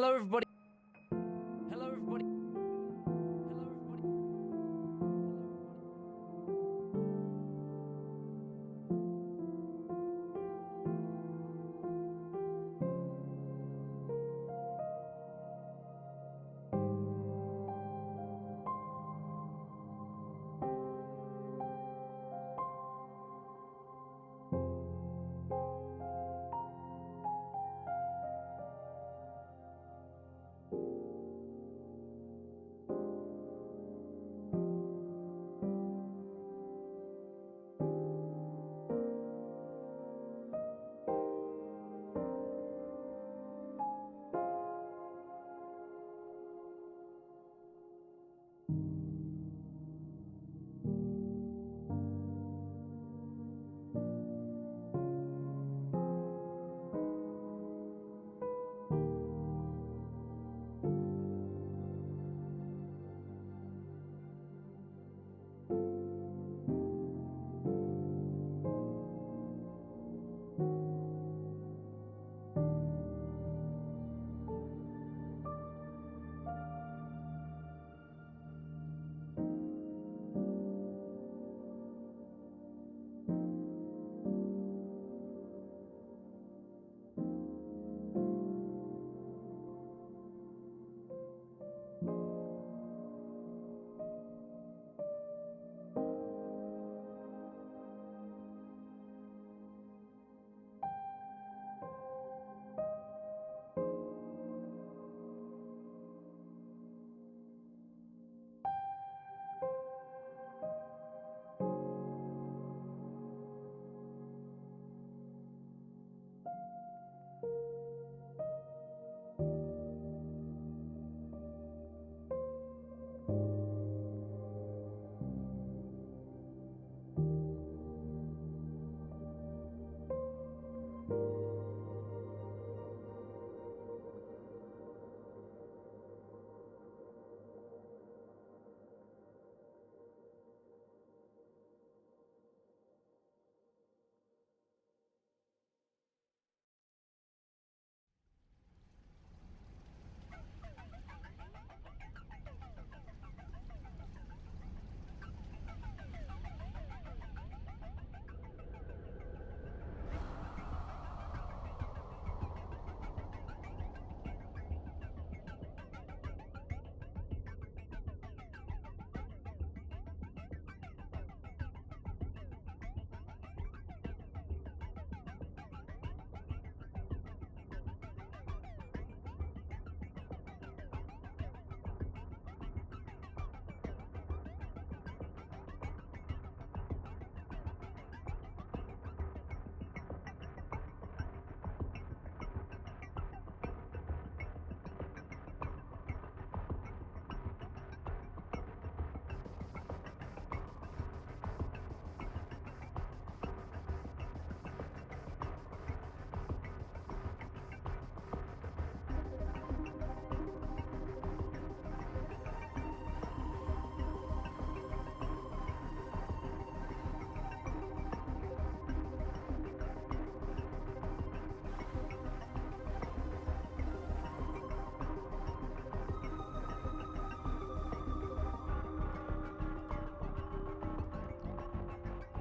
Hello, everybody. Hello, everybody. Hello, everybody.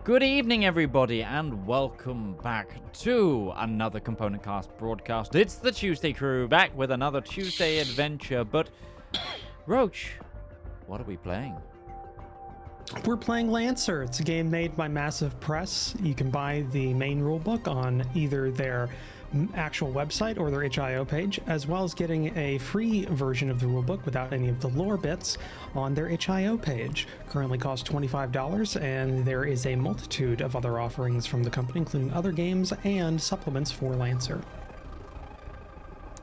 Good evening, everybody, and welcome back to another Component Cast broadcast. It's the Tuesday crew, back with another Tuesday adventure, but Roach, what are we playing? We're playing Lancer. It's a game made by Massive Press. You can buy the main rulebook on either their actual website or their itch.io page, as well as getting a free version of the rulebook without any of the lore bits on their itch.io page. Currently costs $25, and there is a multitude of other offerings from the company, including other games and supplements for Lancer.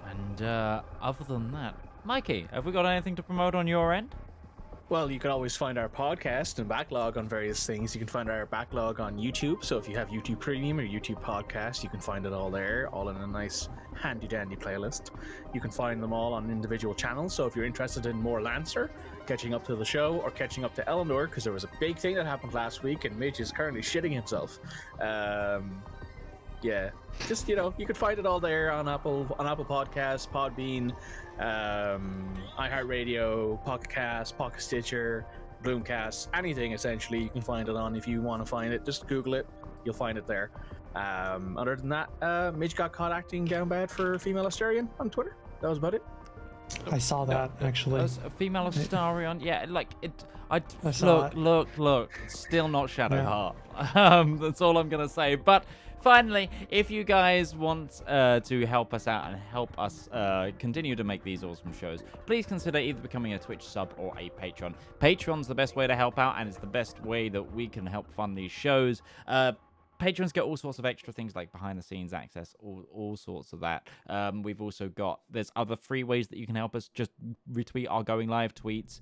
And other than that, Mikey, have we got anything to promote on your end? Well, you can always find our podcast and backlog on various things. You can find our backlog on YouTube. So if you have YouTube Premium or YouTube Podcast, you can find it all there, all in a nice handy-dandy playlist. You can find them all on individual channels. So if you're interested in more Lancer, catching up to the show, or catching up to Eleanor, because there was a big thing that happened last week, and Midge is currently shitting himself. Yeah, just you could find it all there on Apple Podcasts, Podbean, iHeartRadio, Pocket Cast, Pocket Stitcher, Bloomcast, anything essentially you can find it on. If you want to find it, just Google it, you'll find it there. Other than that, Midge got caught acting down bad for female Astarion on Twitter. That was about it. I saw that actually. As a female Astarion, yeah, like it. I saw look. It's still not Shadowheart. That's all I'm gonna say. But finally, if you guys want to help us out and help us continue to make these awesome shows, please consider either becoming a Twitch sub or a Patreon. Patreon's the best way to help out, and it's the best way that we can help fund these shows. Patrons get all sorts of extra things like behind-the-scenes access, all sorts of that. We've also got, there's other free ways that you can help us. Just retweet our going live tweets,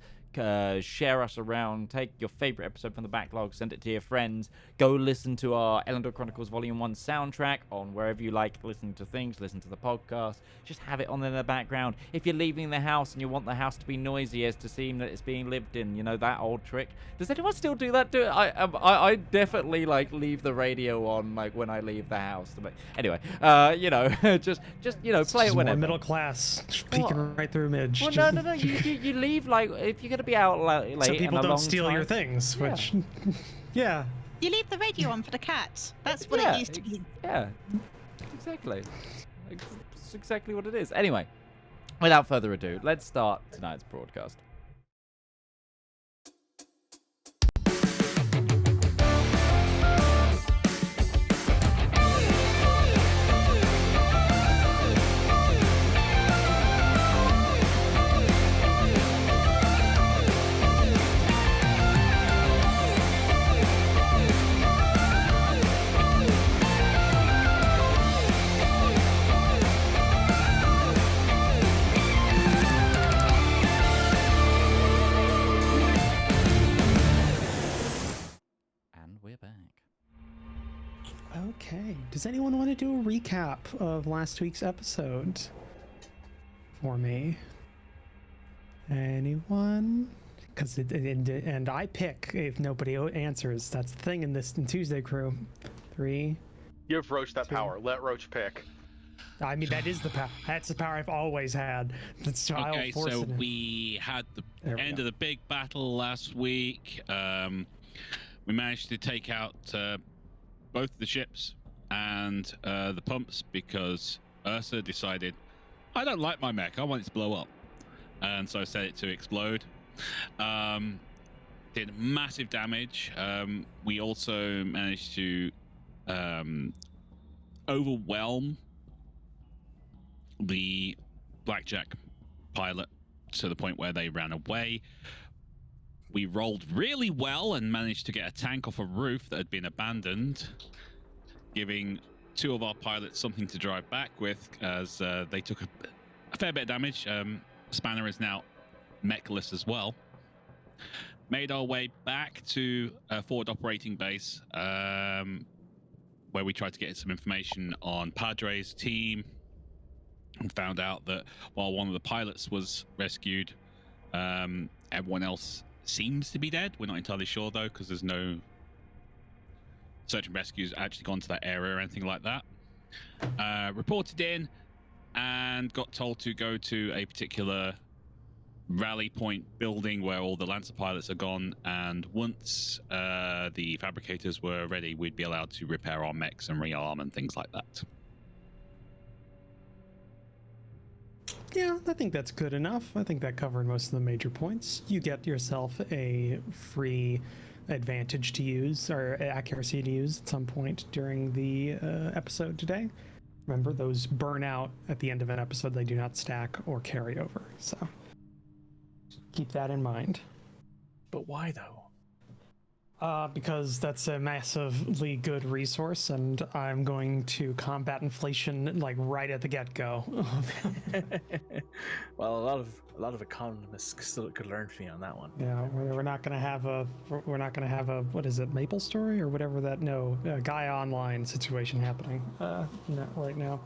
share us around, take your favorite episode from the backlog, send it to your friends, go listen to our Elendor Chronicles Volume 1 soundtrack on wherever you like listening to things, listen to the podcast, just have it on in the background. If you're leaving the house and you want the house to be noisy as to seem that it's being lived in, you know, that old trick. Does anyone still do that? I definitely like leave the radio on like when I leave the house. Anyway, just play it whenever. Middle class, peeking right through Midge. Well, no. You leave like if you're gonna be out late. So people in a don't long steal time. your things, which, yeah. You leave the radio on for the cats. That's what it used to be. Yeah, exactly. It's exactly what it is. Anyway, without further ado, let's start tonight's broadcast. Okay. Does anyone want to do a recap of last week's episode for me? Anyone? Because and I pick if nobody answers. That's the thing in Tuesday Crew. 3. Give Roach that power. Let Roach pick. I mean, that is the power. That's the power I've always had. That's Okay, so we had the end of the big battle last week. We managed to take out both the ships and the pumps because Ursa decided, I don't like my mech, I want it to blow up. And so I set it to explode. Did massive damage. We also managed to overwhelm the Blackjack pilot to the point where they ran away. We rolled really well and managed to get a tank off a roof that had been abandoned, giving 2 of our pilots something to drive back with as they took a fair bit of damage. Spanner is now mechless as well. Made our way back to a forward operating base where we tried to get some information on Padre's team and found out that while one of the pilots was rescued, everyone else seems to be dead. We're not entirely sure though, because there's no search and rescues actually gone to that area or anything like that. Reported in and got told to go to a particular rally point building where all the Lancer pilots are gone, and once the fabricators were ready, we'd be allowed to repair our mechs and rearm and things like that. Yeah, I think that's good enough. I think that covered most of the major points. You get yourself a free advantage to use, or accuracy to use at some point during the episode today. Remember, those burn out at the end of an episode. They do not stack or carry over. So keep that in mind. But why though? Because that's a massively good resource, and I'm going to combat inflation like right at the get-go. Well, a lot of economists still could learn from you on that one. Yeah, we're not gonna have a what is it, Maple Story or whatever that Guy Online situation happening right now.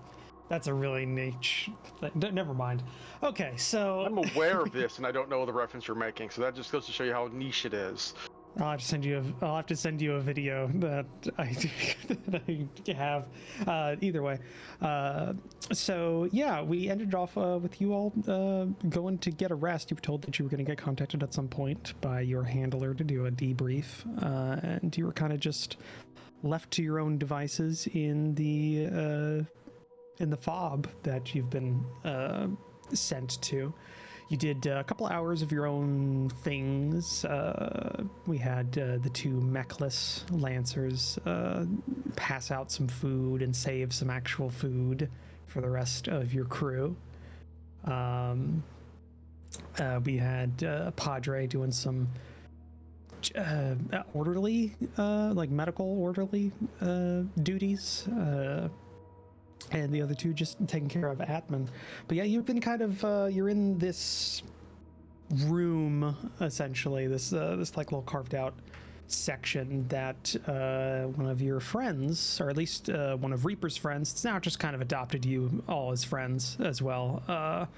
That's a really niche thing. Never mind. Okay, so I'm aware of this, and I don't know the reference you're making, so that just goes to show you how niche it is. I'll have to send you a video that I have. Either way, so yeah, we ended off with you all going to get a rest. You were told that you were going to get contacted at some point by your handler to do a debrief, and you were kind of just left to your own devices in the fob that you've been sent to. You did a couple hours of your own things. We had the two mechless lancers pass out some food and save some actual food for the rest of your crew. We had Padre doing some orderly, like medical orderly duties. And the other two just taking care of Atman. But yeah, you've been kind of you're in this room essentially, this like little carved out section that one of your friends, or at least one of Reaper's friends, it's now just kind of adopted you all as friends as well.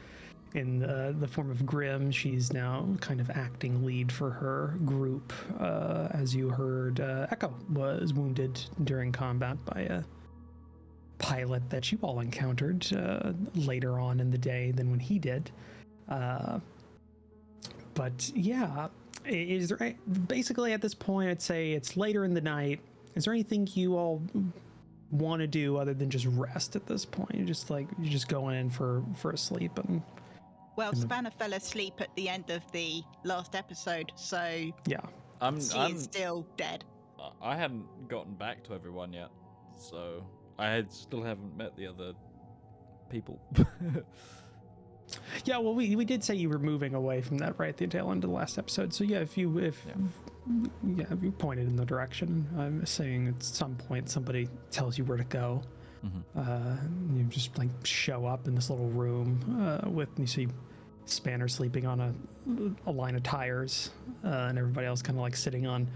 In the form of Grim, she's now kind of acting lead for her group. As you heard, Echo was wounded during combat by a pilot that you all encountered later on in the day than when he did. But yeah, is there basically at this point, I'd say it's later in the night. Is there anything you all want to do other than just rest at this point? You're just going in for a sleep. And well, Spanner fell asleep at the end of the last episode, so yeah, I'm still dead. I hadn't gotten back to everyone yet, so I still haven't met the other people. Yeah, well, we did say you were moving away from that right at the tail end of the last episode. So yeah, if you pointed in the direction, I'm saying at some point somebody tells you where to go. Mm-hmm. You just like show up in this little room with you see Spanner sleeping on a line of tires, and everybody else kind of like sitting on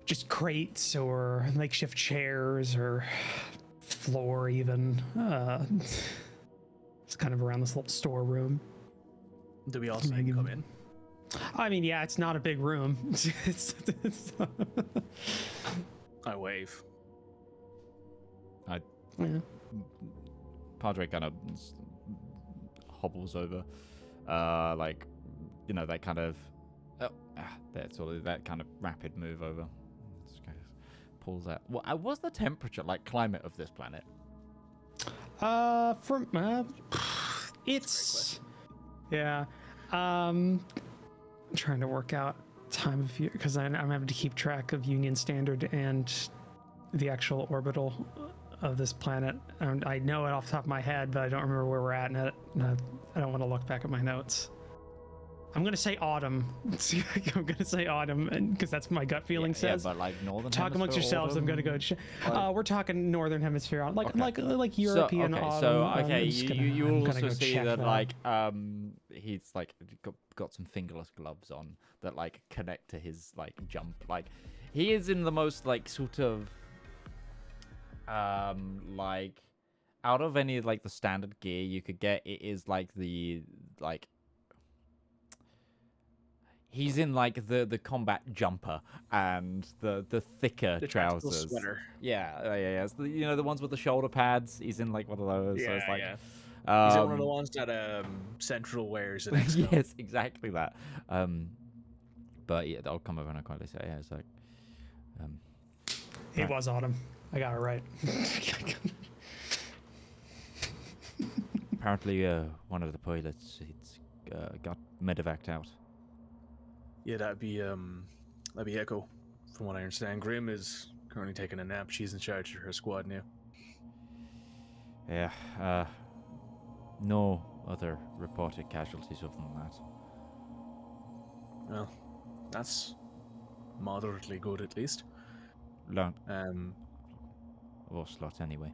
just crates or makeshift chairs or floor even. It's kind of around this little storeroom. Do we all see him come in? I mean, yeah, it's not a big room. it's I wave. Yeah. Padre kind of hobbles over, like, you know, that kind of that sort of that kind of rapid move over. Just kind of pulls out. What's the temperature, like climate of this planet? It's yeah. I'm trying to work out time of year because I'm having to keep track of Union Standard and the actual orbital of this planet. I know it off the top of my head, but I don't remember where we're at in it. I don't want to look back at my notes. I'm gonna say autumn. I'm gonna say autumn, because that's what my gut feeling says. Yeah, but like northern. Talk amongst yourselves. Autumn. I'm gonna go. We're talking northern hemisphere, like European autumn. So okay, you also see that like he's like got some fingerless gloves on that like connect to his like jump. Like he is in the most like sort of like out of any like the standard gear you could get, it is like the like. He's in like the combat jumper and the thicker trousers. Sweater. Yeah. It's the, you know, the ones with the shoulder pads. He's in like one of those. Yeah, so it's like, yeah. He's in one of the ones that Central wears in XCOM. Yes, exactly that. But yeah, I'll come over and I'll quietly say, yeah, it's like. It was autumn. I got it right. Apparently, one of the pilots got medevaced out. Yeah, that'd be Echo, from what I understand. Grim is currently taking a nap. She's in charge of her squad now. Yeah, no other reported casualties other than that. Well, that's moderately good at least. Learn. Or slot anyway.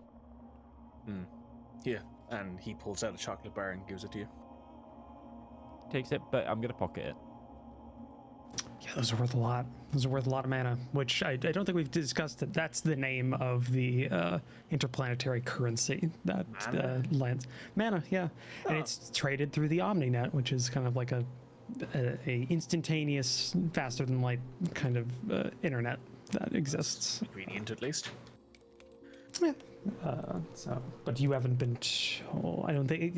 Yeah, and he pulls out a chocolate bar and gives it to you. Takes it, but I'm gonna pocket it. Yeah, those are worth a lot. Those are worth a lot of mana, which I don't think we've discussed that that's the name of the interplanetary currency that lands. Mana, yeah. And it's traded through the OmniNet, which is kind of like a a instantaneous, faster than light kind of internet that exists. Convenient, at least. Yeah. But you haven't been told. I don't think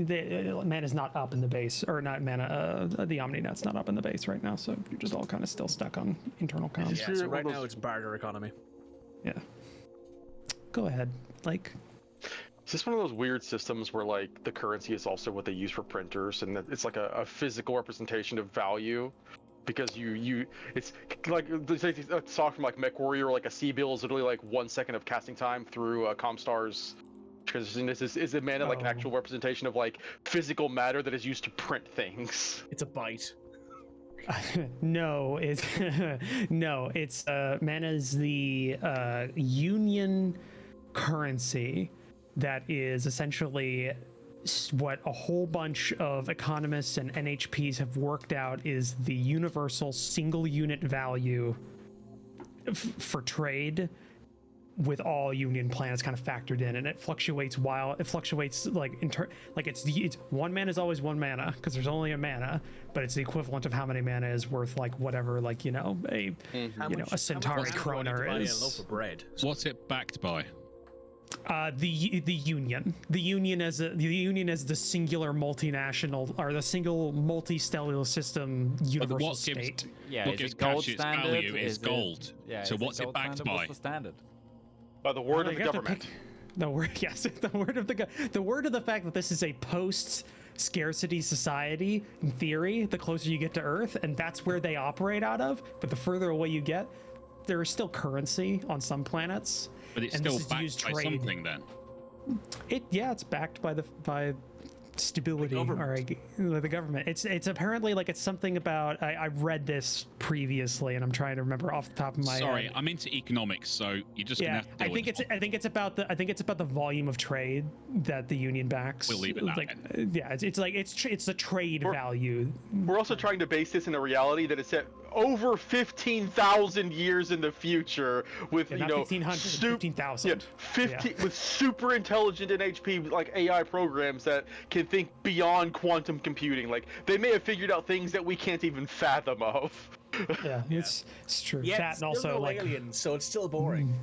mana's not up in the base, or not mana. The OmniNet's not up in the base right now, so you're just all kind of still stuck on internal comms. Yeah, so right now it's barter economy. Yeah. Go ahead, like. Is this one of those weird systems where like the currency is also what they use for printers, and that it's like a physical representation of value? Because it's like a talk from like Mech Warrior, like a C-bill is literally like 1 second of casting time through Comstar's transcendence. Is it mana like an actual representation of like physical matter that is used to print things? It's a byte. No, it's no, it's mana is the union currency that is essentially what a whole bunch of economists and NHPs have worked out is the universal single unit value for trade, with all union planets kind of factored in, and it fluctuates like it's one mana is always one mana because there's only a mana, but it's the equivalent of how many mana is worth like whatever, like a Centauri Kroner is. A loaf of bread. What's it backed by? The union. The union as the singular multinational, or the single multi-stellar system universal state. Yeah, what is gives it gold cash its standard? value is gold. Yeah. So is what's it gold backed standard? by? What's the standard? By the word of the government. The word, yes, the word of the fact that this is a post-scarcity society. In theory, the closer you get to Earth, and that's where they operate out of. But the further away you get, there is still currency on some planets. But it's and still this is backed used by trade. something then. It's backed by stability, the the government. It's apparently like it's something about. I read this previously, and I'm trying to remember off the top of my Sorry, head. I'm into economics, so you're just gonna have to I deal think with it's about the volume of trade that the union backs. We'll leave it that like, yeah, it's the trade value. We're also trying to base this in a reality that is set over 15,000 years in the future with Not 1,500, 15,000. Yeah, 50 with super intelligent NHP like AI programs that can think beyond quantum computing. Like they may have figured out things that we can't even fathom of. Yeah, it's true. Yeah, that it's and also no like aliens, so it's still boring.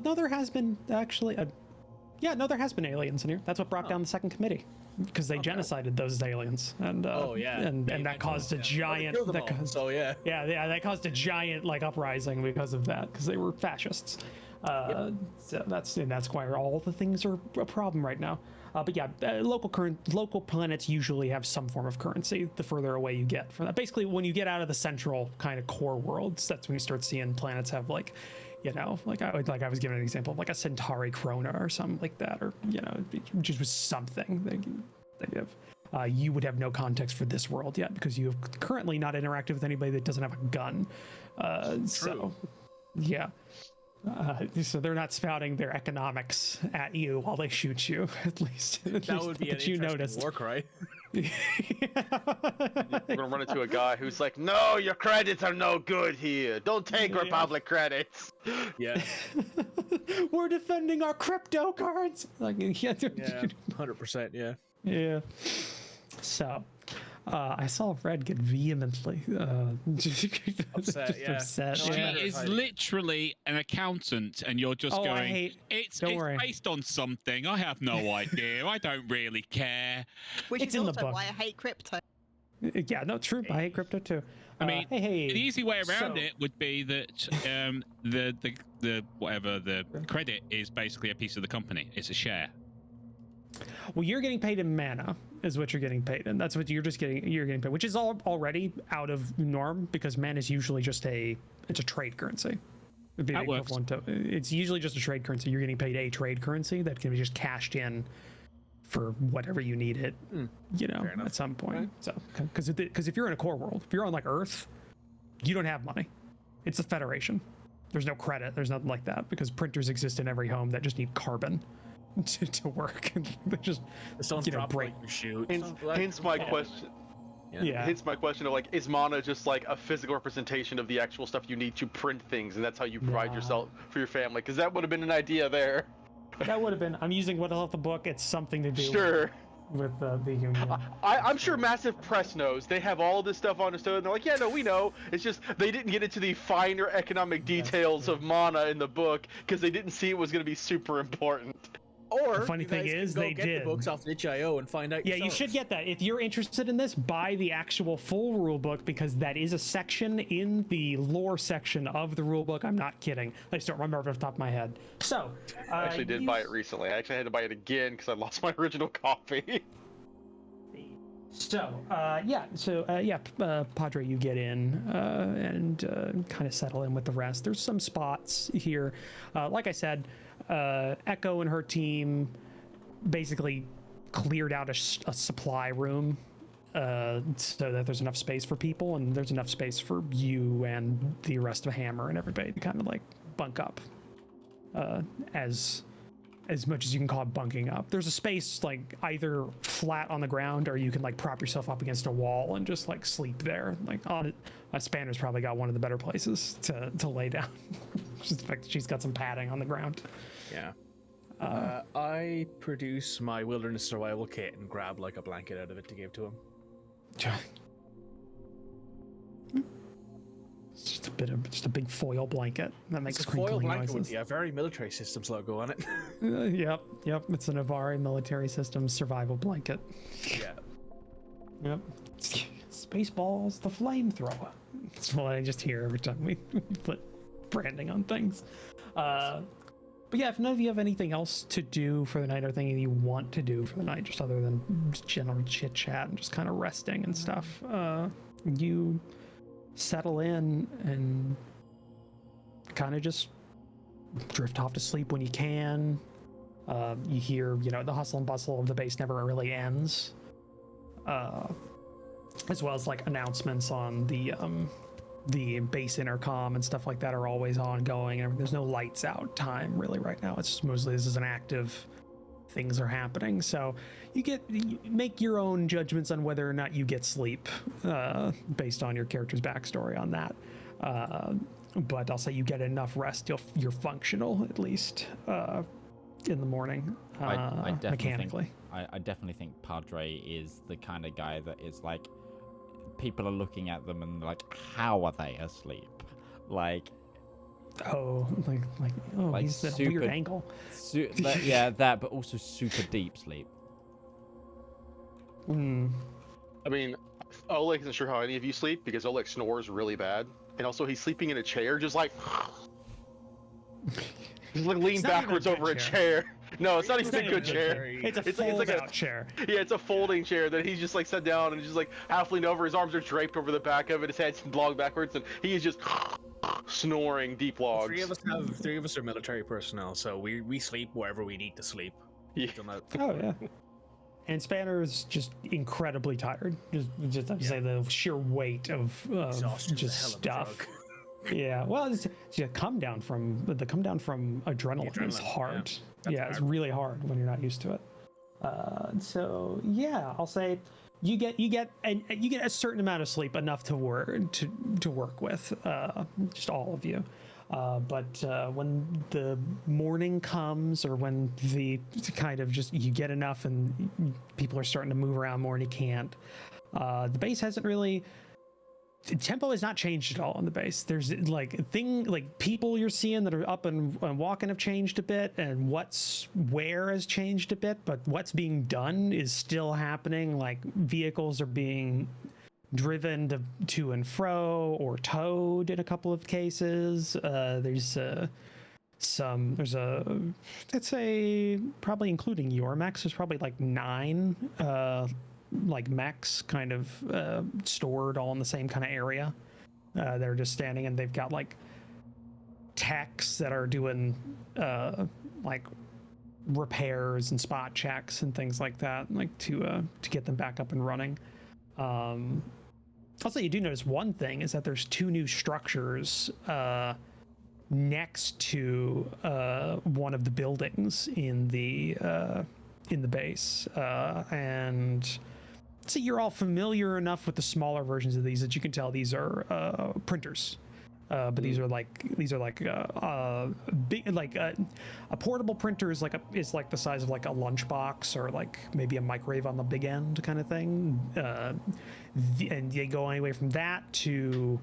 no, there has been actually there has been aliens in here. That's what brought down the second committee, because they genocided those aliens, and and that caused a giant. That caused a giant like uprising because of that, because they were fascists. So that's why all the things are a problem right now. But yeah, local planets usually have some form of currency the further away you get from that. Basically, when you get out of the central kind of core worlds, that's when you start seeing planets have like, like I was giving an example of like a Centauri Kroner or something like that, or just was something they give. You would have no context for this world yet because you have currently not interacted with anybody that doesn't have a gun. So, yeah. So they're not spouting their economics at you while they shoot you. At least That would be an interesting war cry. We're gonna run into a guy who's like, "No, your credits are no good here. Don't take Republic credits." Yeah. We're defending our crypto cards. Like, yeah, 100%. Yeah. Yeah. So, I saw Red get vehemently upset. upset. She is literally an accountant, and you're just going, it's based on something. I have no idea. I don't really care. Which It's is in the also book. why I hate crypto. Yeah, no, true. I hate crypto too. I mean, the easy way around it would be that the credit is basically a piece of the company. It's a share. Well, you're getting paid in mana, is what you're getting paid, and that's what you're getting paid, which is already out of norm because mana is usually just it's a trade currency. It'd be That the works. equivalent to, it's usually just a trade currency. You're getting paid a trade currency that can be just cashed in for whatever you need it, at some point. Right. So, because if you're in a core world, if you're on like Earth, you don't have money. It's the Federation. There's no credit. There's nothing like that because printers exist in every home that just need carbon to work. They just break. Hence my question. Yeah. Hence my question of like, is mana just like a physical representation of the actual stuff you need to print things, and that's how you provide yourself for your family? Because that would have been an idea there. That would have been. I'm using what off the book. It's something to do. Sure. with the union. I'm sure Massive Press knows. They have all this stuff understood, and they're like, yeah, no, we know. It's just they didn't get into the finer economic details of mana in the book because they didn't see it was going to be super important. Or The funny you thing guys is can go they get did. the books off itch.io and find out. Yeah, you yourselves. should get that. If you're interested in this, buy the actual full rule book because that is a section in the lore section of the rule book. I'm not kidding. I just don't remember off the top of my head. So, I actually did buy it recently. I actually had to buy it again because I lost my original copy. So, Padre, you get in and kind of settle in with the rest. There's some spots here. Like I said, Echo and her team basically cleared out a supply room so that there's enough space for people and there's enough space for you and the rest of Hammer and everybody to kind of like bunk up as much as you can call it bunking up. There's a space like either flat on the ground or you can like prop yourself up against a wall and just like sleep there. Like on it, Spanner's probably got one of the better places to lay down. Just the fact that she's got some padding on the ground. Yeah. I produce my wilderness survival kit and grab like a blanket out of it to give to him. It's just a big foil blanket that makes It's a foil crinkling blanket with noises. the Very Military Systems logo on it. Yep. It's an Avari Military Systems survival blanket. Yeah. Yep. Spaceballs, the flamethrower. That's what I just hear every time we put branding on things. But yeah, if none of you have anything else to do for the night or anything you want to do for the night, just other than just general chit chat and just kind of resting and stuff, you settle in and kind of just drift off to sleep when you can. You hear, the hustle and bustle of the base never really ends. As well as like announcements on the base intercom and stuff like that are always ongoing. And there's no lights out time really right now. It's just mostly this is an active things are happening. So you make your own judgments on whether or not you get sleep based on your character's backstory on that. But I'll say you get enough rest, you're functional at least in the morning. I definitely mechanically. I definitely think Padre is the kind of guy that is like, people are looking at them and like, how are they asleep? Like, like he's at a weird angle. That, but also super deep sleep. I mean, Oleg isn't sure how any of you sleep because Oleg snores really bad, and also he's sleeping in a chair, just like lean backwards over a chair. No, it's not even a good chair. It's a fold-out chair. Yeah, it's a folding chair that he's just like set down and just like half leaned over. His arms are draped over the back of it. His head's logged backwards, and he is just snoring deep logs. Three of us are military personnel, so we sleep wherever we need to sleep. Yeah. Oh yeah. And Spanner is just incredibly tired. Just have to say the sheer weight of just stuff. Yeah, well, it's come down from adrenaline is hard. Yeah, it's really hard when you're not used to it. So yeah, I'll say you get a certain amount of sleep, enough to work with, just all of you. But when the morning comes, or when the kind of just you get enough and people are starting to move around more and you can't, the base hasn't really. The tempo has not changed at all on the base. There's people you're seeing that are up and walking have changed a bit, and where has changed a bit, but what's being done is still happening. Like vehicles are being driven to and fro or towed in a couple of cases. There's let's say probably including your mechs, there's probably like 9 mechs kind of stored all in the same kind of area. They're just standing, and they've got like techs that are doing like repairs and spot checks and things like that, like to get them back up and running. Also, you do notice one thing is that there's 2 new structures next to one of the buildings in the base, and so you're all familiar enough with the smaller versions of these that you can tell these are printers. But these are like big, like a portable printer is like the size of like a lunchbox or like maybe a microwave on the big end kind of thing. And they go anyway from that to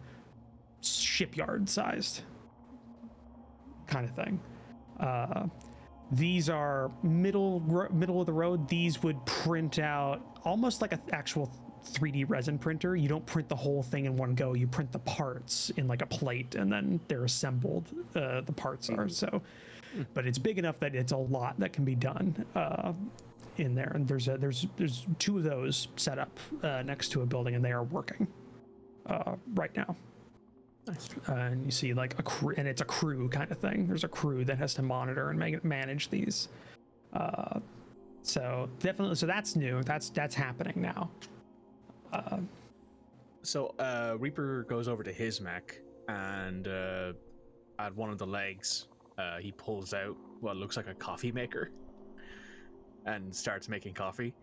shipyard sized kind of thing. These are middle of the road. These would print out almost like an actual 3D resin printer. You don't print the whole thing in one go. You print the parts in like a plate, and then they're assembled. The parts are so, but it's big enough that it's a lot that can be done in there. And there's 2 of those set up next to a building, and they are working right now. Nice. And you see like a crew, and it's a crew kind of thing. There's a crew that has to monitor and manage these. So definitely, so that's new. That's happening now. So Reaper goes over to his mech, and at one of the legs, he pulls out what looks like a coffee maker and starts making coffee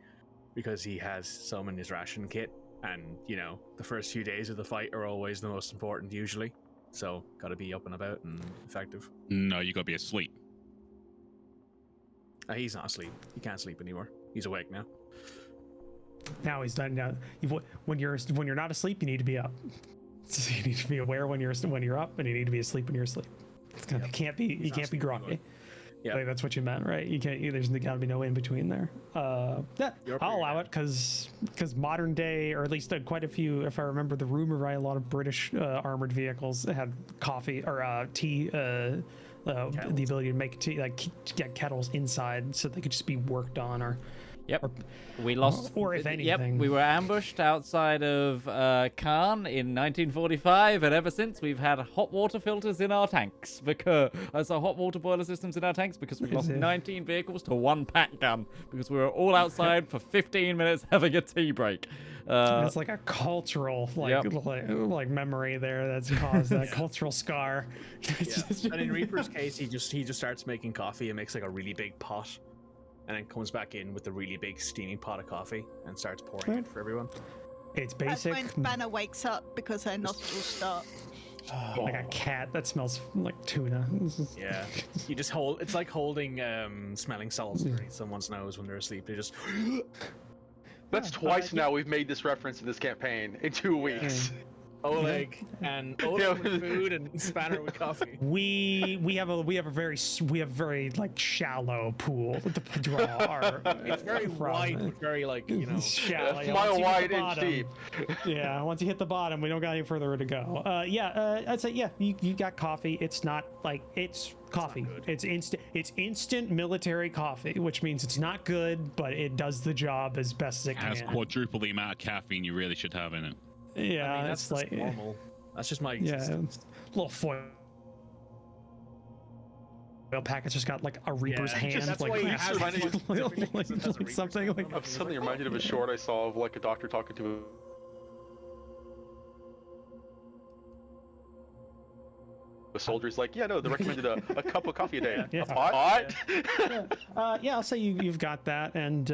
because he has some in his ration kit. And, you know, the first few days of the fight are always the most important, usually. So, gotta be up and about and effective. No, you gotta be asleep. He's not asleep. He can't sleep anymore. He's awake now. Now he's done. Now, when you're not asleep, you need to be up. So you need to be aware when you're up, and you need to be asleep when you're asleep. You can't be groggy. Yeah, like, that's what you meant, right? You can't. There's got to be no in between there. Yeah, I'll allow it because modern day, or at least quite a few, if I remember the rumor right, a lot of British armored vehicles had coffee or tea. The ability to make tea, like get kettles inside, so they could just be worked on, or. Yep, we lost. Or if anything, yep, we were ambushed outside of Khan in 1945, and ever since we've had hot water filters in our tanks because hot water boiler systems in our tanks because we lost 19 vehicles to 1 pack gun because we were all outside for 15 minutes having a tea break. It's like a cultural like memory there that's caused that cultural scar. Yeah. And in Reaper's case, he just starts making coffee and makes like a really big pot. And then comes back in with a really big steaming pot of coffee and starts pouring it for everyone. It's basic. That's when Banner wakes up because her nostrils start. Like a cat that smells like tuna. Yeah, you just hold. It's like holding smelling salts underneath someone's nose when they're asleep. They just. That's twice now we've made this reference in this campaign in 2 weeks. Oleg with food and Spanner with coffee. We have very like shallow pool to draw our. It's very wide, but very like shallow. Mile wide, inch deep. Yeah, once you hit the bottom, we don't got any further to go. I'd say you got coffee. It's not like it's coffee. It's instant military coffee, which means it's not good, but it does the job as best as it can. It has quadruple the amount of caffeine you really should have in it. Yeah, I mean, that's like normal. That's just my existence. Little foil package just got like a Reaper's hand, that's like, why you have like something like. I'm suddenly reminded of a short I saw of like a doctor talking to a soldier. He's like, yeah, no, they recommended a cup of coffee a day. Yeah. A pot? Yeah, I'll say you've got that, and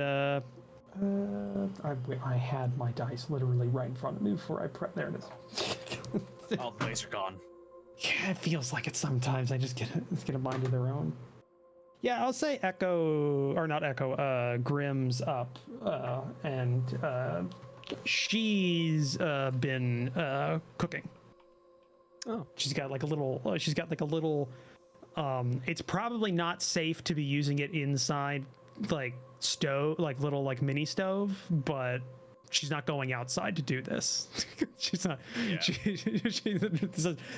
I had my dice literally right in front of me before I prep. There it is. All the dice are gone. Yeah, it feels like it sometimes. I just get a mind of their own. Yeah, I'll say Grimm's up, and she's been cooking. Oh, she's got like a little. It's probably not safe to be using it inside, like stove, like little like mini stove, but she's not going outside to do this. She's not. Yeah.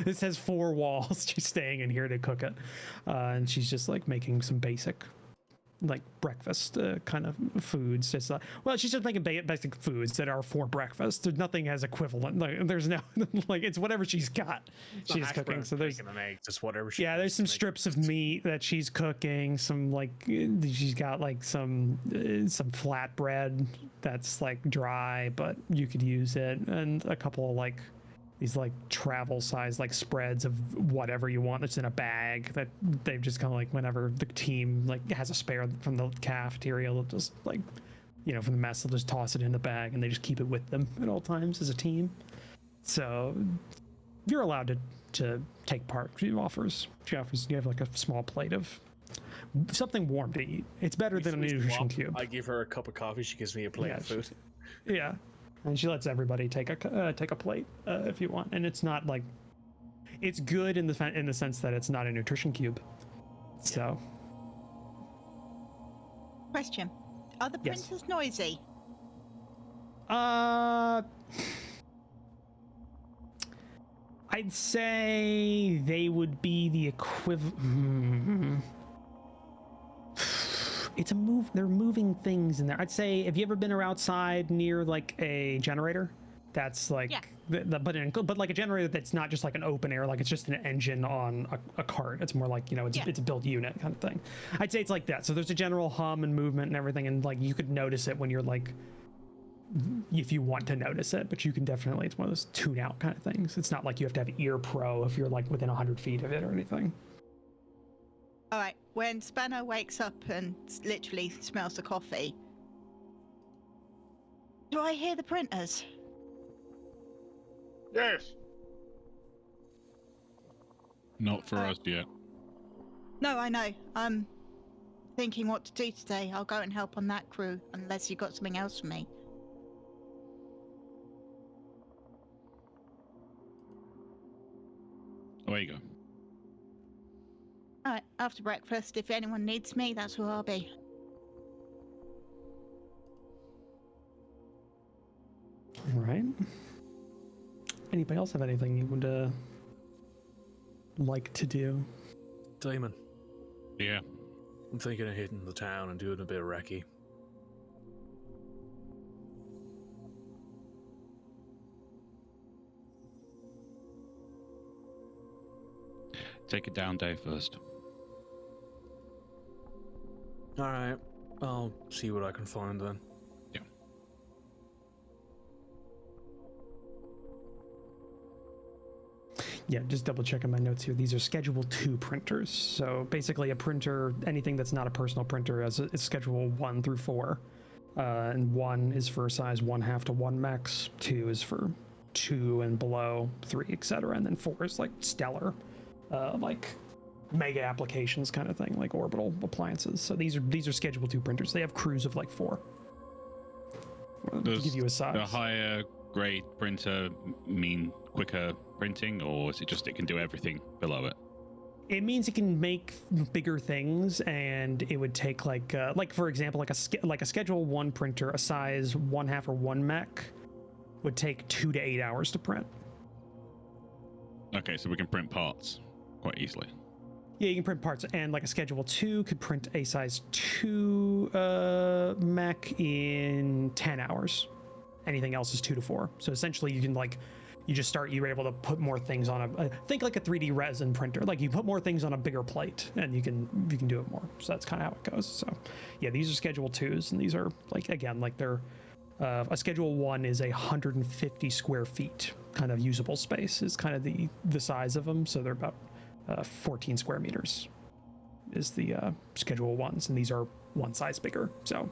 This has 4 walls. She's staying in here to cook it, and she's just like making some basic, like breakfast kind of foods. It's she's just making basic foods that are for breakfast. There's nothing as equivalent. Like there's no like it's whatever she's got. She's cooking. So there's just whatever. There's some strips of meat that she's cooking. Some like she's got like some flatbread that's like dry, but you could use it, and a couple of like these like travel size like spreads of whatever you want that's in a bag that they've just kind of like whenever the team like has a spare from the cafeteria, they'll just like from the mess, they'll just toss it in the bag and they just keep it with them at all times as a team. So you're allowed to to take part. She offers you have like a small plate of something warm to eat. It's better than a nutrition cube. I give her a cup of coffee. She gives me a plate of food. Yeah, and she lets everybody take a plate if you want. And it's not like it's good in the sense that it's not a nutrition cube. So, Question: are the Yes. printers noisy? I'd say they would be the equivalent. They're moving things in there. I'd say, if you ever been outside near like a generator, that's like but like a generator that's not just like an open air, like it's just an engine on a cart. It's more like, it's a built unit kind of thing. I'd say it's like that. So there's a general hum and movement and everything, and like you could notice it when you're like, if you want to notice it, but you can definitely, it's one of those tune out kind of things. It's not like you have to have ear pro if you're like within 100 feet of it or anything. All right. When Spanner wakes up and literally smells the coffee, do I hear the printers? Yes. Not for us yet. No, I know. I'm thinking what to do today. I'll go and help on that crew, unless you got something else for me. Away you go. All right, after breakfast, if anyone needs me, that's where I'll be. All right. Anybody else have anything you would like to do? Damon, Yeah. I'm thinking of hitting the town and doing a bit of recce. Take a down day first. Alright, I'll see what I can find then. Yeah. Yeah, just double checking my notes here. These are Schedule 2 printers. So basically a printer, anything that's not a personal printer, is Schedule 1 through 4. And 1 is for size 1/2 to 1 mechs, 2 is for 2 and below, 3, etc. And then 4 is like stellar, like mega applications kind of thing, like orbital appliances. So these are Schedule 2 printers. They have crews of like 4. To give you a size. The higher grade printer mean quicker printing, or is it just it can do everything below it? It means it can make bigger things, and it would take like for example, like a Schedule 1 printer, a size 1/2 or 1 mech, would take 2 to 8 hours to print. Okay, so we can print parts quite easily. Yeah, you can print parts, and like a Schedule 2 could print a size 2 mech in 10 hours. Anything else is 2 to 4. So essentially, you can you're able to put more things on think like a 3D resin printer. Like you put more things on a bigger plate, and you can do it more. So that's kind of how it goes. So yeah, these are Schedule 2s, and these are they're a Schedule 1 is 150 square feet kind of usable space is kind of the size of them. So they're about 14 square meters is the Schedule 1s, and these are one size bigger. So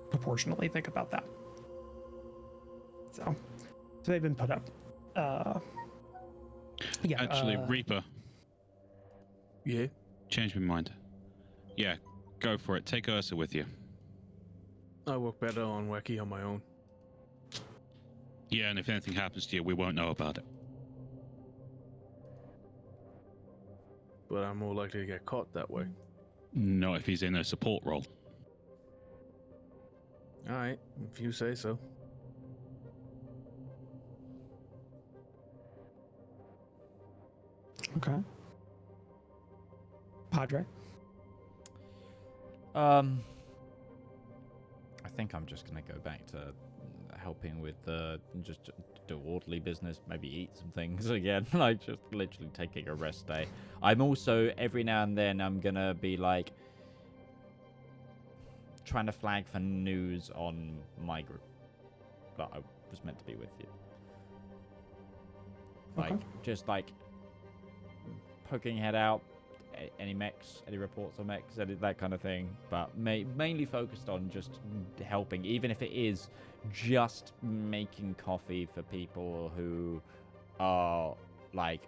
proportionally, think about that. So they've been put up. Yeah. Actually, Reaper, Yeah? change my mind. Yeah, go for it. Take Ursa with you. I work better on Wacky on my own. Yeah, and if anything happens to you, we won't know about it. But I'm more likely to get caught that way. No, if he's in a support role. Alright, if you say so. Okay. Padre. I think I'm just gonna go back to helping with just do orderly business, maybe eat some things again, like just literally taking a rest day. I'm also every now and then I'm gonna be like trying to flag for news on my group that I was meant to be with you. Like just like poking head out, any mechs, any reports on mechs, that kind of thing, but mainly focused on just helping, even if it is just making coffee for people who are like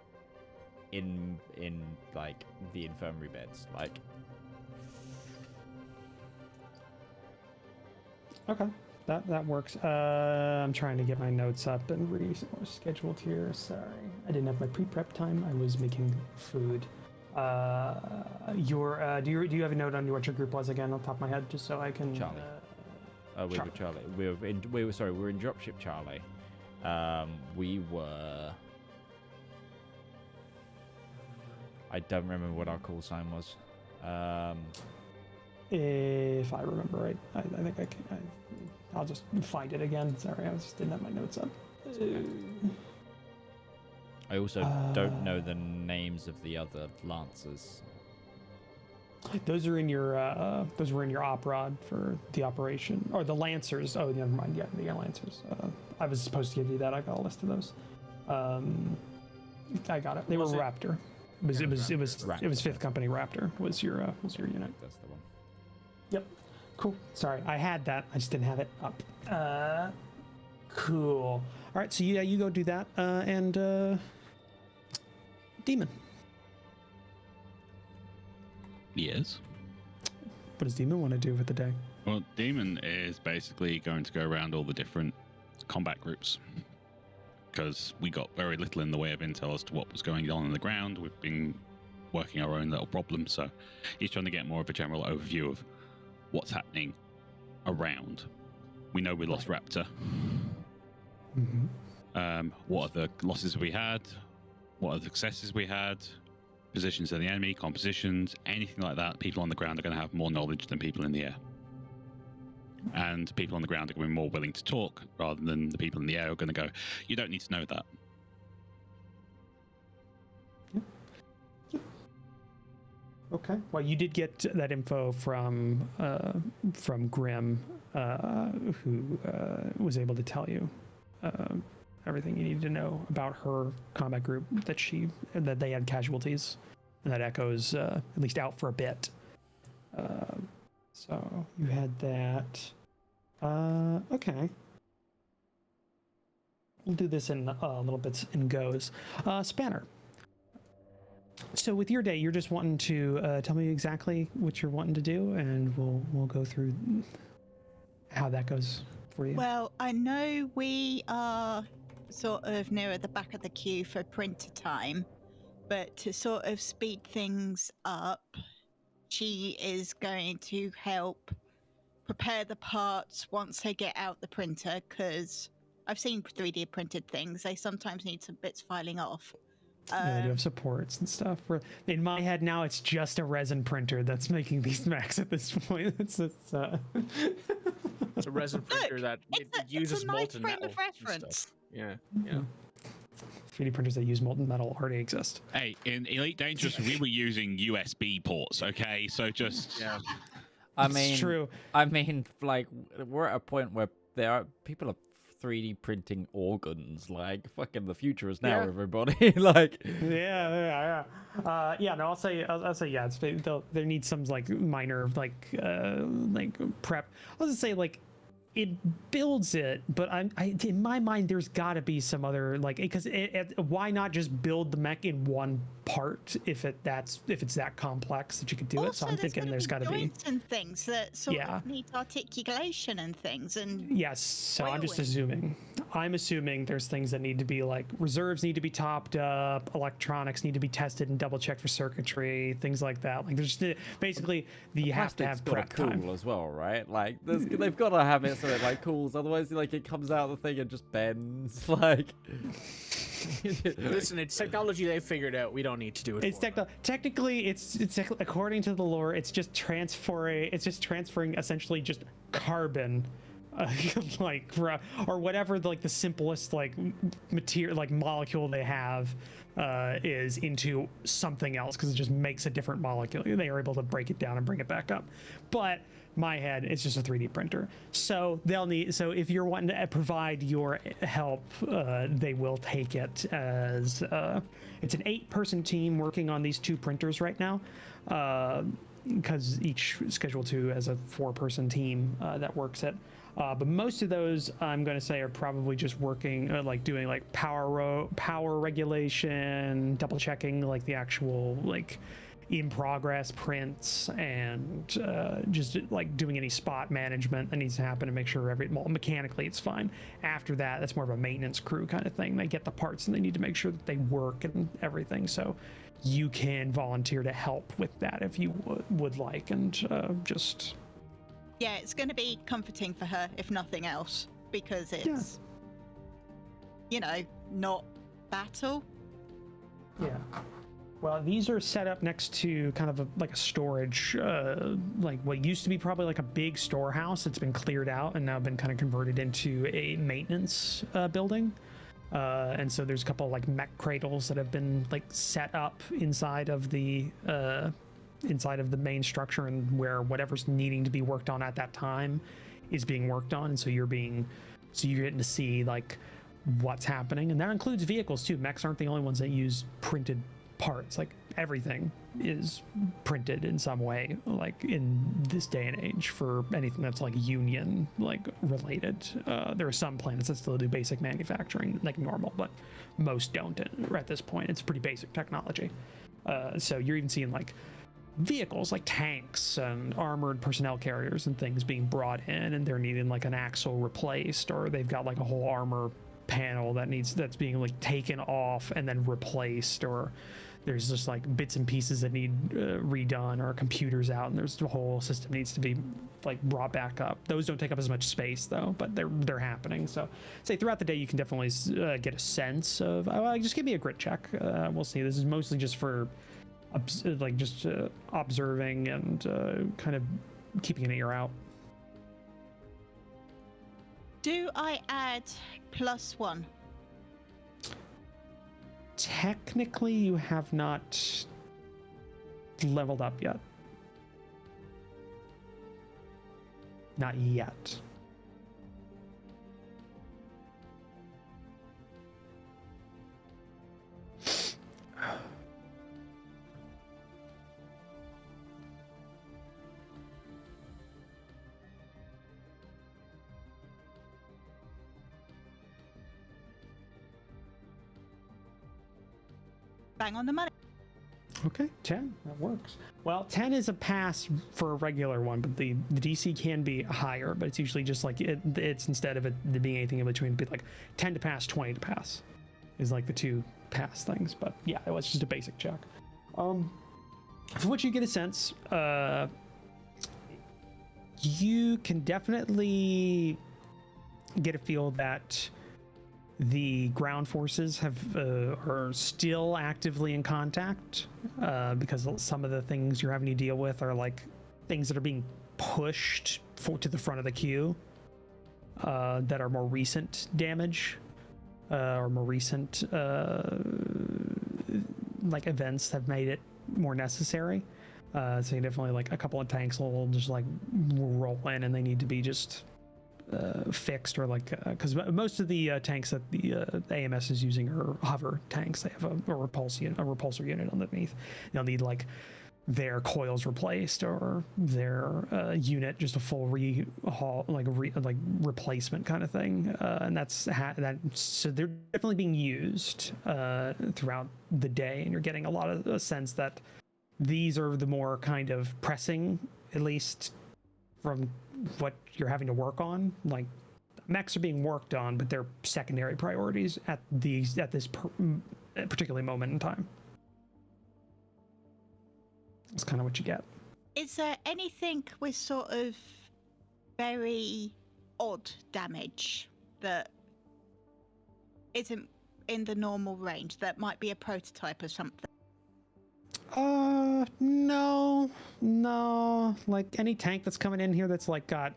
in like the infirmary beds. Like, Okay, that works. I'm trying to get my notes up and rescheduled here. Sorry, I didn't have my pre-prep time. I was making food. Do you have a note on what your group was again, off the top of my head, just so I can? Charlie. We were Charlie. We were in Dropship Charlie. We were. I don't remember what our call sign was. If I remember right, I think I can. I'll just find it again. Sorry, I just didn't have my notes up. I also don't know the names of the other lancers. Those are in your those were in your op rod for the operation, or the lancers. Oh, never mind. Yeah, the lancers. I was supposed to give you that. I got a list of those. I got it. They were Raptor. It was 5th Company Raptor was your unit. That's the one. Yep. Cool. Sorry, I had that. I just didn't have it up. Cool. All right. So you go do that. And Demon. Yes. What does Demon want to do for the day? Well, Demon is basically going to go around all the different combat groups because we got very little in the way of intel as to what was going on the ground. We've been working our own little problems, so he's trying to get more of a general overview of what's happening around. We know we lost Raptor. Mm-hmm. What are the losses we had? What are the successes we had? Positions of the enemy, compositions, anything like that. People on the ground are going to have more knowledge than people in the air. And people on the ground are going to be more willing to talk rather than the people in the air are going to go, you don't need to know that. Okay. Well, you did get that info from Grim, who was able to tell you everything you needed to know about her combat group, that they had casualties, and that Echo's at least out for a bit. So you had that. Okay. We'll do this in little bits and goes. Spanner. So with your day, you're just wanting to tell me exactly what you're wanting to do, and we'll go through how that goes for you. Well, I know we are sort of near at the back of the queue for printer time, but to sort of speed things up, she is going to help prepare the parts once they get out the printer, because I've seen 3D printed things. They sometimes need some bits filing off. Yeah, they do have supports and stuff. In my head now, it's just a resin printer that's making these mechs at this point. It's a resin printer that uses molten frame metal. of reference. Yeah. 3D printers that use molten metal already exist. Hey, in Elite Dangerous, we were using USB ports, okay? So just... Yeah. I It's mean, true. I mean, like, we're at a point where people are 3D printing organs. Like, fucking the future is now, Yeah. everybody. Like, Yeah. No, I'll say yeah. There needs some like minor like prep. I'll just say like it builds it, but I in my mind there's got to be some other like, because why not just build the mech in one part if it's that complex that you could do it. So I'm thinking there's got to be joints and things that sort of need articulation and things, and yes. So I'm just assuming. I'm assuming there's things that need to be like reserves need to be topped up, electronics need to be tested and double checked for circuitry, things like that. Like there's basically you have to have prep cool time as well, right? Like they've got to have it so it like cools. Otherwise, like it comes out of the thing and just bends. Like Listen, it's technology they figured out. We don't need to do it. It's technically it's according to the lore, it's just transferring essentially just carbon. Like or whatever like the simplest like material like molecule they have is into something else, because it just makes a different molecule. They are able to break it down and bring it back up. But my head, it's just a 3D printer. So so if you're wanting to provide your help, they will take it as it's an 8-person team working on these 2 printers right now. because each Schedule 2 has a 4-person team that works it. But most of those, I'm going to say, are probably just working, like doing like power regulation, double checking like the actual like in progress prints, and just like doing any spot management that needs to happen to make sure mechanically it's fine. After that, that's more of a maintenance crew kind of thing. They get the parts and they need to make sure that they work and everything. So you can volunteer to help with that if you would like, and just. Yeah, it's going to be comforting for her, if nothing else, because it's, not battle. Yeah. Well, these are set up next to kind of like a storage, like what used to be probably like a big storehouse. It's been cleared out and now been kind of converted into a maintenance building. And so there's a couple of like mech cradles that have been like set up inside of the main structure, and where whatever's needing to be worked on at that time is being worked on. And so you're getting to see like what's happening, and that includes vehicles too. Mechs aren't the only ones that use printed parts. Like everything is printed in some way, like in this day and age, for anything that's like union like related. There are some planets that still do basic manufacturing like normal, but most don't at this point. It's pretty basic technology. So you're even seeing like vehicles like tanks and armored personnel carriers and things being brought in, and they're needing like an axle replaced, or they've got like a whole armor panel that's being like taken off and then replaced, or there's just like bits and pieces that need redone, or computers out and there's the whole system needs to be like brought back up. Those don't take up as much space though, but they're happening. So say throughout the day you can definitely get a sense of just give me a grit check. We'll see. This is mostly just for observing and kind of keeping an ear out. Do I add +1? Technically, you have not leveled up yet. Not yet. Bang on the money. Okay, 10. That works. Well, 10 is a pass for a regular one, but the DC can be higher, but it's usually just like it's instead of it being anything in between, it'd be like 10 to pass, 20 to pass is like the two pass things. But yeah, it was just a basic check. For which you get a sense, you can definitely get a feel that the ground forces are still actively in contact, because some of the things you're having to deal with are like things that are being pushed to the front of the queue, that are more recent damage, or more recent like events have made it more necessary. So you definitely like a couple of tanks will just like roll in and they need to be just fixed, or like because most of the tanks that the AMS is using are hover tanks. They have a repulsor unit underneath. They'll need like their coils replaced, or their unit just a full replacement kind of thing, and so they're definitely being used throughout the day, and you're getting a lot of a sense that these are the more kind of pressing, at least from what you're having to work on. Like mechs are being worked on, but they're secondary priorities at this particular moment in time. That's kind of what you get. Is there anything with sort of very odd damage that isn't in the normal range, that might be a prototype or something? No. Like any tank that's coming in here that's like got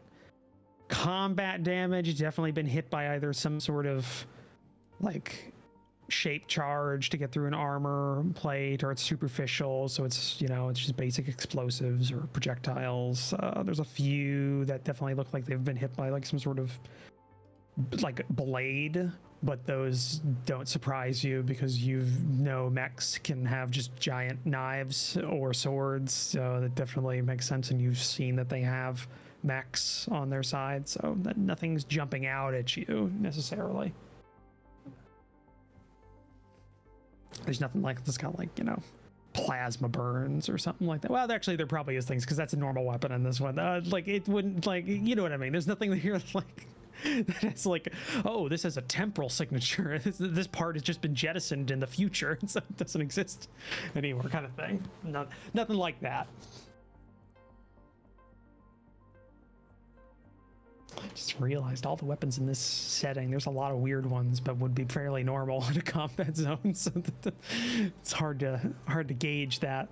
combat damage, definitely been hit by either some sort of like shape charge to get through an armor plate, or it's superficial, so it's it's just basic explosives or projectiles. There's a few that definitely look like they've been hit by like some sort of like blade but those don't surprise you because you know mechs can have just giant knives or swords, so that definitely makes sense, and you've seen that they have mechs on their side, so that nothing's jumping out at you necessarily. There's nothing like that's got like, you know, plasma burns or something like that. Well, actually, there probably is things because that's a normal weapon in this one. Like it wouldn't, like, you know what I mean. There's nothing here like that's like, oh, this has a temporal signature. This part has just been jettisoned in the future, so it doesn't exist anymore, kind of thing. Nothing like that. Just realized all the weapons in this setting, there's a lot of weird ones, but would be fairly normal in a combat zone, so it's hard to gauge that.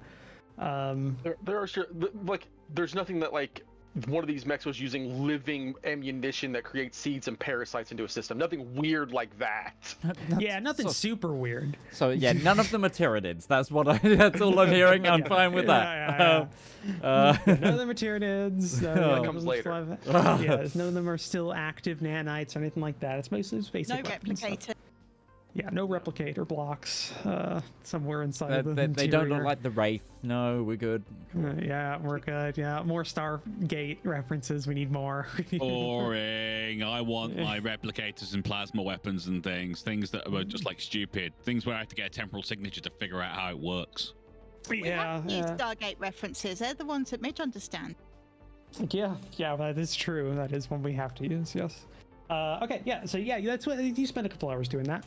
There are sure, like, there's nothing that, like, one of these mechs was using living ammunition that creates seeds and parasites into a system. Nothing weird like that. Yeah, nothing super weird. So yeah, none of them are Tyranids. That's all I'm hearing. I'm fine with that. None of them are Tyranids. That comes later. Yeah, none of them are still active nanites or anything like that. It's mostly basic No weapons stuff. replicator. Yeah, no replicator blocks somewhere inside They don't look like the Wraith. No, we're good. Yeah, we're good. Yeah, more Stargate references. We need more. Boring. I want my replicators and plasma weapons and things that are just like stupid. Things where I have to get a temporal signature to figure out how it works. We have used Stargate references. They're the ones that Midge understand. Yeah, that is true. That is one we have to use. Yes. Okay, yeah, so yeah, that's what you spend a couple hours doing that.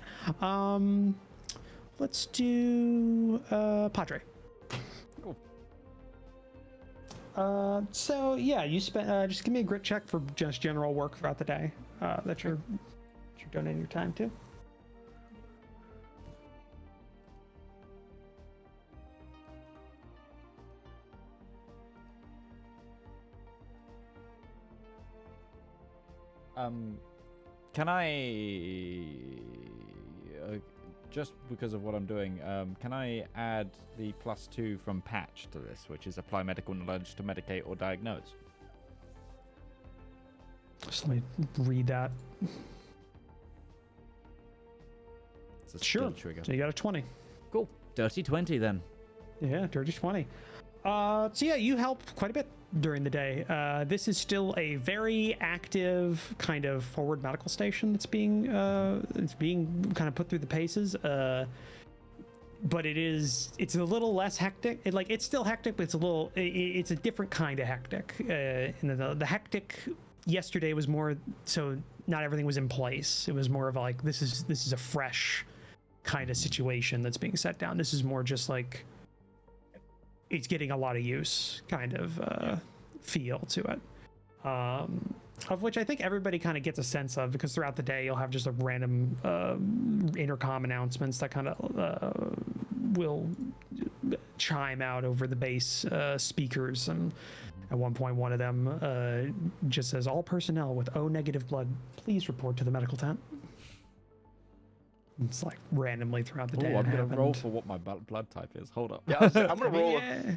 Let's do Padre. So yeah, you spent just give me a grit check for just general work throughout the day that you're donating your time to. Can I, just because of what I'm doing, can I add the +2 from Patch to this, which is apply medical knowledge to medicate or diagnose? Just let me read that. Sure. So you got a 20. Cool. Dirty 20 then. Yeah, dirty 20. So yeah, you help quite a bit during the day. This is still a very active kind of forward medical station that's being kind of put through the paces. But it's a little less hectic. It's still hectic, but it's a different kind of hectic. And the hectic yesterday was more so not everything was in place. It was more of like this is a fresh kind of situation that's being set down. This is more just like it's getting a lot of use kind of feel to it, of which I think everybody kind of gets a sense of, because throughout the day you'll have just a random intercom announcements that kind of will chime out over the base speakers, and at one point one of them just says, all personnel with O negative blood please report to the medical tent. It's like randomly throughout the day. I'm gonna roll for what my blood type is. Hold up. Yeah, I'm gonna roll. If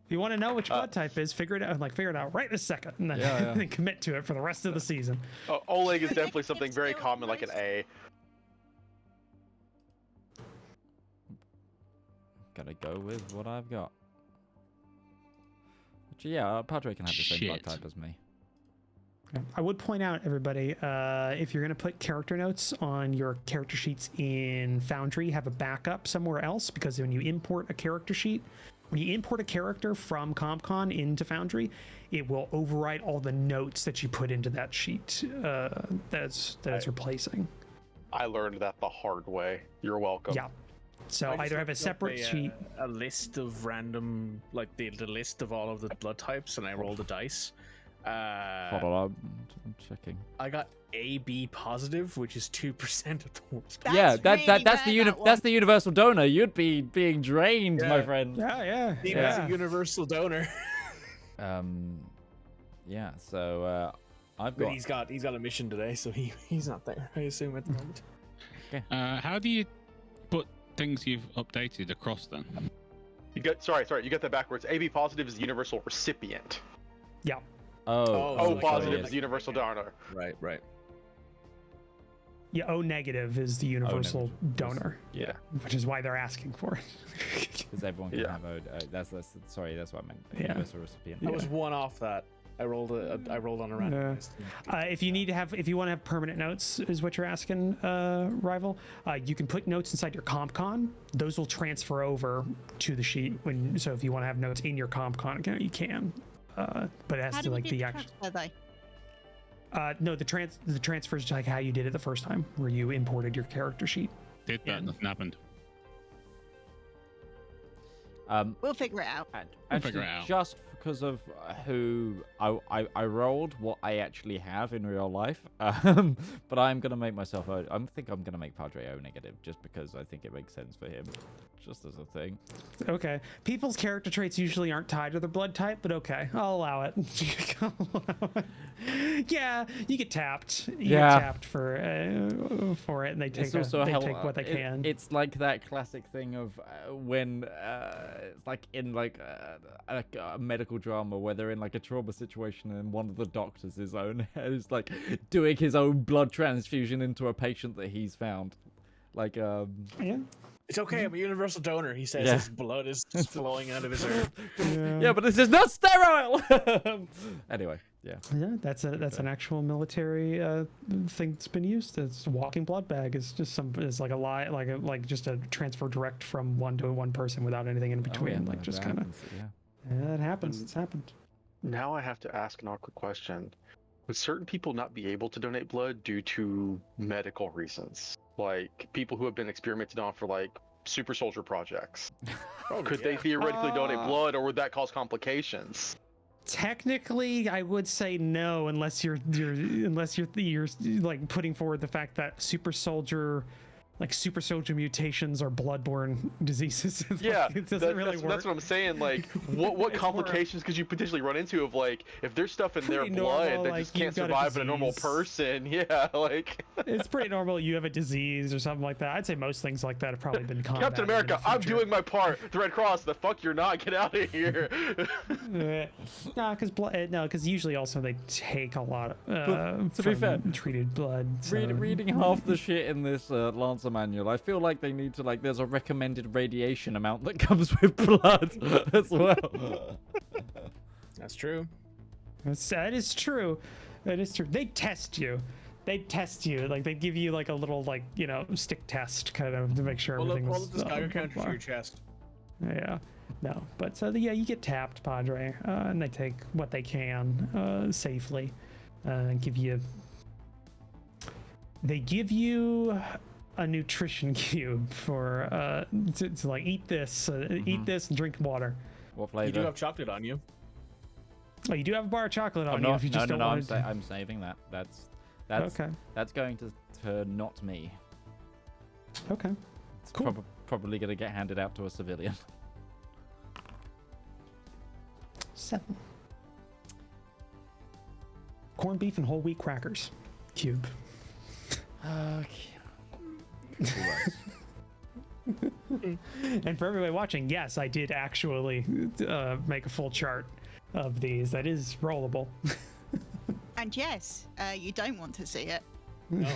you want to know which blood type is, figure it out right this second, and then, then commit to it for the rest of the season. Oleg is definitely something very common, like an A. Gotta go with what I've got. But yeah, Padre can have the same blood type as me. I would point out, everybody, if you're going to put character notes on your character sheets in Foundry, have a backup somewhere else, because when you import a character sheet, when you import a character from CompCon into Foundry, it will overwrite all the notes that you put into that sheet that it's replacing. I learned that the hard way. You're welcome. Yeah. So either have a separate sheet. A list of random, like the list of all of the blood types, and I rolled a dice. Hold on, I'm checking. I got AB positive, which is 2% of the world's. That's the universal donor. You'd be being drained, my friend. He's a universal donor. Yeah. So I've got. But he's got a mission today, so he's not there, I assume, at the moment. Okay. How do you put things you've updated across then? You got you got that backwards. AB positive is the universal recipient. Yeah. O positive is universal donor. Right. Yeah, O negative is the universal negative. donor, Yeah. which is why they're asking for it. Because everyone can Yeah. have that's sorry, that's what I meant. Yeah. Universal recipient. I was one off that. I rolled on a random. If you want to have permanent notes, is what you're asking, Rival. You can put notes inside your CompCon. Those will transfer over to the sheet so if you want to have notes in your CompCon account, you can. But it has How to do we like do the the actual. transfer, though? No, the transfer is like how you did it the first time, where you imported your character sheet. Did that? Nothing happened. We'll figure it out. Actually, figure it out. just because of who I rolled, what I actually have in real life. But I'm gonna make myself. I think I'm gonna make Padre O negative just because I think it makes sense for him, just as a thing. Okay. People's character traits usually aren't tied to their blood type, but okay, I'll allow it. Yeah, you get tapped. You get tapped for it, and they take take what they can. It's like that classic thing of when it's like in like a medical drama where they're in like a trauma situation and one of the doctors is like doing his own blood transfusion into a patient that he's found. Like Yeah. It's okay. I'm a universal donor. He says Yeah. his blood is flowing out of his arm. Yeah, but this is not sterile. Anyway, yeah. Yeah, that's an actual military thing that's been used. It's a walking blood bag. It's just it's like a lie, like just a transfer direct from one to one person without anything in between. Oh, yeah, like just that kind of. happens, yeah. Yeah, it happens. It's happened. Now I have to ask an awkward question. Would certain people not be able to donate blood due to medical reasons? Like people who have been experimented on for like super soldier projects. Could they theoretically donate blood, or would that cause complications? Technically, I would say no, unless you're like putting forward the fact that super soldier mutations are bloodborne diseases. Yeah, it doesn't really that's work. what I'm saying. Like, what complications could you potentially run into of like if there's stuff in their Pretty blood normal, that like, just can't you've got a survive in a normal disease. person? Yeah, like It's pretty normal. You have a disease or something like that. I'd say most things like that have probably been combated Captain in the America, I'm future. doing my part. The Red Cross, the fuck you're not. Get out of here. Because usually also they take a lot to be from fair, treated blood. So. Reading half the shit in this Lancer manual, I feel like they need to there's a recommended radiation amount that comes with blood as well. That's true. That is true. That is true. They test you. Like they give you like a little stick test kind of to make sure everything Roll was. up this Geiger counter to your chest. Yeah. No, but you get tapped, Padre, and they take what they can safely, and They give you a nutrition cube for to like eat this and drink water. What You do flavor? have chocolate on you. Oh, you do have a bar of chocolate on I'm you not. if you just don't No. want to. I'm saving that. That's Okay. That's going to not me. Okay. It's Cool. probably going to get handed out to a civilian. 7. Corned beef and whole wheat crackers. Cube. Okay. And for everybody watching, yes, I did actually make a full chart of these. That is rollable. And yes, you don't want to see it. No.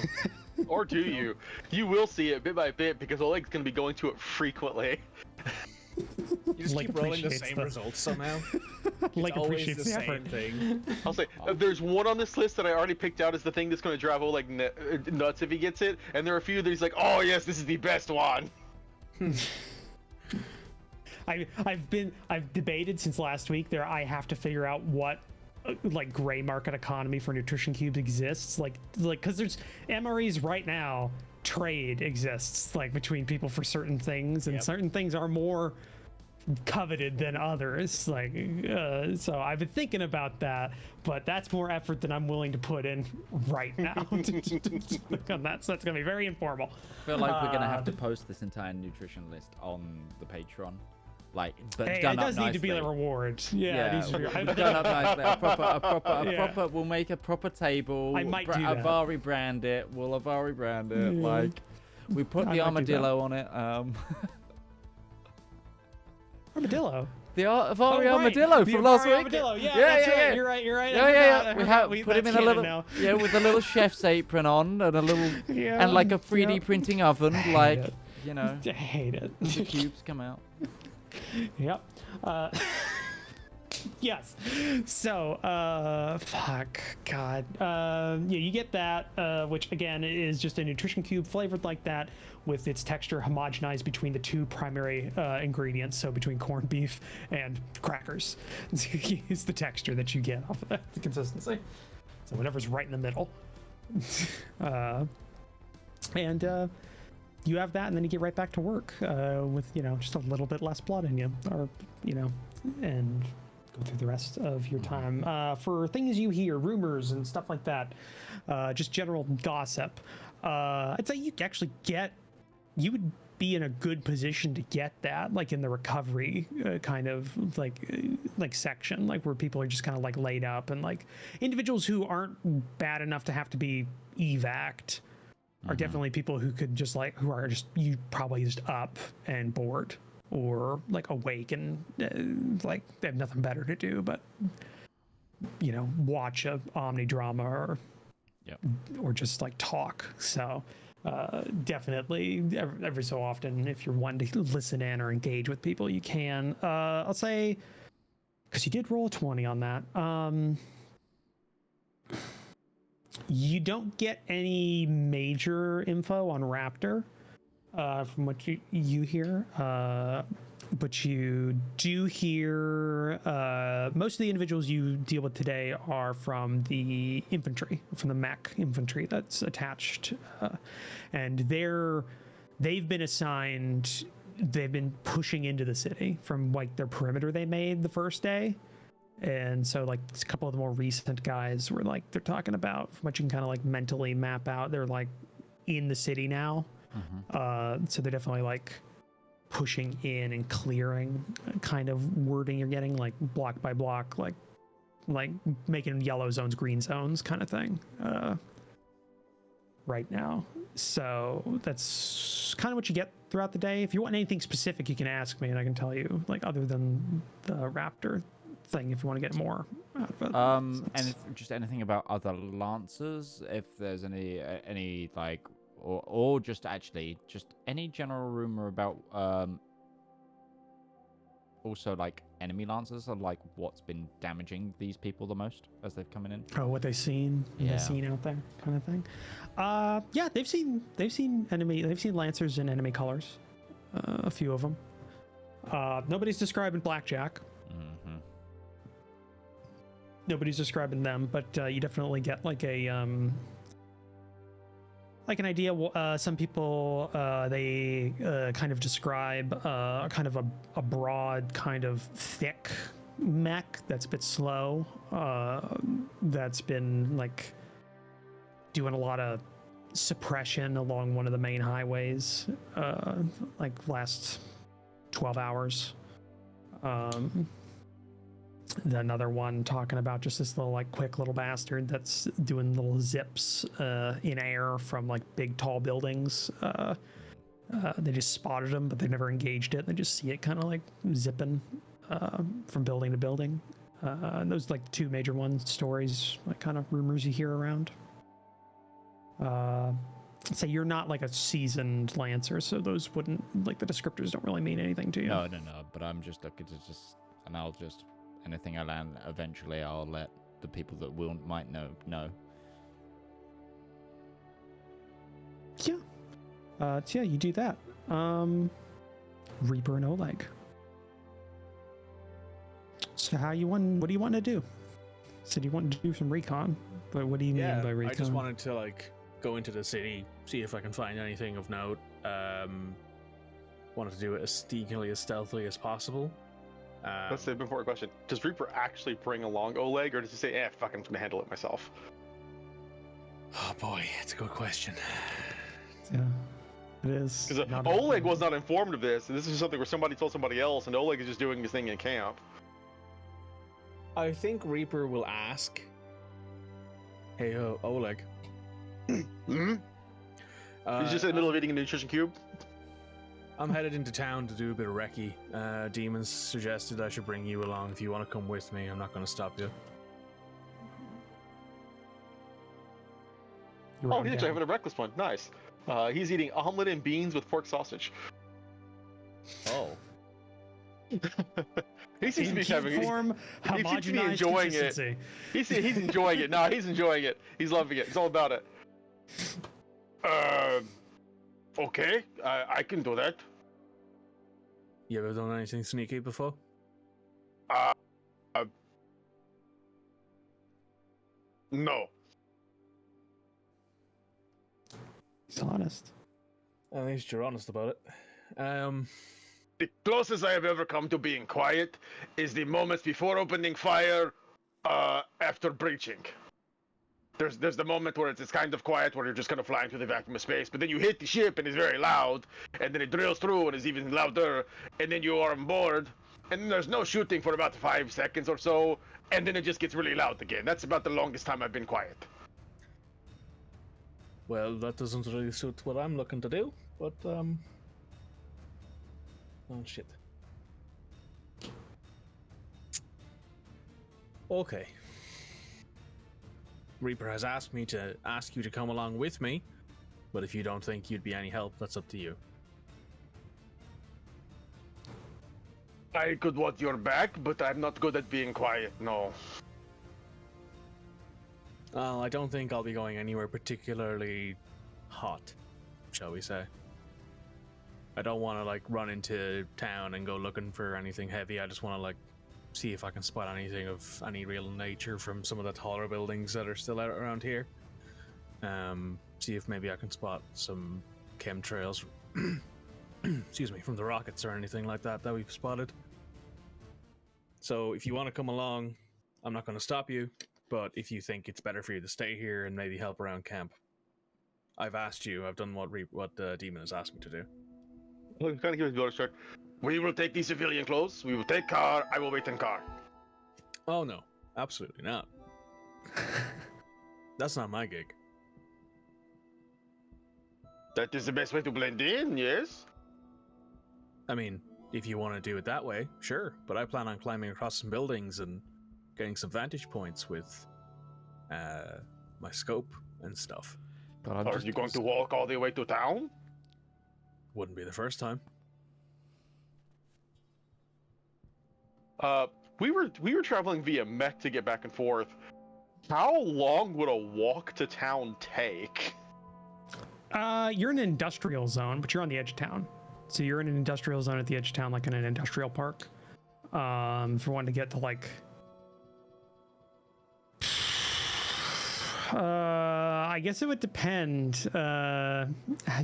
Or do you? You will see it bit by bit because Oleg's going to be going to it frequently. You just Like keep rolling the appreciates same the- results somehow. Like It's always appreciates the the same effort. thing. I'll say there's one on this list that I already picked out as the thing that's going to drive Oleg nuts if he gets it, and there are a few that he's like, oh yes, this is the best one. I've debated since last week. I have to figure out what like gray market economy for nutrition cubes exists. Like because there's MREs right now. Trade exists like between people for certain things, and certain things are more coveted than others. Like so I've been thinking about that, but that's more effort than I'm willing to put in right now. That's gonna be very informal. I feel like we're going to have to post this entire nutrition list on the Patreon. But Hey, done it does up need to be a nicely. reward. Yeah, it needs to be. We've done up nicely. A Yeah. proper. We'll make a proper table. I might do that. Avari brand it. We'll Avari brand it. Yeah. Like, we put I the might do that. armadillo on it. Armadillo. The Ari Oh, right. Armadillo The from last Ari week. Armadillo. Yeah, that's right. You're right. You're right. Yeah. We have put him in a canon little, now. with a little chef's apron on, and a little, Yeah, and like a 3D yep. printing oven, I hate like it. you know, I hate it. the cubes come out. Yep. Yes. So, fuck, God. Yeah, you get that, which again is just a nutrition cube flavored like that, with its texture homogenized between the two primary ingredients, so between corned beef and crackers. Is the texture that you get off of that, the consistency. So whatever's right in the middle. You have that, and then you get right back to work with, just a little bit less blood in you, or, and go through the rest of your time. For things you hear, rumors and stuff like that, just general gossip, I'd say you would be in a good position to get that, like in the recovery kind of like section, like where people are just kind of like laid up, and like individuals who aren't bad enough to have to be evac'd are definitely people who could just who are just probably just up and bored, or like awake and like they have nothing better to do but watch a Omni drama or just like talk. So definitely every so often, if you're wanting to listen in or engage with people, you can. I'll say, because you did roll a 20 on that, you don't get any major info on Raptor from what you hear, but you do hear most of the individuals you deal with today are from the infantry, from the Mech infantry that's attached, and they've been assigned. They've been pushing into the city from like their perimeter they made the first day. And so like a couple of the more recent guys were like, they're talking about, from what you can kind of like mentally map out, they're like in the city now. So they're definitely like pushing in and clearing kind of wording you're getting, like block by block, like making yellow zones green zones kind of thing right now. So that's kind of what you get throughout the day. If you want anything specific, you can ask me and I can tell you, like other than the Raptor thing, if you want to get more out of it. And if, just anything about other lancers, if there's any like, or just any general rumor about also like enemy lancers, or like what's been damaging these people the most as they've come in. Oh, what they've seen out there, kind of thing. Yeah, they've seen lancers in enemy colors, a few of them. Nobody's describing Blackjack. Nobody's describing them, but you definitely get like an idea. Some people they kind of describe kind of a broad, kind of thick mech that's a bit slow, that's been like doing a lot of suppression along one of the main highways, like last 12 hours. Another one talking about just this little like quick little bastard that's doing little zips in air from like big tall buildings. They just spotted him, but they never engaged it. They just see it kind of like zipping from building to building. And those like two major stories, like kind of rumors you hear around. So you're not like a seasoned lancer, so those wouldn't, like the descriptors don't really mean anything to you. No, but I'm just looking to and I'll just, anything I land, eventually I'll let the people that might know. Yeah. So yeah, you do that. Reaper and Oleg. So what do you want to do? So you want to do some recon, but what do you mean by recon? I just wanted to like go into the city, see if I can find anything of note. Wanted to do it as sneakily, as stealthily as possible. Let's say before a question, does Reaper actually bring along Oleg, or does he say, fuck, I'm just gonna handle it myself? Oh boy, it's a good question. Yeah, it is. Because Oleg was not informed of this, and this is something where somebody told somebody else, and Oleg is just doing his thing in camp. I think Reaper will ask, hey, Oleg. He's just in the middle of eating a nutrition cube? I'm headed into town to do a bit of recce. Demons suggested I should bring you along if you want to come with me. I'm not going to stop you. Oh, he's actually having a reckless one. Nice. He's eating omelet and beans with pork sausage. Oh. He seems to be having. Form, He seems to be homogenized enjoying it. consistency. He's enjoying it. No, he's enjoying it. He's loving it. He's all about it. Okay, I can do that. You ever done anything sneaky before? No. He's honest. At least you're honest about it. The closest I have ever come to being quiet is the moments before opening fire, after breaching. There's the moment where it's kind of quiet, where you're just kind of flying through the vacuum of space, but then you hit the ship and it's very loud, and then it drills through and it's even louder, and then you are on board, and then there's no shooting for about 5 seconds or so, and then it just gets really loud again. That's about the longest time I've been quiet. Well, that doesn't really suit what I'm looking to do, but, Oh, shit. Okay. Reaper has asked me to ask you to come along with me, but if you don't think you'd be any help, that's up to you. I could watch your back, but I'm not good at being quiet, no. I don't think I'll be going anywhere particularly hot, shall we say. I don't want to, like, run into town and go looking for anything heavy. I just want to, like, see if I can spot anything of any real nature from some of the taller buildings that are still out around here. See if maybe I can spot some chemtrails, excuse me, from the rockets or anything like that we've spotted. So if you want to come along, I'm not going to stop you, but if you think it's better for you to stay here and maybe help around camp, I've asked you, I've done what Demon has asked me to do. Well, kind of give us the order, sir. We will take the civilian clothes. We will take car. I will wait in car. Oh no, absolutely not. That's not my gig. That is the best way to blend in, yes? I mean, if you want to do it that way, sure. But I plan on climbing across some buildings and getting some vantage points with my scope and stuff. But Are you going to walk all the way to town? Wouldn't be the first time. We were traveling via Mech to get back and forth. How long would a walk to town take? You're in an industrial zone, but you're on the edge of town. So you're in an industrial zone at the edge of town, like in an industrial park. If you want to get to like, I guess it would depend. I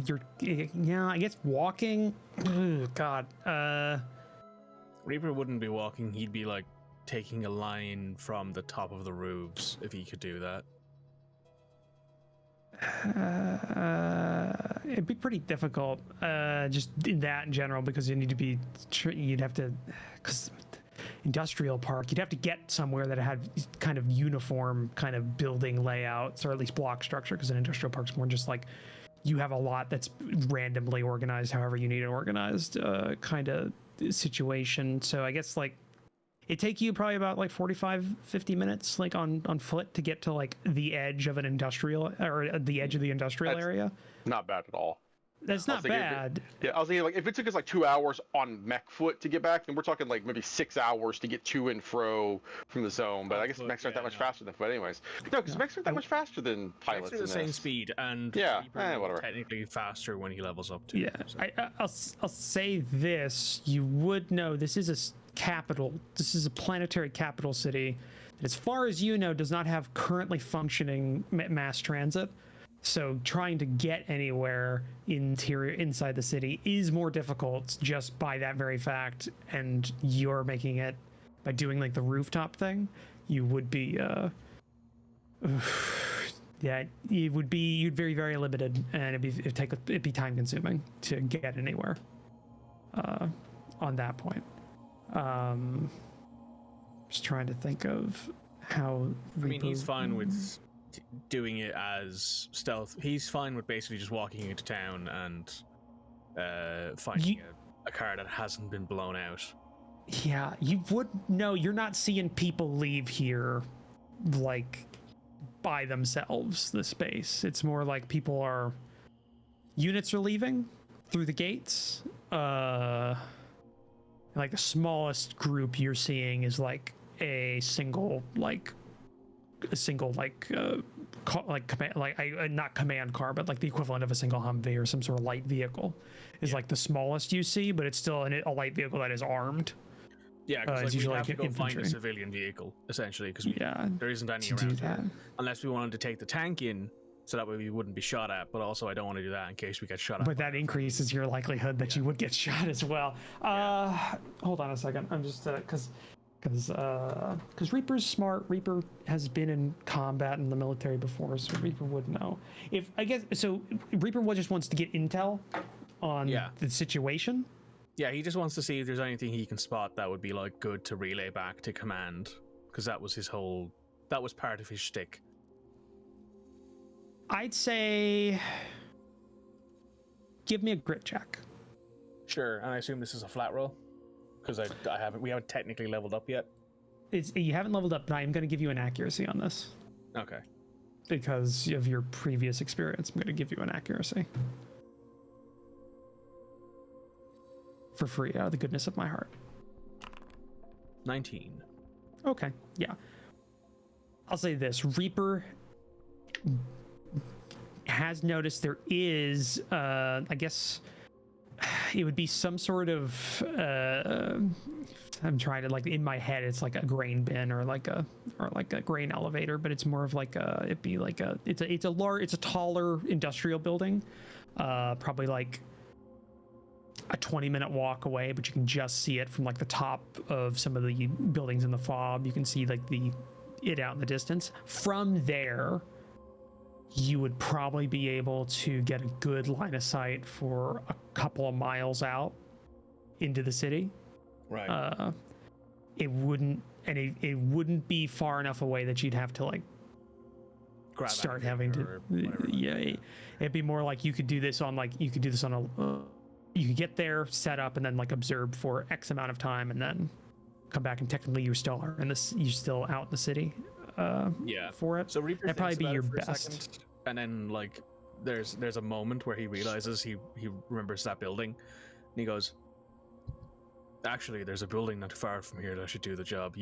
guess walking. Oh, God. Reaper wouldn't be walking. He'd be like taking a line from the top of the roofs if he could do that. It'd be pretty difficult, just in that in general, because you need to be, you'd have to, because industrial park, you'd have to get somewhere that had kind of uniform kind of building layouts, or at least block structure, because an industrial park's more just like, you have a lot that's randomly organized however you need it organized, kind of situation. So I guess like it'd take you probably about like 50 minutes like on foot to get to like the edge of an industrial, or the edge of the industrial area. Not bad at all. That's not bad. I was thinking like if it took us like 2 hours on mech foot to get back, then we're talking like maybe 6 hours to get to and fro from the zone. But I guess mechs aren't that much faster than foot, anyways. No, because mechs aren't that much faster than pilots. It's the same speed, and whatever. Technically faster when he levels up too. Yeah, so. I'll say this: you would know this is a capital. This is a planetary capital city that, as far as you know, does not have currently functioning mass transit. So trying to get anywhere inside the city is more difficult just by that very fact. And you're making it by doing like the rooftop thing. You would be, yeah, you'd be very, very limited, and it'd be time consuming to get anywhere. On that point, just trying to think of how. I mean, he's fine with doing it as stealth. He's fine with basically just walking into town and finding a car that hasn't been blown out. Yeah, you would. No, you're not seeing people leave here like by themselves, the space. It's more like units are leaving through the gates. Like the smallest group you're seeing is like a single not command car, but like the equivalent of a single Humvee or some sort of light vehicle is like the smallest you see, but it's still a light vehicle that is armed. Yeah, because usually we have to like go find a infantry. civilian vehicle, essentially, because there isn't any to do around that. here. Unless we wanted to take the tank in, so that way we wouldn't be shot at, but also I don't want to do that in case we get shot at. But that increases your likelihood that you would get shot as well. Hold on a second. I'm just because Reaper's smart. Reaper has been in combat in the military before, so Reaper would know. Reaper just wants to get intel on the situation. Yeah, he just wants to see if there's anything he can spot that would be like good to relay back to command, because that was part of his shtick. I'd say give me a grit check. Sure, and I assume this is a flat roll, because we haven't technically leveled up yet. You haven't leveled up, but I am going to give you an accuracy on this. Okay. Because of your previous experience, I'm going to give you an accuracy. For free, out of the goodness of my heart. 19. Okay, yeah. I'll say this. Reaper has noticed there is, I guess, it would be some sort of, I'm trying to, like, in my head, it's like a grain bin or like a grain elevator, but it's more of like it's a taller industrial building, probably like a 20-minute walk away, but you can just see it from like the top of some of the buildings in the fob. You can see like it out in the distance. From there, you would probably be able to get a good line of sight for a couple of miles out into the city. Right. It wouldn't be far enough away that you'd have to like start having to. It'd be more like you could do this on you could get there, set up, and then like observe for X amount of time, and then come back, and technically you're still out in the city. For it. So Reaper that'd probably be your for a best. second, and then like there's a moment where he realizes he remembers that building, and he goes, "Actually, there's a building not too far from here that should do the job.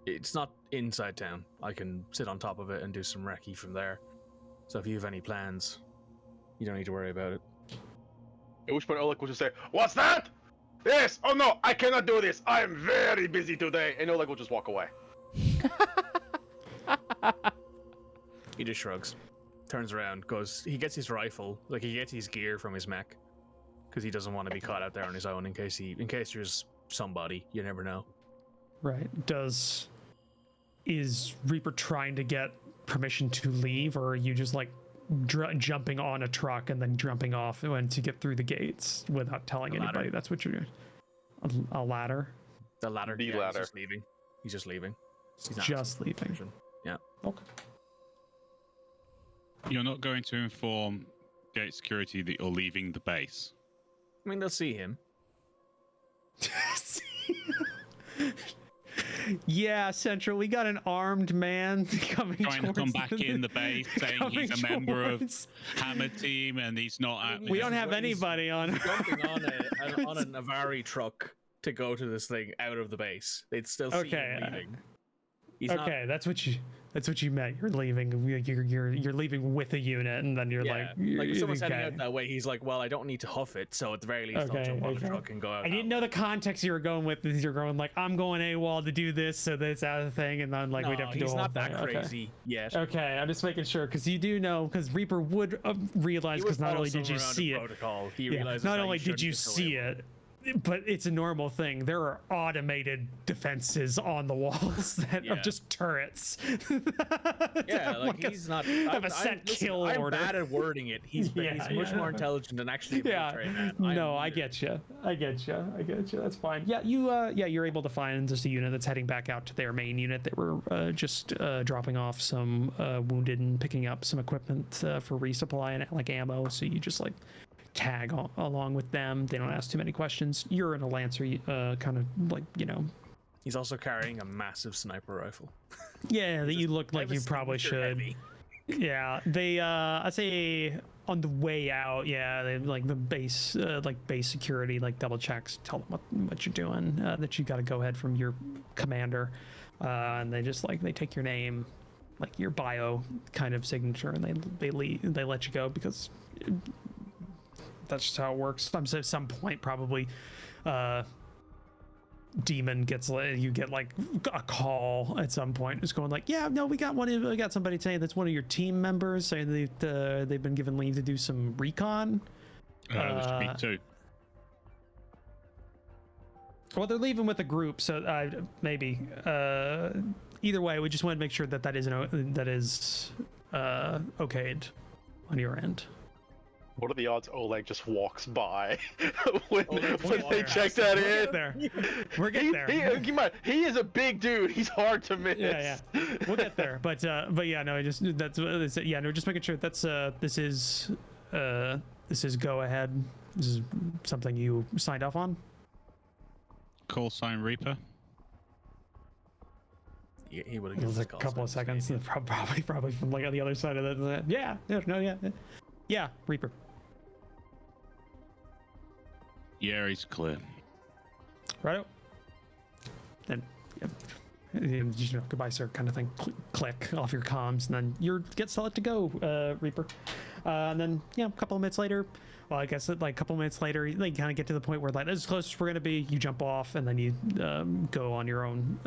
It's not inside town. I can sit on top of it and do some recce from there. So if you have any plans, you don't need to worry about it." At which point Oleg will just say, "What's that? Yes! Oh no, I cannot do this. I am very busy today." And Oleg will just walk away. He just shrugs, turns around, goes. He gets his rifle, like he gets his gear from his mech, because he doesn't want to be caught out there on his own in case there's somebody. You never know. Right. Is Reaper trying to get permission to leave, or are you just like jumping on a truck and then jumping off when to get through the gates without telling anybody? That's what you're doing. A ladder. The ladder. The He's ladder. just leaving. He's just leaving. He's not Just leaving. permission. Yeah. Okay. You're not going to inform gate security that you're leaving the base. I mean, they'll see him. Yeah, Central, we got an armed man coming Trying to come towards back in the base saying he's a member of Hammer Team and he's not. We don't have anybody on. Jumping on a Navari truck to go to this thing out of the base. They'd still see him leaving. He's okay, that's what you meant. You're leaving. You're leaving with a unit, and then you're like if someone's heading out that way, he's like, well, I don't need to huff it, so at the very least, I'll jump on the truck and go out. I didn't know the context you were going with. You're going like, I'm going AWOL to do this, so that's out of the thing, and then like we'd have to do he's a whole not that thing. crazy yet. Okay, I'm just making sure because you do know because Reaper would realize because not only did you see it, protocol, he realizes not that only he did you shouldn't see it. But it's a normal thing. There are automated defenses on the walls that are just turrets. Yeah, like he's not. Have a set kill order. I'm bad at wording it. He's much more intelligent than actually. No, I get you. That's fine. Yeah, you're able to find just a unit that's heading back out to their main unit. They were just dropping off some wounded and picking up some equipment for resupply and like ammo. So you just like tag along with them. They don't ask too many questions. You're in a Lancer, kind of like, you know. He's also carrying a massive sniper rifle. Yeah, that you look like you probably should. Heavy. Yeah, they I'd say on the way out, yeah, they like the base base security like double checks, tell them what you're doing, that you got to go ahead from your commander, and they just like they take your name, like your bio kind of signature, and they let you go because that's just how it works. At some point probably Demon gets you get like a call at some point. It's going like, yeah, no, we got somebody saying that's one of your team members saying they've been given leave to do some recon. There should be two. Well, they're leaving with a group, so maybe. Either way, we just want to make sure that is okayed on your end. What are the odds Oleg just walks by when Oleg they check that We'll get there. He is a big dude. He's hard to miss. Yeah. We'll get there. But yeah, no, just making sure that's this is go ahead. This is something you signed off on. Call sign Reaper. He would have It was a couple of seconds. Probably from like on the other side of that. Yeah, Reaper. Yeah, he's clear. Righto. Then, yeah. Goodbye, sir, kind of thing. Click off your comms, and then you get set to go, Reaper. And then, a couple of minutes later, well, I guess like a couple of minutes later, they kind of get to the point where like, as close as we're gonna be, you jump off, and then you go on your own.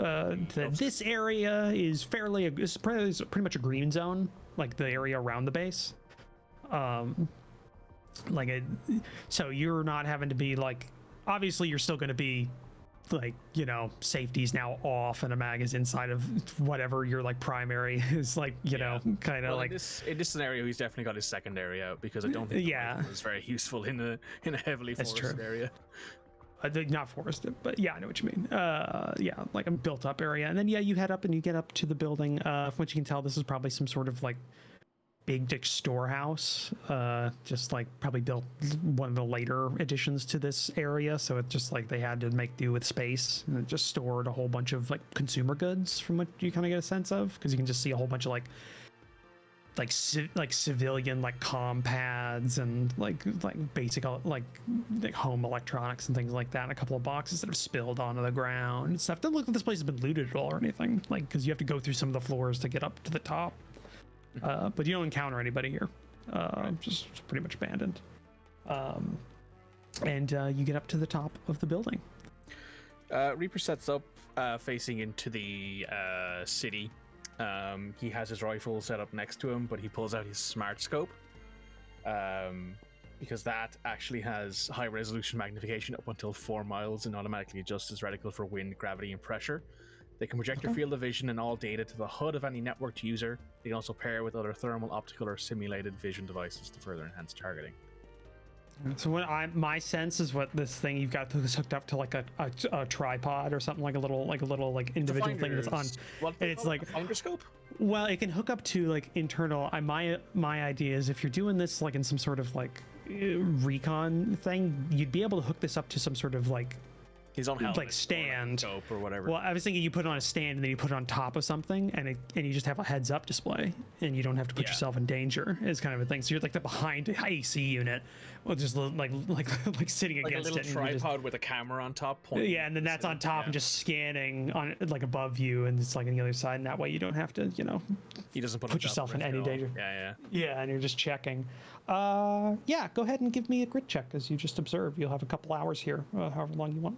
This area is it's pretty much a green zone, like the area around the base. So you're not having to be like, obviously you're still going to be like, safety's now off and a mag is inside of whatever your like primary is, like, kind of like in this scenario he's definitely got his secondary out, because I don't think it's very useful in a heavily forested area. Not forested, but yeah, I know what you mean. Like a built up area, and then you head up and you get up to the building. From what you can tell, this is probably some sort of like big dick storehouse, just like probably built one of the later additions to this area, so it's just like they had to make do with space, and it just stored a whole bunch of like consumer goods, from what you kind of get a sense of, because you can just see a whole bunch of like civilian like comm pads and like basic like home electronics and things like that, and a couple of boxes that have spilled onto the ground and stuff. Doesn't look like this place has been looted at all or anything, like, because you have to go through some of the floors to get up to the top. But you don't encounter anybody here. Just pretty much abandoned. And you get up to the top of the building. Reaper sets up facing into the city. He has his rifle set up next to him, but he pulls out his smart scope, because that actually has high resolution magnification up until 4 miles and automatically adjusts his reticle for wind, gravity, and pressure. They can project your field of vision and all data to the HUD of any networked user. They can also pair with other thermal, optical, or simulated vision devices to further enhance targeting. So my sense is what this thing you've got is hooked up to like a tripod or something, like a little individual thing that's on. It's like a finder scope. Well, it can hook up to like internal. My idea is if you're doing this like in some sort of like recon thing, you'd be able to hook this up to some sort of like his own helmet, like stand or whatever. Well, I was thinking you put it on a stand and then you put it on top of something, and you just have a heads up display, and you don't have to put yourself in danger. Is kind of a thing. So you're like the behind AC unit, well, just like sitting like against a little tripod with a camera on top. Yeah, and then that's on top and just scanning on like above you, and it's like on the other side, and that way you don't have to, he doesn't put yourself in any danger. Yeah, and you're just checking. Go ahead and give me a grit check, as you just observed. You'll have a couple hours here, however long you want.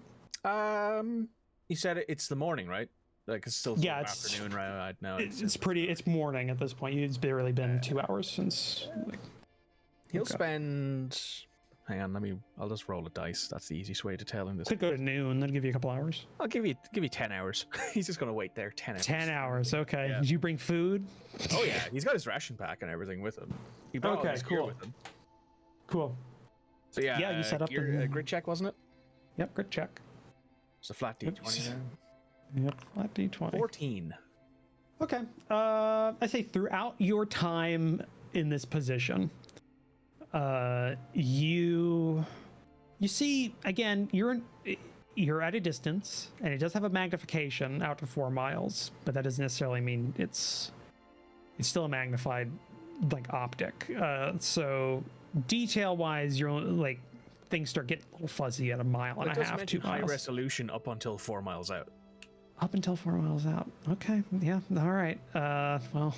You said it's the morning, right? Like it's still afternoon, right now. It's morning at this point. It's barely been 2 hours since. He'll spend. Hang on, I'll just roll a dice. That's the easiest way to tell him this. Could go to noon. That'll give you a couple hours. I'll give you 10 hours. He's just gonna wait there 10 hours. 10 hours. Okay. Yeah. Did you bring food? Oh yeah, he's got his ration pack and everything with him. He brought all his gear with him. Cool. So you set up a grid check, wasn't it? Yep, grid check. It's a flat D20 now. Yep, flat D20. 14. Okay. I say throughout your time in this position, You see again. You're at a distance, and it does have a magnification out to 4 miles, but that doesn't necessarily mean it's still a magnified like optic. So detail-wise, you're like things start getting a little fuzzy at a mile and a half, 2 high miles. resolution up until 4 miles out. Up until 4 miles out. Okay, yeah, all right. Well.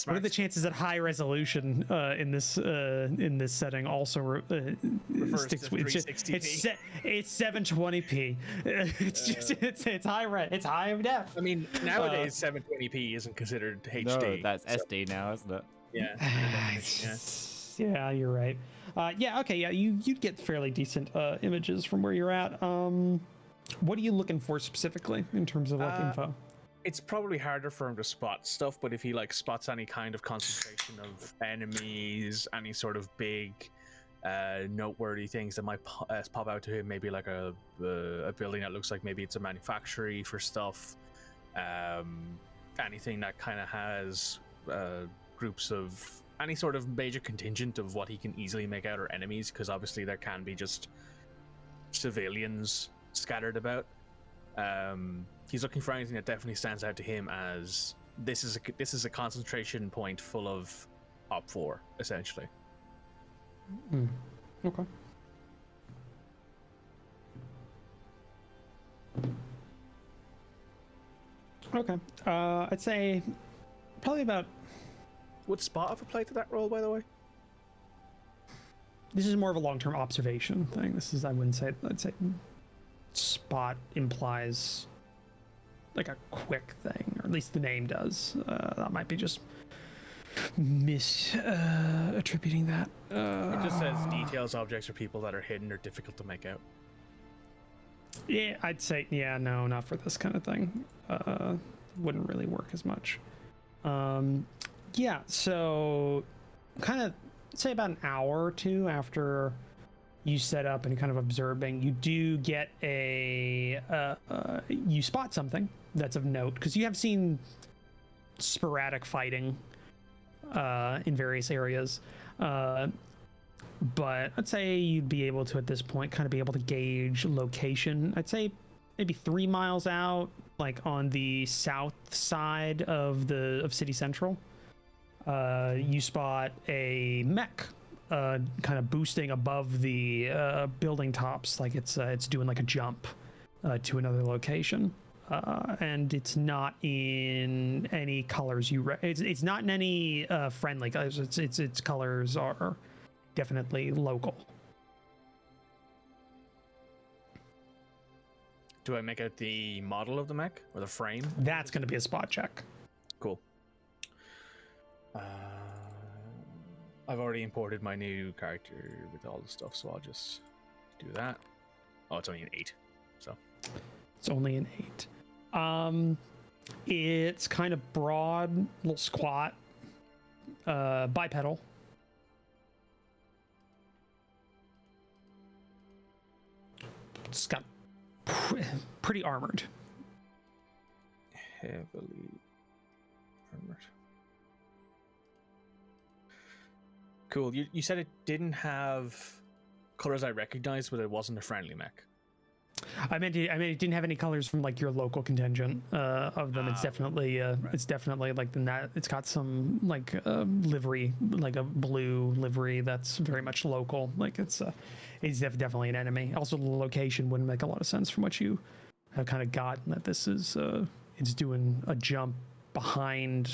What are the chances that high resolution in this setting also sticks with it's 720p. It's just it's high def. I mean, nowadays 720p isn't considered HD. No, that's SD now, isn't it? Yeah. Yeah, you're right. Yeah, okay, yeah, you'd get fairly decent images from where you're at. What are you looking for specifically in terms of like info? It's probably harder for him to spot stuff, but if he like spots any kind of concentration of enemies, any sort of big noteworthy things that might pop out to him, maybe like a building that looks like maybe it's a manufactory for stuff, anything that kind of has groups of any sort of major contingent of what he can easily make out are enemies, because obviously there can be just civilians scattered about. He's looking for anything that definitely stands out to him as this is a concentration point full of Op 4, essentially. Okay. Okay. I'd say probably about. Would spot have applied to that role, by the way? This is more of a long-term observation thing. I wouldn't say. I'd say spot implies like a quick thing, or at least the name does. That might be just attributing that. It just says details, objects, or people that are hidden or difficult to make out. Yeah, I'd say no, not for this kind of thing. Wouldn't really work as much. Yeah, so kind of say about an hour or two after you set up and kind of observing, you do get you spot something that's of note, because you have seen sporadic fighting in various areas, but I'd say you'd be able to at this point kind of be able to gauge location. I'd say maybe 3 miles out, like on the south side of City Central. You spot a mech kind of boosting above the building tops, like it's doing like a jump to another location, and it's not in any colors it's not in any friendly colors. Its colors are definitely local. Do I make out the model of the mech or the frame? That's going to be a spot check. Cool. I've already imported my new character with all the stuff, so I'll just do that. Oh, it's only an 8, so it's only an 8. It's kind of broad, a little squat, bipedal. It's got pretty armored. Heavily armored. Cool. You said it didn't have colors I recognized, but it wasn't a friendly mech. I meant it didn't have any colors from like your local contingent of them. It's definitely right. It's definitely like it's got some like livery, like a blue livery that's very much local. Like it's definitely an enemy. Also, the location wouldn't make a lot of sense from what you have kind of gotten, that this is it's doing a jump behind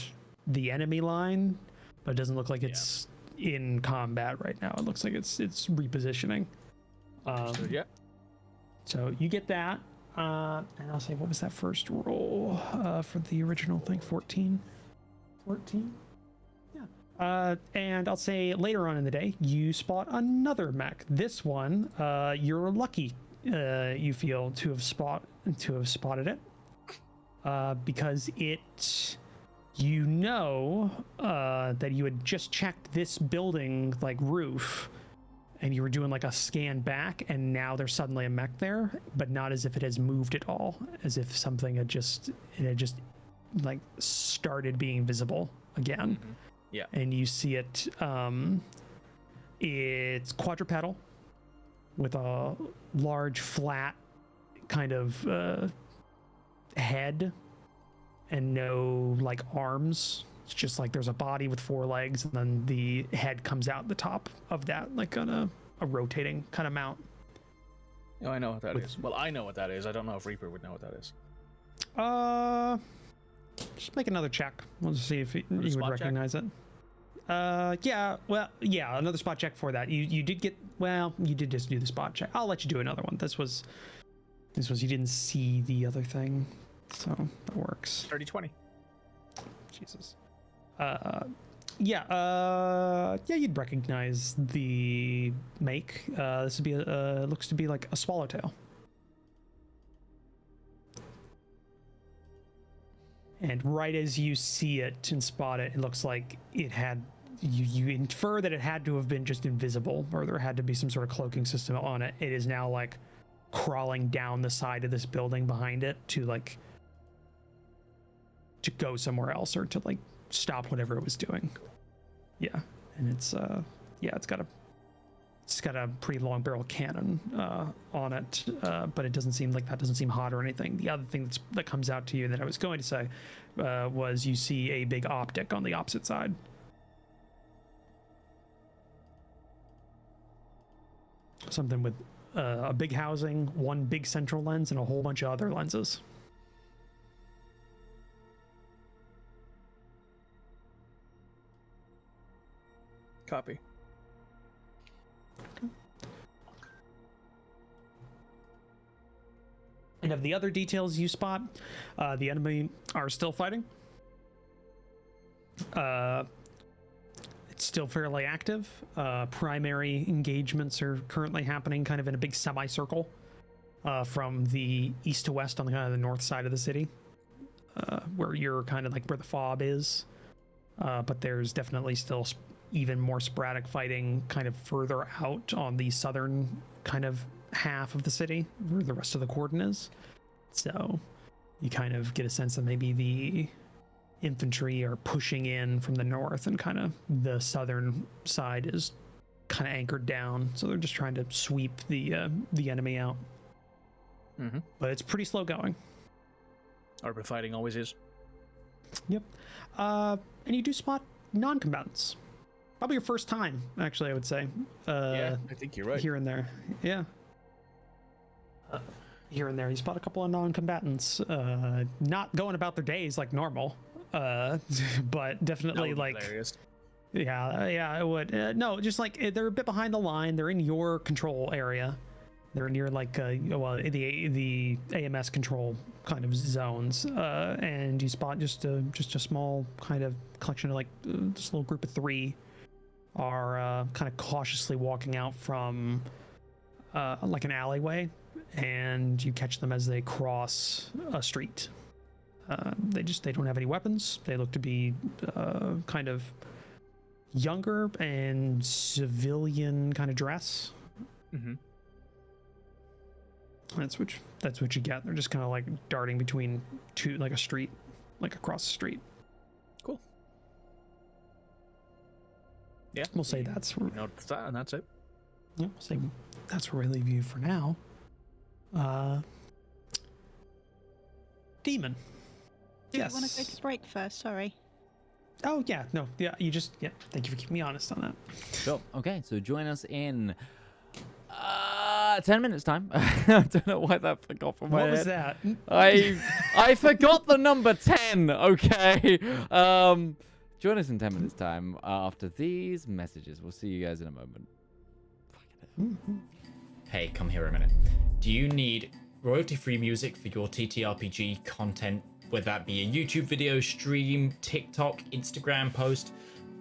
the enemy line, but it doesn't look like it's in combat right now. It looks like it's repositioning. Yeah. So you get that, and I'll say, what was that first roll for the original thing? 14? 14? Yeah. And I'll say later on in the day, you spot another mech. This one, you're lucky, you feel, to have spotted it, because it, you know, that you had just checked this building like roof, and you were doing like a scan back, and now there's suddenly a mech there, but not as if it has moved at all, as if something had just like started being visible again. Yeah. And you see it. It's quadrupedal with a large, flat kind of head and no like arms. It's just like there's a body with 4 legs, and then the head comes out the top of that, like on a rotating kind of mount. Oh, I know what that is. Well, I know what that is. I don't know if Reaper would know what that is. Just make another check. We'll just see if you would spot recognize it. Yeah. Well, yeah. Another spot check for that. You did get. Well, you did just do the spot check. I'll let you do another one. This was you didn't see the other thing, so that works. 30-20. Jesus. Yeah, you'd recognize the make. This would be looks to be like a swallowtail. And right as you see it and spot it, it looks like it had, you infer that it had to have been just invisible, or there had to be some sort of cloaking system on it. It is now like crawling down the side of this building behind it to go somewhere else, or to like stop whatever it was doing. Yeah, and it's got a pretty long barrel cannon on it, but it doesn't seem hot or anything. The other thing that comes out to you that I was going to say was you see a big optic on the opposite side. Something with a big housing, one big central lens, and a whole bunch of other lenses. Copy. And of the other details you spot, the enemy are still fighting. It's still fairly active. Primary engagements are currently happening kind of in a big semicircle from the east to west on the kind of the north side of the city, where you're kind of like where the fob is. But there's definitely still even more sporadic fighting kind of further out on the southern kind of half of the city where the rest of the cordon is. So you kind of get a sense that maybe the infantry are pushing in from the north, and kind of the southern side is kind of anchored down, so they're just trying to sweep the enemy out. Mm-hmm. But it's pretty slow going. Urban fighting always is. Yep. And you do spot non-combatants. Probably your first time, actually, I would say. Yeah, I think you're right. Here and there. Yeah. Here and there. You spot a couple of non-combatants. Not going about their days like normal. But definitely like... Hilarious. Yeah, it would. No, just like they're a bit behind the line. They're in your control area. They're near like the AMS control kind of zones, and you spot just a small kind of collection of like this little group of 3 are kind of cautiously walking out from like an alleyway, and you catch them as they cross a street. They don't have any weapons. They look to be kind of younger and civilian kind of dress. Mm-hmm. That's what you get. They're just kind of like darting between two, like a street, like across the street. Cool. Yeah. We'll say that's where. Notice that, and that's it. Yeah, we'll say that's where we leave you for now. Demon. Do Yes. you want to go to break first? Sorry. Oh yeah, no, yeah. Thank you for keeping me honest on that. Sure. Okay, so join us in 10 minutes time. I don't know why that forgot from my head. What was that? I forgot the number 10. Okay. Join us in 10 minutes time after these messages. We'll see you guys in a moment. Hey, come here a minute. Do you need royalty-free music for your TTRPG content, whether that be a YouTube video, stream, TikTok, Instagram post?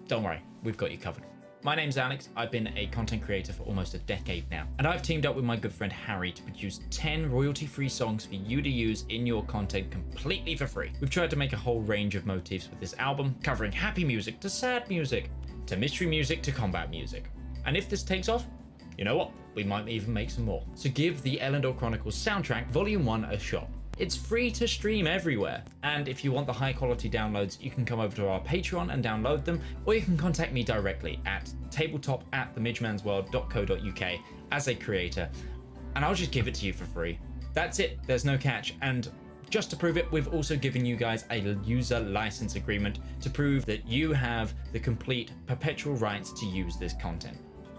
Don't worry, we've got you covered. My name's Alex. I've been a content creator for almost a decade now, and I've teamed up with my good friend Harry to produce 10 royalty-free songs for you to use in your content completely for free. We've tried to make a whole range of motifs with this album, covering happy music to sad music, to mystery music to combat music. And if this takes off, you know what? We might even make some more. So give the Elendor Chronicles soundtrack Volume 1 a shot. It's free to stream everywhere. And if you want the high quality downloads, you can come over to our Patreon and download them, or you can contact me directly at tabletop@themidgemansworld.co.uk as a creator, and I'll just give it to you for free. That's it, there's no catch. And just to prove it, we've also given you guys a user license agreement to prove that you have the complete perpetual rights to use this content.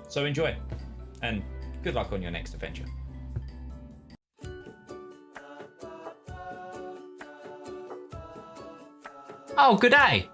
So enjoy, and good luck on your next adventure. Oh, good day.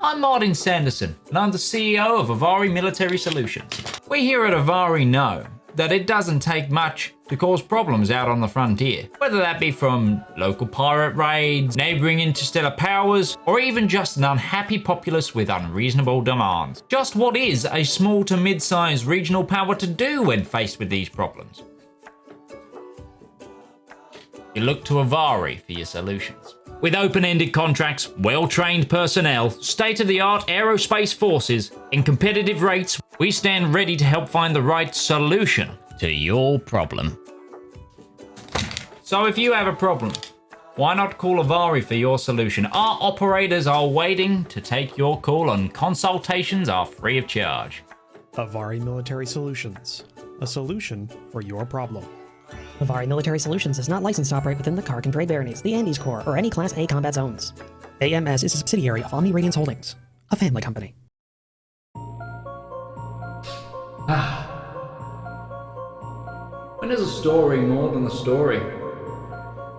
I'm Martin Sanderson, and I'm the CEO of Avari Military Solutions. We here at Avari know that it doesn't take much to cause problems out on the frontier, whether that be from local pirate raids, neighboring interstellar powers, or even just an unhappy populace with unreasonable demands. Just what is a small to mid-sized regional power to do when faced with these problems? You look to Avari for your solutions. With open-ended contracts, well-trained personnel, state-of-the-art aerospace forces, and competitive rates, we stand ready to help find the right solution to your problem. So if you have a problem, why not call Avari for your solution? Our operators are waiting to take your call, and consultations are free of charge. Avari Military Solutions, a solution for your problem. Avari Military Solutions is not licensed to operate within the Kark and Great Baronies, the Andes Corps, or any Class A combat zones. AMS is a subsidiary of Omni Radiance Holdings, a family company. When is a story more than a story?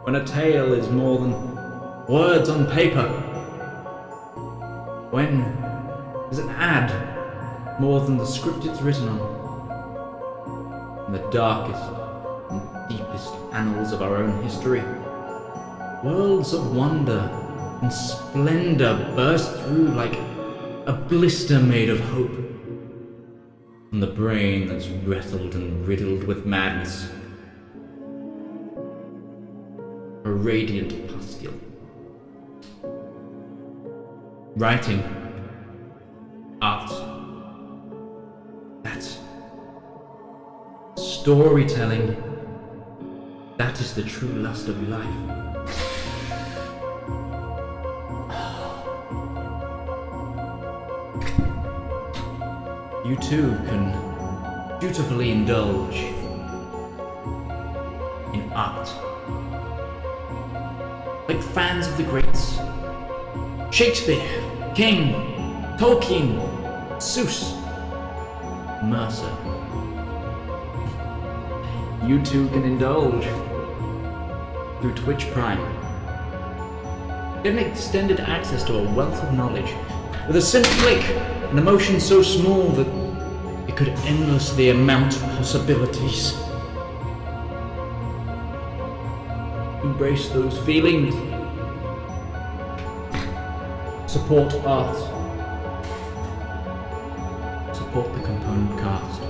When a tale is more than words on paper? When is an ad more than the script it's written on? In the darkest and deepest annals of our own history, worlds of wonder and splendor burst through like a blister made of hope. From the brain that's rattled and riddled with madness, a radiant pustule. Writing, art, that's storytelling. That is the true lust of life. You too can dutifully indulge in art. Like fans of the greats. Shakespeare, King, Tolkien, Seuss, Mercer. You too can indulge through Twitch Prime. Get an extended access to a wealth of knowledge with a simple click, an emotion so small that it could endlessly amount possibilities. Embrace those feelings. Support art. Support the component cast.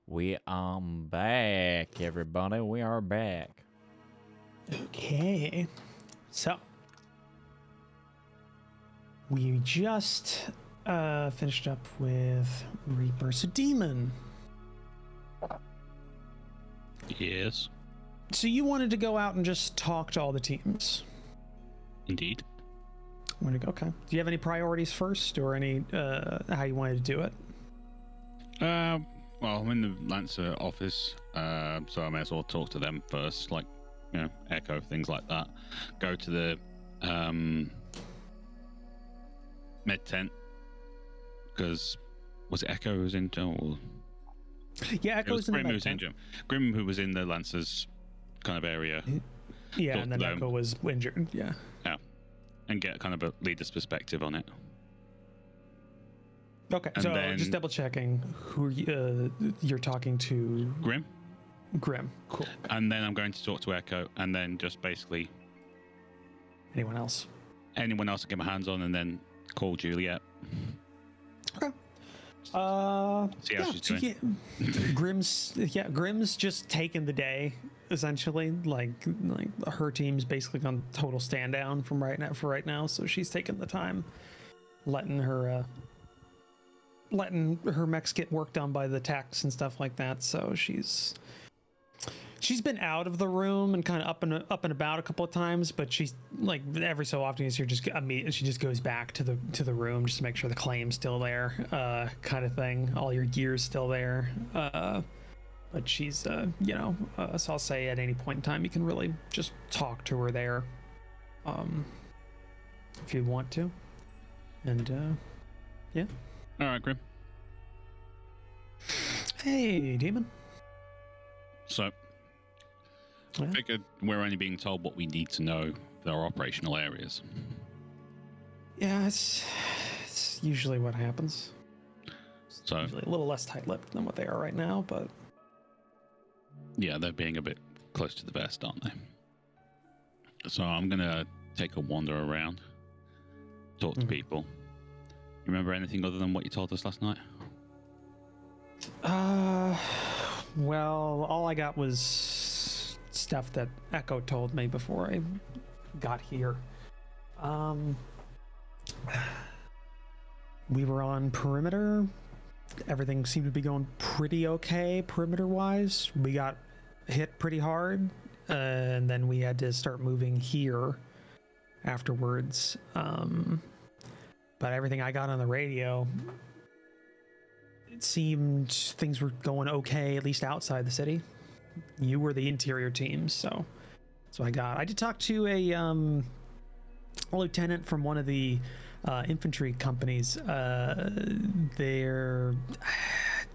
We are back, everybody. We are back. Okay. So, we just finished up with Reaper. So, Demon. Yes, So, you wanted to go out and just talk to all the teams? indeed. Okay. Do you have any priorities first, or any how you wanted to do it? Well, I'm in the Lancer office, so I may as well talk to them first, like, you know, Echo, things like that. Go to the med tent, because was it Echo who was in? Or... Yeah, It was Echo's in the Grim who med was in tent. gym. Grim who was in the Lancers kind of area. Yeah, talk and to then them. Echo was injured. Yeah. Yeah, and get kind of a leader's perspective on it. Okay, And so then- just double checking who you're talking to. Grim, Grim. Cool. and then I'm going to talk to Echo, and then just basically Anyone else? anyone else to get my hands on, and then call Juliet. Okay. See how she's doing. Grim's just taking the day essentially. Like her team's basically on total stand down from right now. So she's taking the time, letting her mechs get work done by the techs and stuff like that. So she's been out of the room and kind of up and about a couple of times, but she's like every so often you see her she just goes back to the room just to make sure the claim's still there, kind of thing. All your gear's still there, but she's so I'll say at any point in time you can really just talk to her there, if you want to, and yeah. All right, Grim. Hey, Demon. So, Yeah. I figured we're only being told what we need to know for our operational areas. Yeah, it's usually what happens. So, Usually a little less tight-lipped than what they are right now, but yeah, they're being a bit close to the vest, aren't they? So I'm going to take a wander around, talk to people. You remember anything other than what you told us last night? Well, all I got was stuff that Echo told me before I got here. We were on perimeter. Everything seemed to be going pretty okay perimeter-wise. We got hit pretty hard, and then we had to start moving here afterwards. But everything I got on the radio, it seemed things were going okay, at least outside the city. You were the interior team, so I did talk to a lieutenant from one of the infantry companies. They're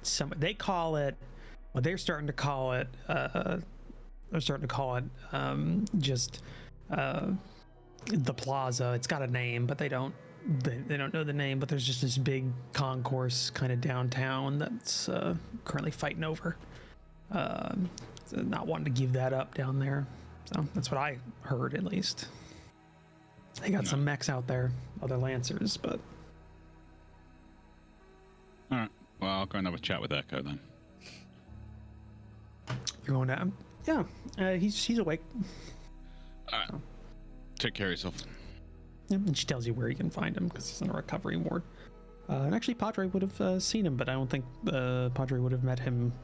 starting to call it just the plaza. It's got a name, but they don't know the name. But there's just this big concourse kind of downtown that's currently fighting over. Not wanting to give that up down there. So that's what I heard, at least. They got some mechs out there, other Lancers, but... Alright, well, I'll go and have a chat with Echo then. You're going to... Yeah, he's awake. Alright, take care of yourself. Yeah, and she tells you where you can find him, because he's in a recovery ward. And actually, Padre would have seen him, but I don't think Padre would have met him,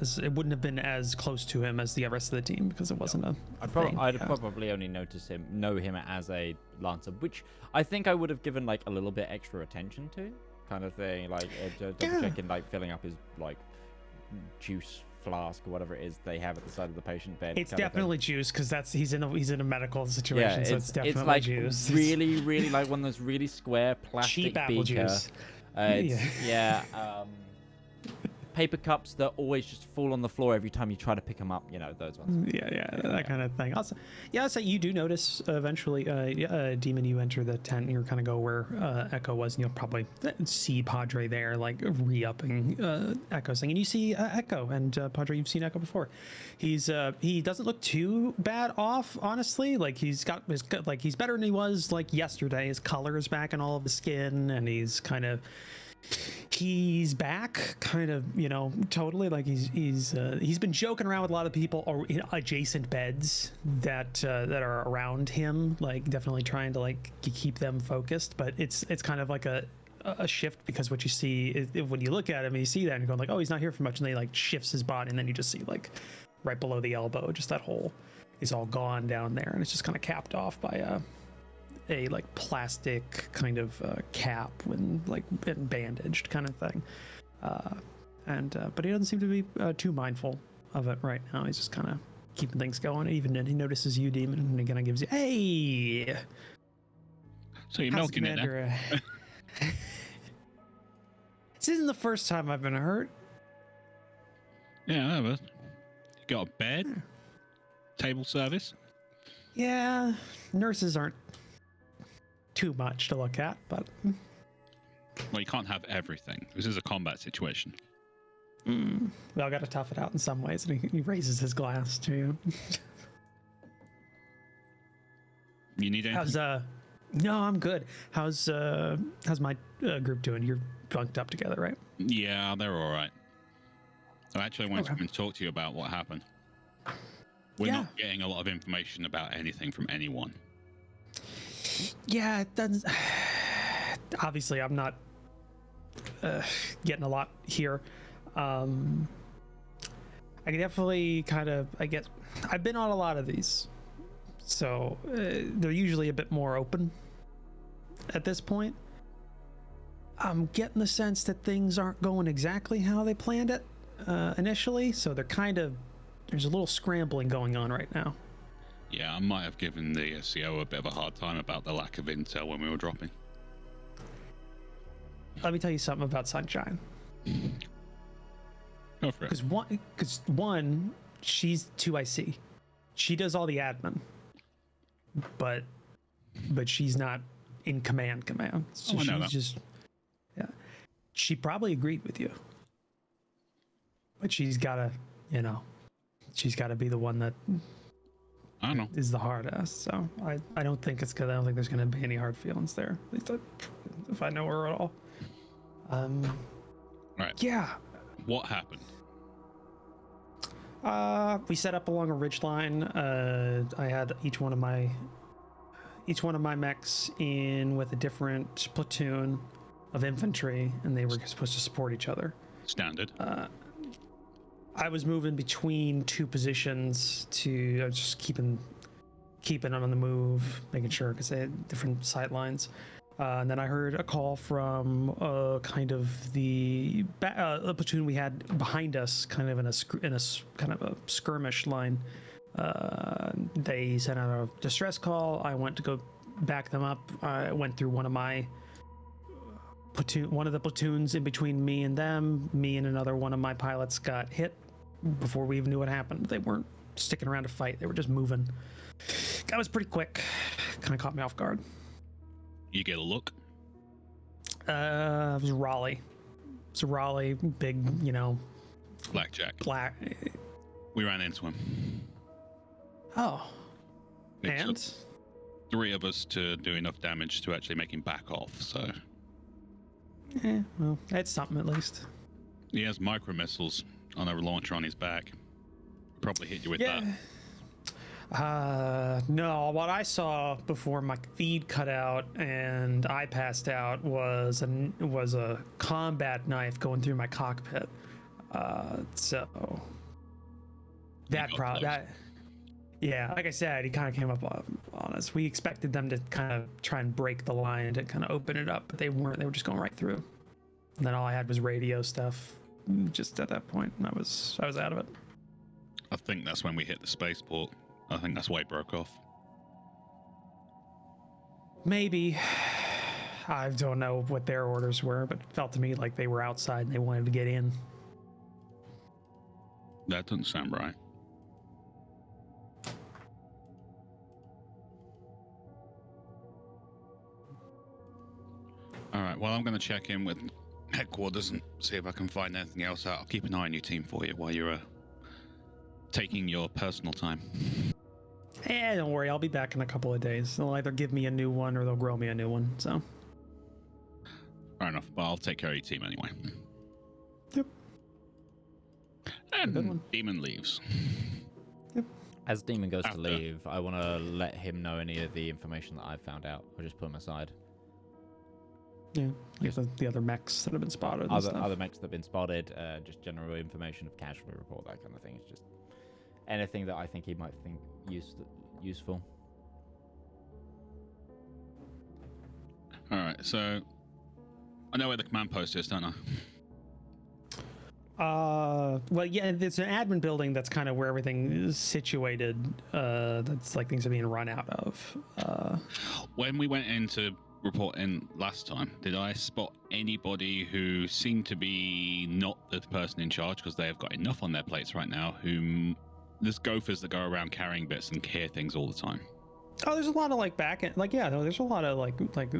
as it wouldn't have been as close to him as the rest of the team, because it wasn't a I'd thing. probably only know him as a Lancer, which I think I would have given like a little bit extra attention to, kind of thing, like double checking, like filling up his like juice flask or whatever it is they have at the side of the patient bed. It's kind of thing. definitely juice, because he's in a medical situation, so it's definitely like juice. really, really like one of those really square plastic Cheap apple beaker. juice. Paper cups that always just fall on the floor every time you try to pick them up. You know, those ones. That kind of thing. Also, so you do notice eventually, Demon, you enter the tent and you kind of go where Echo was, and you'll probably see Padre there, like re-upping Echo's thing. And you see Echo, and Padre, you've seen Echo before. He doesn't look too bad off, honestly. Like he's better than he was like yesterday. His color is back in all of his skin, and he's kind of He's back, kind of, totally. Like he's been joking around with a lot of people or in adjacent beds that are around him, like definitely trying to like keep them focused. But it's kind of like a shift, because what you see is when you look at him and you see that and you're going like, oh, he's not here for much, and then he like shifts his body, and then you just see like right below the elbow, just that hole is all gone down there, and it's just kind of capped off by a like plastic kind of cap and bandaged kind of thing, but he doesn't seem to be too mindful of it right now. He's just kind of keeping things going. Even then, he notices you, Demon, and he kind of gives you, hey. So you're milking it now. This isn't the first time I've been hurt. Yeah, but you got a bed, table service. Yeah, nurses aren't too much to look at, but well, you can't have everything. This is a combat situation. We all got to tough it out in some ways, and he raises his glass to you. You need anything? No, I'm good. How's my group doing? You're bunked up together, right? Yeah, they're all right. I actually wanted to come and talk to you about what happened. We're not getting a lot of information about anything from anyone. Yeah, it doesn't. Obviously, I'm not getting a lot here. I can definitely I've been on a lot of these, so they're usually a bit more open at this point. I'm getting the sense that things aren't going exactly how they planned it initially, so there's a little scrambling going on right now. Yeah, I might have given the CO a bit of a hard time about the lack of intel when we were dropping. Let me tell you something about Sunshine. Go for it. Because one, she's 2IC. She does all the admin, but she's not in command. So I know that. Just she probably agreed with you, but she's gotta be the one that I don't know. is the hard ass. So I don't think it's good. I don't think there's gonna be any hard feelings there. At least if I know her at all. Right. Yeah. What happened? We set up along a ridge line. I had each one of my mechs in with a different platoon of infantry, and they were supposed to support each other. Standard. I was moving between two positions I was just keeping them on the move, making sure, because they had different sight lines. And then I heard a call from kind of the platoon we had behind us, kind of in a kind of a skirmish line. They sent out a distress call. I went to go back them up. I went through one of the platoons in between me and them. Me and another one of my pilots got hit before we even knew what happened. They weren't sticking around to fight. They were just moving. That was pretty quick. Kind of caught me off guard. You get a look? It was Raleigh. It's a Raleigh, big, Blackjack. black. We ran into him. Oh. It And? took 3 of us to do enough damage to actually make him back off, so... Well, that's something at least. He has micro missiles on a launcher on his back. Probably hit you with that. No, what I saw before my feed cut out and I passed out was a combat knife going through my cockpit. So that yeah, like I said, he kind of came up on us. We expected them to kind of try and break the line to kind of open it up, but they weren't. They were just going right through. And then all I had was radio stuff. Just at that point, and I was out of it. I think that's when we hit the spaceport. I think that's why it broke off. Maybe. I don't know what their orders were, but it felt to me like they were outside and they wanted to get in. That doesn't sound right. Alright, well, I'm going to check in with headquarters and see if I can find anything else out. I'll keep an eye on your team for you while you're taking your personal time. Don't worry, I'll be back in a couple of days. They'll either give me a new one or they'll grow me a new one, so. Fair enough, but I'll take care of your team anyway. Yep. Good one. And Demon leaves. As Demon goes to After. leave, I want to let him know any of the information that I've found out. I'll just put him aside. Yeah, like the other mechs that have been spotted. And Other mechs that have been spotted, just general information of casualty report, that kind of thing. It's just anything that I think he might think useful. All right, so I know where the command post is, don't I? Well, yeah, there's an admin building that's kind of where everything is situated. That's like things are being run out of. When we went in to report in last time, did I spot anybody who seemed to be not the person in charge because they have got enough on their plates right now? There's gophers that go around carrying bits and hear things all the time. Oh, there's a lot of like back end, like yeah, no, there's a lot of like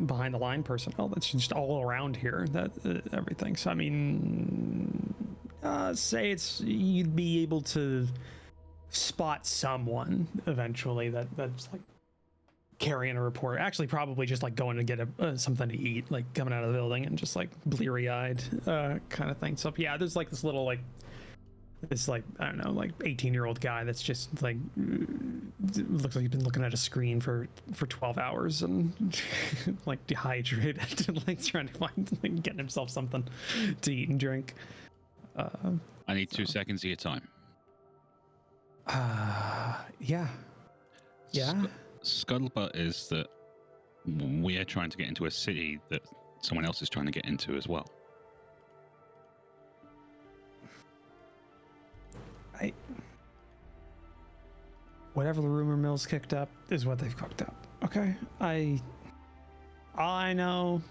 behind the line personnel that's just all around here. That everything. So I mean, say you'd be able to spot someone eventually that's like carrying a report. Actually, probably just like going to get something to eat, like coming out of the building and just like bleary-eyed kind of thing. So yeah, there's like this little like. This like I don't know, like 18-year-old guy that's just like looks like he's been looking at a screen for 12 hours and like dehydrated and like trying to find like, getting himself something to eat and drink. I need 2 seconds of your time. Yeah. Scuttlebutt is that we are trying to get into a city that someone else is trying to get into as well. Whatever the rumor mill's kicked up is what they've cooked up. Okay, I know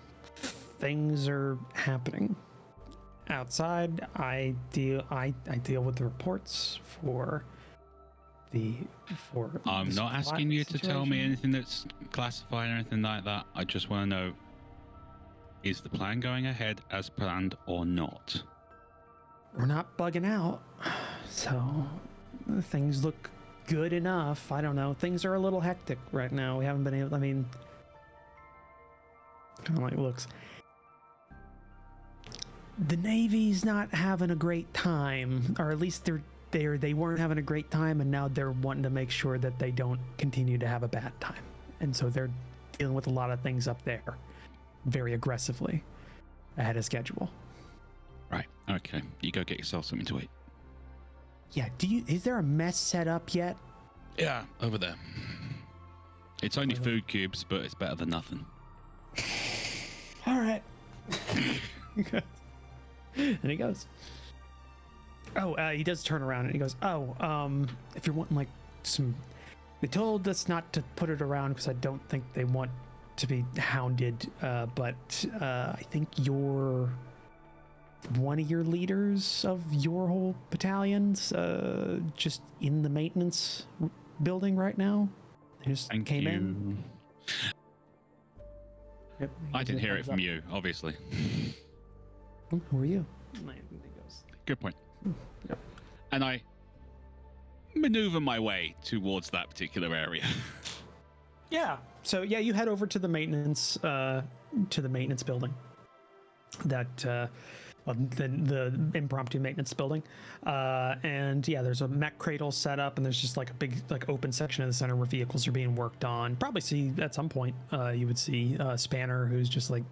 things are happening outside. I deal with the reports for. I'm not asking you to tell me anything that's classified or anything like that. I just want to know: is the plan going ahead as planned or not? We're not bugging out, so things look good enough. I don't know. Things are a little hectic right now. We haven't been able. I mean, kind of like looks. The Navy's not having a great time, or at least they weren't having a great time, and now they're wanting to make sure that they don't continue to have a bad time, and so they're dealing with a lot of things up there, very aggressively, ahead of schedule. Right. Okay. You go get yourself something to eat. Yeah, is there a mess set up yet? Yeah, over there. It's only food cubes, but it's better than nothing. All right. And he goes. Oh, he does turn around and he goes, if you're wanting like some, they told us not to put it around because I don't think they want to be hounded, but I think you're one of your leaders of your whole battalions just in the maintenance building right now. They just came in. Yep, I didn't hear it from you, obviously. Who are you? Good point. Yep. And I maneuver my way towards that particular area. Yeah. So yeah, you head over to the maintenance building. That the impromptu maintenance building, and yeah, there's a mech cradle set up, and there's just like a big like open section in the center where vehicles are being worked on. Probably see at some point you would see Spanner, who's just like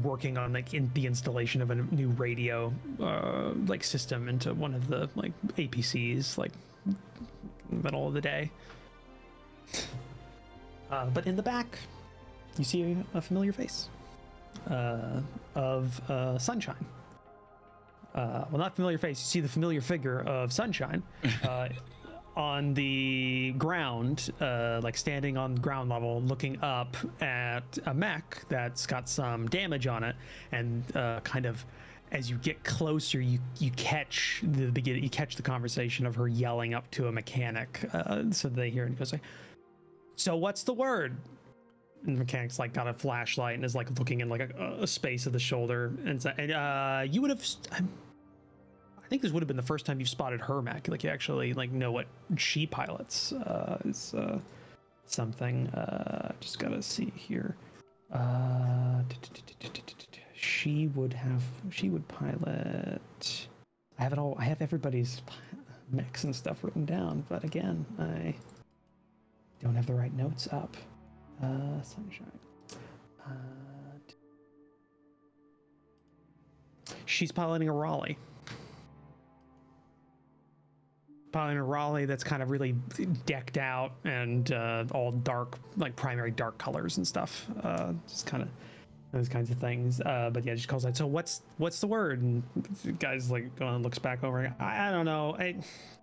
working on like the installation of a new radio like system into one of the like APCs like in the middle of the day. But in the back, you see a familiar face. Of Sunshine. Well, not familiar face. You see the familiar figure of Sunshine on the ground, like standing on ground level, looking up at a mech that's got some damage on it, and kind of as you get closer, you catch the conversation of her yelling up to a mechanic, so they hear it and goes like, "So what's the word?" And the mechanic's like got a flashlight and is like looking in like a space of the shoulder, and you would have. I think this would have been the first time you've spotted her mech. Like you actually like know what she pilots. Is something. Just gotta see here. she would pilot. I have it all. I have everybody's mechs and stuff written down, but again, I don't have the right notes up. Sunshine. She's piloting a Raleigh. Piloting a Raleigh that's kind of really decked out and all dark, like primary dark colors and stuff. Just kind of those kinds of things. But yeah, she calls out. So what's the word? And the guy's like going and looks back over. I don't know.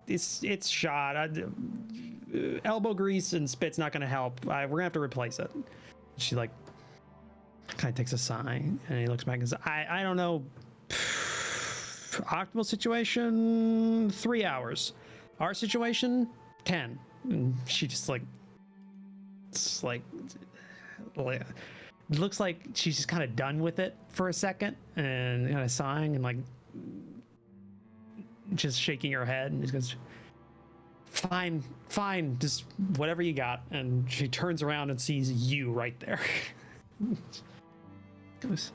It's shot. Elbow grease and spit's not going to help. We're gonna have to replace it. She like kind of takes a sigh and he looks back and says, I don't know. Optimal situation 3 hours. Our situation 10. And she just like, it's like it looks like she's just kind of done with it for a second and kind of sighing and like just shaking her head and just goes, fine, just whatever you got. And she turns around and sees you right there. Goes,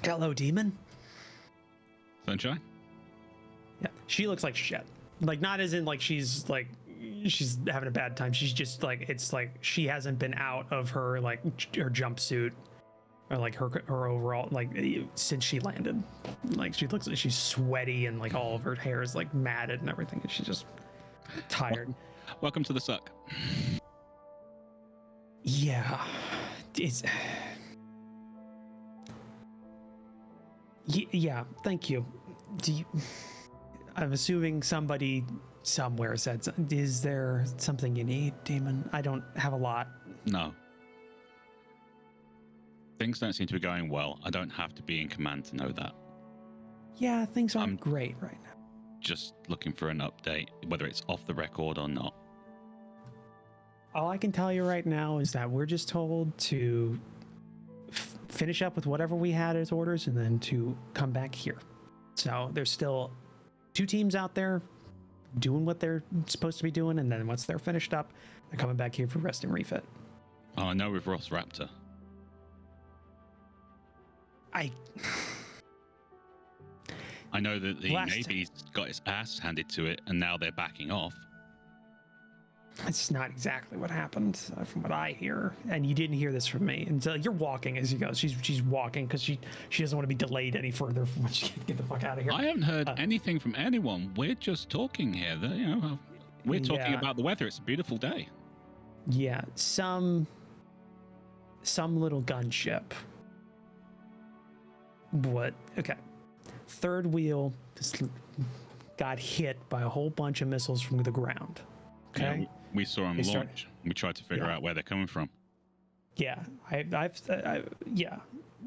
hello, demon. Sunshine? Yeah, she looks like shit. Like, not as in like she's having a bad time. She's just like, it's like she hasn't been out of her like her jumpsuit or like her overall like since she landed. Like she looks like she's sweaty and like all of her hair is like matted and everything. And she's just tired. Welcome to the suck. Yeah, it's. Yeah, thank you. I'm assuming somebody somewhere said, is there something you need, Demon? I don't have a lot. No. Things don't seem to be going well. I don't have to be in command to know that. Yeah, things aren't great right now. Just looking for an update, whether it's off the record or not. All I can tell you right now is that we're just told to finish up with whatever we had as orders and then to come back here. So there's still 2 teams out there doing what they're supposed to be doing, and then once they're finished up, they're coming back here for rest and refit. Oh, I know with Ross Raptor. I know that the Navy's got its ass handed to it, and now they're backing off. It's not exactly what happened from what I hear, and you didn't hear this from me. And so you're walking as you go. She's walking because she doesn't want to be delayed any further from when she can get the fuck out of here. I haven't heard anything from anyone. We're just talking here. We're talking about the weather. It's a beautiful day. Yeah, some little gunship. What? Okay. Third wheel just got hit by a whole bunch of missiles from the ground. Okay. Yeah, we saw them launch. We tried to figure out where they're coming from. Yeah, yeah.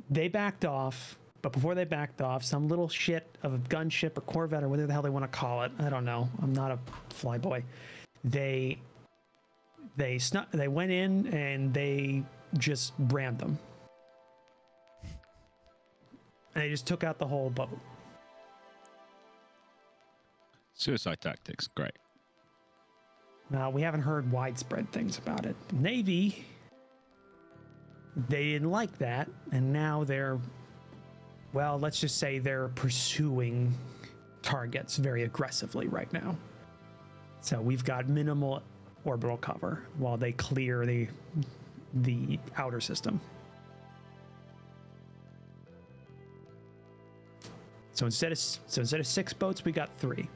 They backed off, but before they backed off, some little shit of a gunship or corvette or whatever the hell they want to call it. I don't know. I'm not a flyboy. They went in and they just rammed them. And they just took out the whole boat. Suicide tactics, great. Now, we haven't heard widespread things about it. Navy, they didn't like that, and now they're, well, let's just say they're pursuing targets very aggressively right now. So we've got minimal orbital cover while they clear the outer system. So instead of 6 boats, we got 3.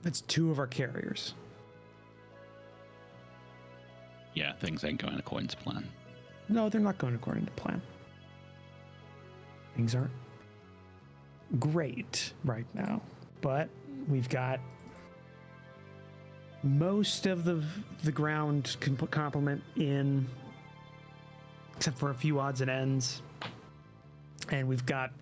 That's 2 of our carriers. Yeah, things ain't going according to plan. No, they're not going according to plan. Things aren't great right now, but we've got most of the ground complement in, except for a few odds and ends, and we've got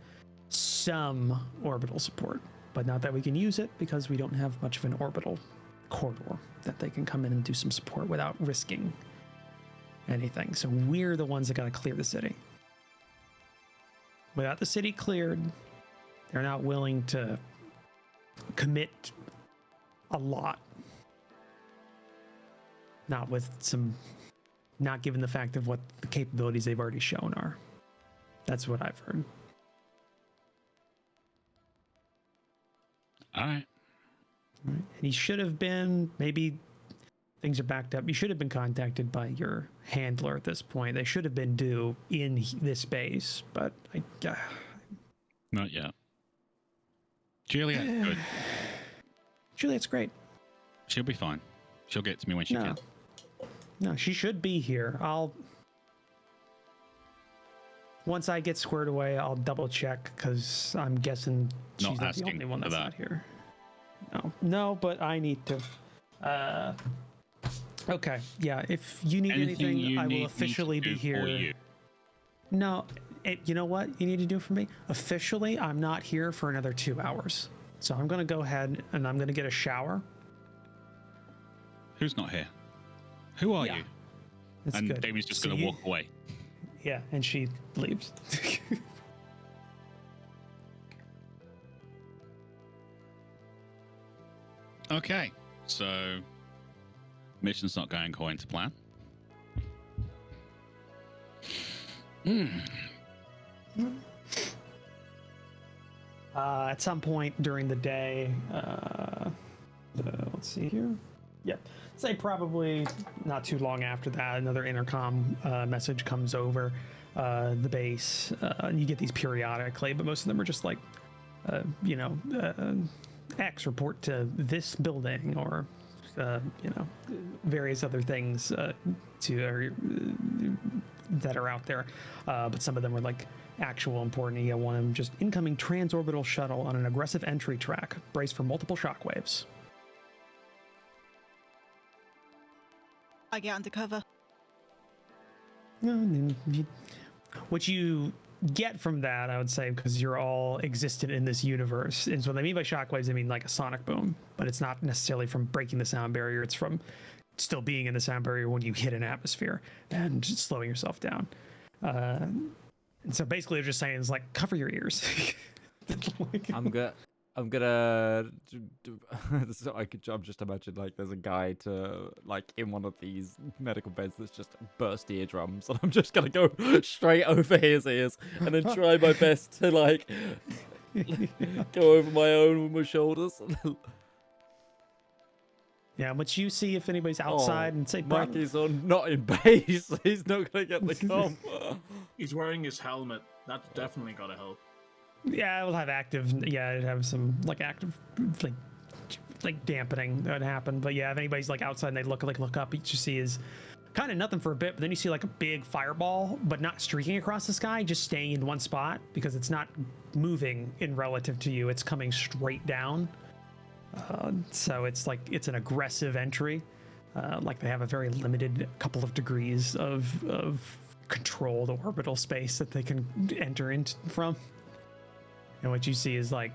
some orbital support. But not that we can use it because we don't have much of an orbital corridor that they can come in and do some support without risking anything. So we're the ones that got to clear the city. Without the city cleared, they're not willing to commit a lot. Not with some not given the fact of what the capabilities they've already shown are. That's what I've heard. All right. And he should have been, maybe things are backed up. You should have been contacted by your handler at this point. They should have been due in this base, but Not yet. Juliet, good. Juliet's great. She'll be fine. She'll get to me when she can. No, she should be here. Once I get squared away, I'll double check because I'm guessing she's not the only one that's not here. No, but I need to. Okay, yeah. If you need anything, I will officially be here. No, you know what you need to do for me? Officially, I'm not here for another 2 hours. So I'm going to go ahead and I'm going to get a shower. Who's not here? Who are you? That's and good. Damien's just going to walk away. Yeah, and she leaves. Okay, so mission's not going according to plan. At some point during the day, let's see here. Yep. Say probably not too long after that, another intercom message comes over the base. You get these periodically, but most of them are just like, X report to this building or, various other things that are out there. But some of them are like actual important. You get one of them just incoming transorbital shuttle on an aggressive entry track. Brace for multiple shockwaves. I get undercover. What you get from that, I would say, because you're all existent in this universe, is what I mean by shockwaves. I mean like a sonic boom, but it's not necessarily from breaking the sound barrier. It's from still being in the sound barrier when you hit an atmosphere and just slowing yourself down. And so basically, they're just saying is like cover your ears. I'm gonna. So I could. I'm just imagine like there's a guy to like in one of these medical beds that's just burst eardrums, and I'm just gonna go straight over his ears and then try my best to like go over my own with my shoulders. Yeah, but you see if anybody's outside and say, Mikey's on not in base. He's not gonna get the comp. He's wearing his helmet. That's definitely gotta help. Yeah, it will have active. Yeah, it have some like active, like dampening that would happen. But yeah, if anybody's like outside and they look up, what you see is kind of nothing for a bit. But then you see like a big fireball, but not streaking across the sky, just staying in one spot because it's not moving in relative to you. It's coming straight down. So it's like it's an aggressive entry. Like they have a very limited couple of degrees of controlled orbital space that they can enter in from. And what you see is like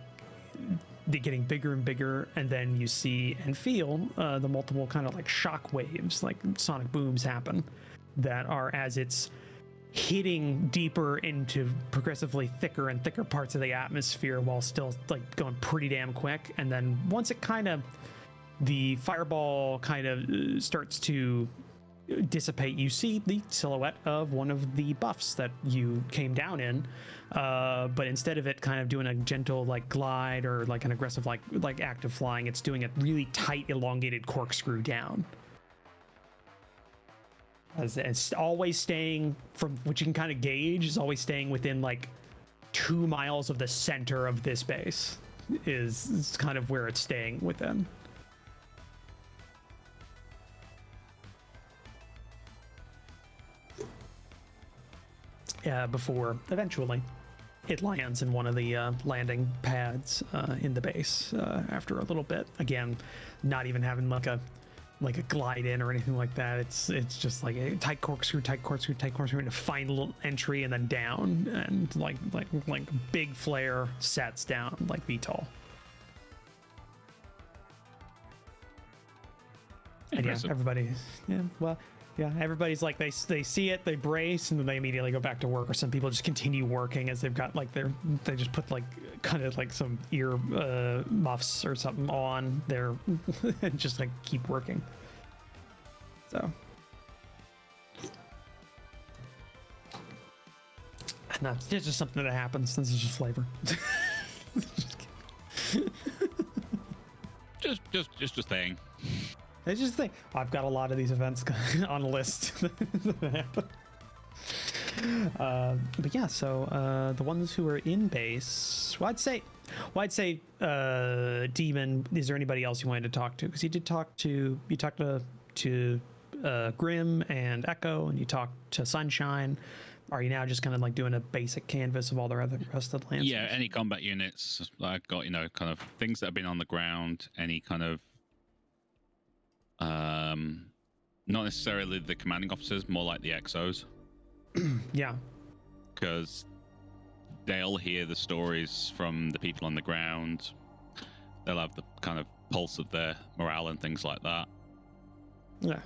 they're getting bigger and bigger, and then you see and feel the multiple kind of like shock waves, like sonic booms happen that are as it's hitting deeper into progressively thicker and thicker parts of the atmosphere while still like going pretty damn quick. And then once it kind of, the fireball kind of starts to dissipate, you see the silhouette of one of the buffs that you came down in, but instead of it kind of doing a gentle like glide or like an aggressive like active flying, it's doing a really tight elongated corkscrew down, as it's always staying, from what you can kind of gauge, is always staying within like 2 miles of the center of this base is kind of where it's staying within. Before eventually it lands in one of the landing pads in the base after a little bit. Again, not even having like a glide in or anything like that. It's just like a tight corkscrew, and a final entry, and then down, and like big flare sets down like VTOL. And yeah, everybody's like they see it, they brace, and then they immediately go back to work. Or some people just continue working as they've got like they just put like kind of like some ear muffs or something on there and just like keep working. So No, it's just something that happens. This is just flavor. just a thing. It's just a thing. I've got a lot of these events on a list that happen. But yeah, so the ones who are in base, well, I'd say Demon. Is there anybody else you wanted to talk to? Because you talked to Grim and Echo, and you talked to Sunshine. Are you now just kind of like doing a basic canvas of all the rest of the Lancers? Yeah, any combat units. I've got, kind of things that have been on the ground, any kind of not necessarily the commanding officers, more like the XOs. Yeah. Because they'll hear the stories from the people on the ground. They'll have the kind of pulse of their morale and things like that. Yeah.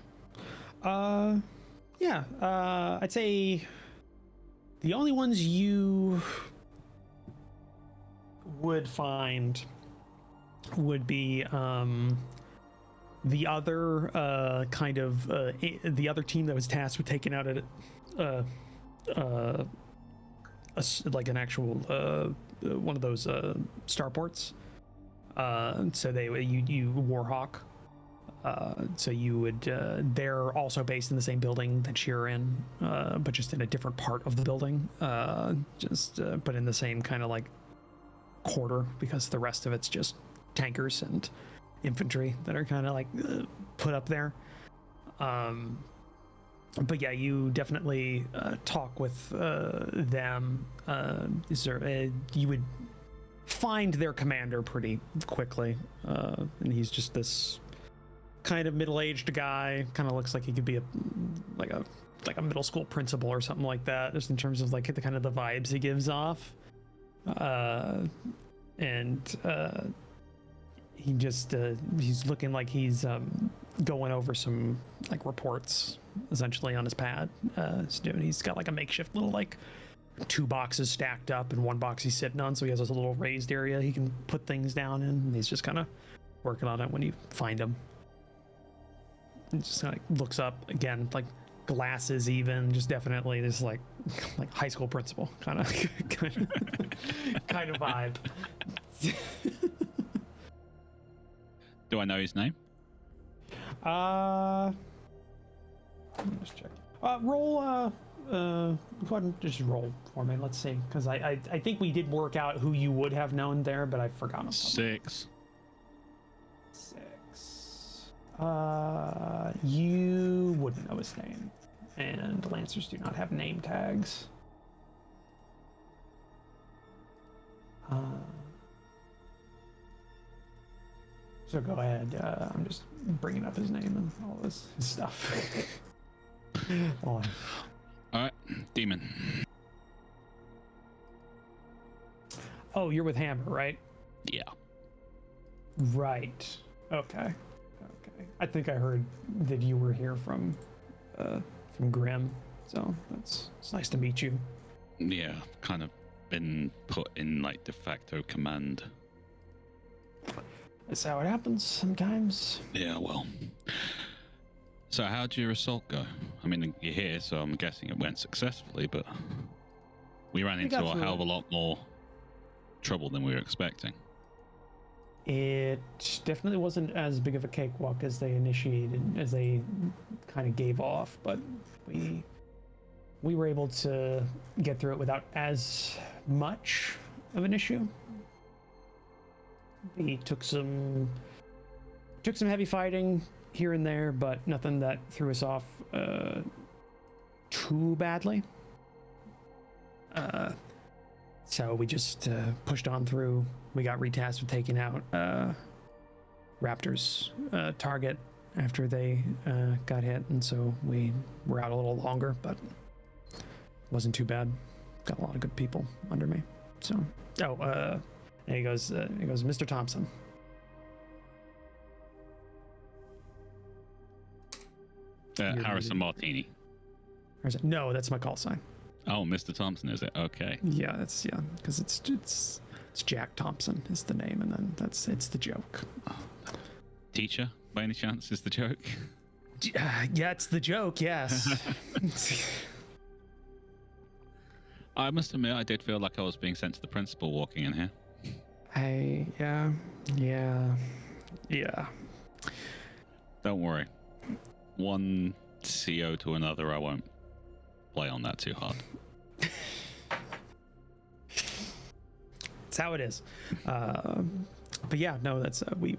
I'd say the only ones you would find would be the other the other team that was tasked with taking out like an actual one of those starports. So you Warhawk. So you would they're also based in the same building that you're in, but just in a different part of the building, but in the same kind of like quarter, because the rest of it's just tankers and infantry that are kind of like put up there. But yeah, you definitely talk with them. You would find their commander pretty quickly, and he's just this kind of middle-aged guy. Kind of looks like he could be a middle school principal or something like that, just in terms of like the kind of the vibes he gives off. He just he's looking like he's going over some like reports essentially on his pad. He's got like a makeshift little like 2 boxes stacked up, and 1 box he's sitting on, so he has this little raised area he can put things down in, and he's just kind of working on it when you find him. He just kind of looks up again, like glasses, even just definitely this like high school principal kind of vibe. Do I know his name? Let me just check. Roll. Go ahead and just roll for me. Let's see, because I think we did work out who you would have known there, but I forgot him. 6. You wouldn't know his name, and Lancers do not have name tags. So go ahead. I'm just bringing up his name and all this stuff. All right, Demon. Oh, you're with Hammer, right? Yeah. Right. Okay. I think I heard that you were here from Grim, so it's nice to meet you. Yeah, kind of been put in like de facto command. That's how it happens sometimes. Yeah, well. So how'd your assault go? I mean, you're here, so I'm guessing it went successfully, but we ran into a hell of a lot more trouble than we were expecting. It definitely wasn't as big of a cakewalk as they kind of gave off, but we were able to get through it without as much of an issue. We took some heavy fighting here and there, but nothing that threw us off too badly. So we just pushed on through. We got retasked with taking out Raptor's target after they got hit, and so we were out a little longer, but it wasn't too bad. Got a lot of good people under me. So, and he goes, Mr. Thompson. Harrison Martini. No, that's my call sign. Oh, Mr. Thompson, is it? Okay. Yeah, because it's Jack Thompson is the name, and then it's the joke. Teacher, by any chance, is the joke? Yeah, it's the joke. Yes. I must admit, I did feel like I was being sent to the principal walking in here. Yeah. Don't worry. One CO to another, I won't play on that too hard. That's how it is. But yeah, no, that's we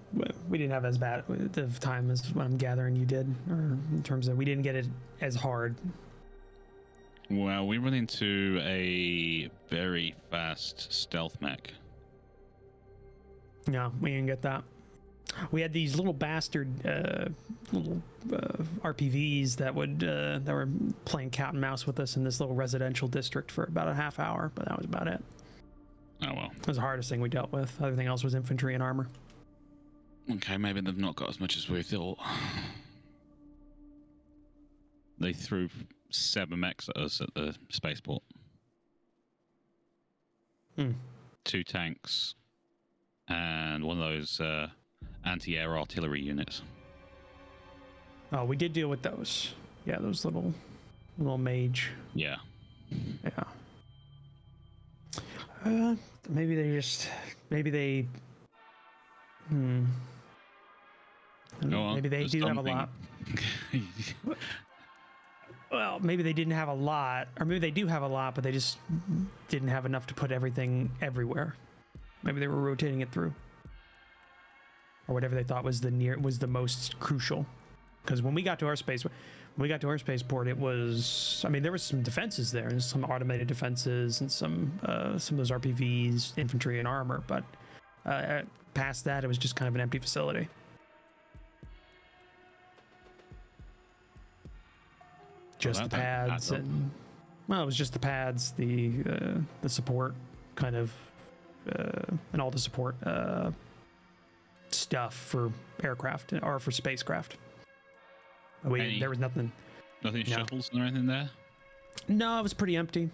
didn't have as bad of time as what I'm gathering you did, or in terms of we didn't get it as hard. Well, we run into a very fast stealth mech. No, we didn't get that. We had these little bastard little RPVs that were playing cat and mouse with us in this little residential district for about a half hour, but that was about it. Oh well. It was the hardest thing we dealt with. Everything else was infantry and armor. Okay, maybe they've not got as much as we thought. They threw 7 mechs at us at the spaceport. 2 tanks and one of those anti-air artillery units. Oh, we did deal with those. Yeah, those little mage. Yeah. Maybe they maybe they do have a lot. Well, maybe they didn't have a lot, or maybe they do have a lot, but they just didn't have enough to put everything everywhere. Maybe they were rotating it through, or whatever they thought was the most crucial. Because when we got to our spaceport, it was, I mean, there was some defenses there, and some automated defenses, and some of those RPVs, infantry and armor. But past that, it was just kind of an empty facility. Just the pads, and well, it was just the pads, the support kind of, and all the support stuff for aircraft or for spacecraft. There was nothing. Nothing shuttles or anything there? No, it was pretty empty.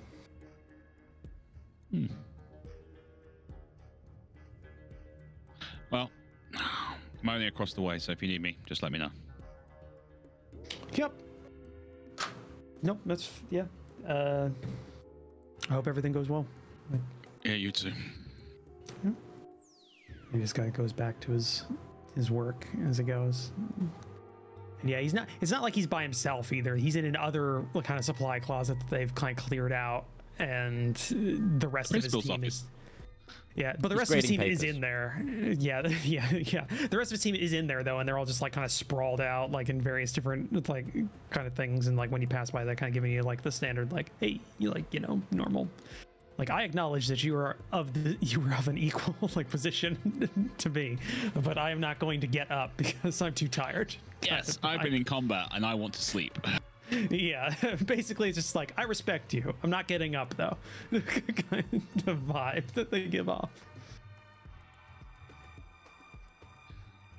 Well, I'm only across the way, so if you need me, just let me know. Yep. Nope, that's, yeah. I hope everything goes well. Yeah, you too. Yeah. Maybe this guy goes back to his work as it goes. And yeah, it's not like he's by himself either. He's in another kind of supply closet that they've kind of cleared out, and the rest of his team is... Yeah, but the rest of his team is in there. Yeah. The rest of his team is in there though, and they're all just like kind of sprawled out, like in various different like kind of things. And like when you pass by, they're kind of giving you like the standard, like, hey, you like, you know, normal. Like, I acknowledge that you were of an equal like position to me, but I am not going to get up because I'm too tired. Yes, I've been in combat and I want to sleep. Yeah, basically it's just like, I respect you. I'm not getting up though. Kind of vibe that they give off.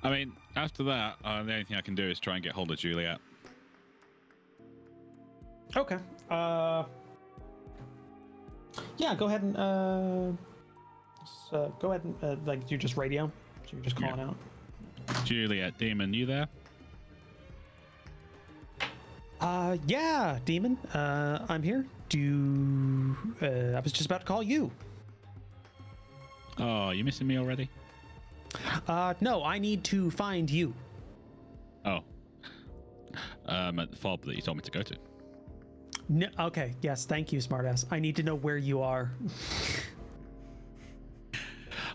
I mean, after that, the only thing I can do is try and get hold of Juliet. Okay. Yeah, go ahead and like, you just radio, so you're just calling out. Juliet, Demon, you there? Yeah, Demon. I'm here. I was just about to call you. Oh, you missing me already? No, I need to find you. Oh. At the fob that you told me to go to. No, okay, yes, thank you, smartass. I need to know where you are.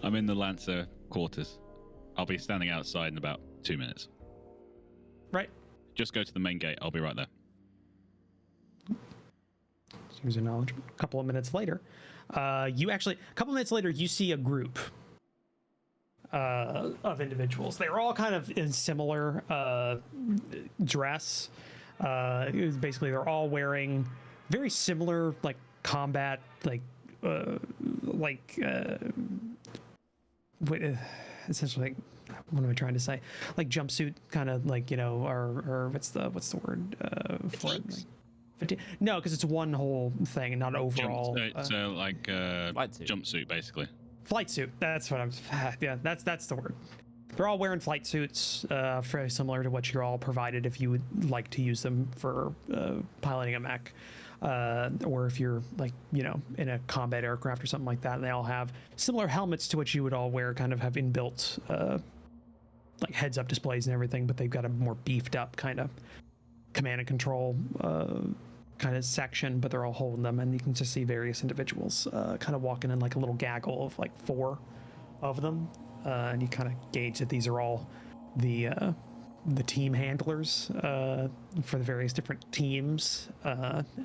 I'm in the Lancer quarters. I'll be standing outside in about 2 minutes. Right. Just go to the main gate. I'll be right there. Seems acknowledgement. A couple of minutes later, you see a group of individuals. They're all kind of in similar dress. It was basically, they're all wearing very similar like combat essentially, what am I trying to say? Like jumpsuit kind of, like, you know, or what's the word for it? Like, no, because it's one whole thing and not overall. Like jumpsuit basically. Flight suit. That's what I'm. Yeah, that's the word. They're all wearing flight suits, very similar to what you're all provided if you would like to use them for piloting a mech. Or if you're like, in a combat aircraft or something like that, and they all have similar helmets to what you would all wear, kind of have inbuilt like heads-up displays and everything, but they've got a more beefed up kind of command and control kind of section, but they're all holding them, and you can just see various individuals kind of walking in like a little gaggle of like 4 of them, and you kind of gauge that these are all the team handlers for the various different teams,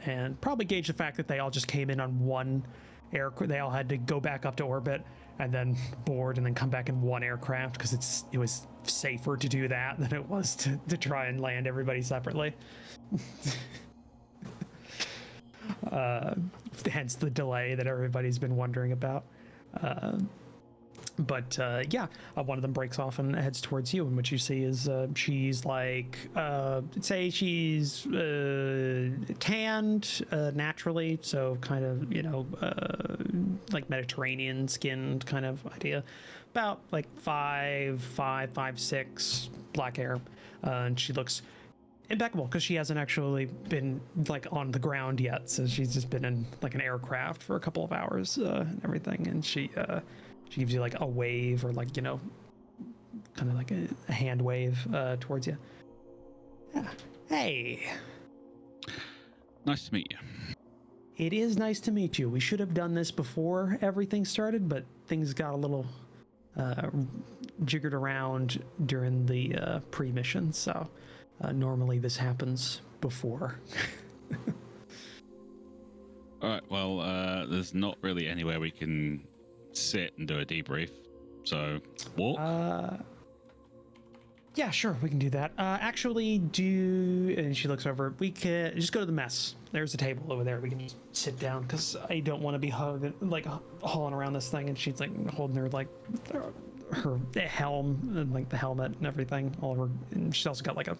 and probably gauge the fact that they all just came in on one aircraft. They all had to go back up to orbit and then board and then come back in one aircraft because it was safer to do that than it was to try and land everybody separately. Hence the delay that everybody's been wondering about. But one of them breaks off and heads towards you, and what you see is she's like, say she's tanned naturally, so kind of, like Mediterranean skinned kind of idea, about like 5'6", black hair, and she looks impeccable because she hasn't actually been like on the ground yet, so she's just been in like an aircraft for a couple of hours and everything, and she gives you like a wave, or like, kind of like a hand wave towards you. Yeah. Hey. Nice to meet you. It is nice to meet you. We should have done this before everything started, but things got a little jiggered around during the pre-mission, so normally this happens before. All right, well, there's not really anywhere we can sit and do a debrief, so walk. Yeah, sure, we can do that. Actually, and she looks over, we can just go to the mess. There's a table over there. We can just sit down because I don't want to be hauling around this thing. And she's like holding her her helm and like the helmet and everything all over. And she's also got like a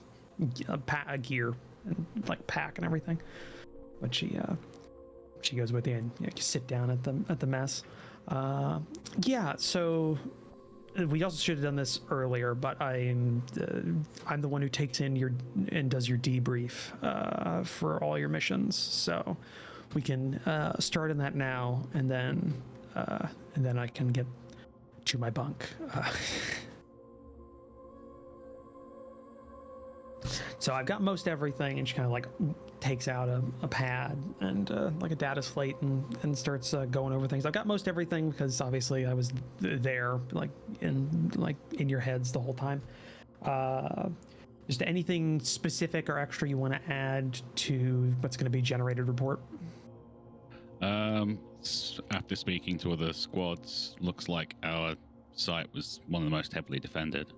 gear and like pack and everything. But she goes with you, and you sit down at the mess. So we also should have done this earlier, but I'm the one who takes in and does your debrief for all your missions. So we can start on that now, and then I can get to my bunk. So I've got most everything, and she kind of like takes out a pad and like a data slate and starts going over things. I've got most everything because obviously I was there, like in your heads the whole time. Just anything specific or extra you want to add to what's going to be generated report? After speaking to other squads, looks like our site was one of the most heavily defended.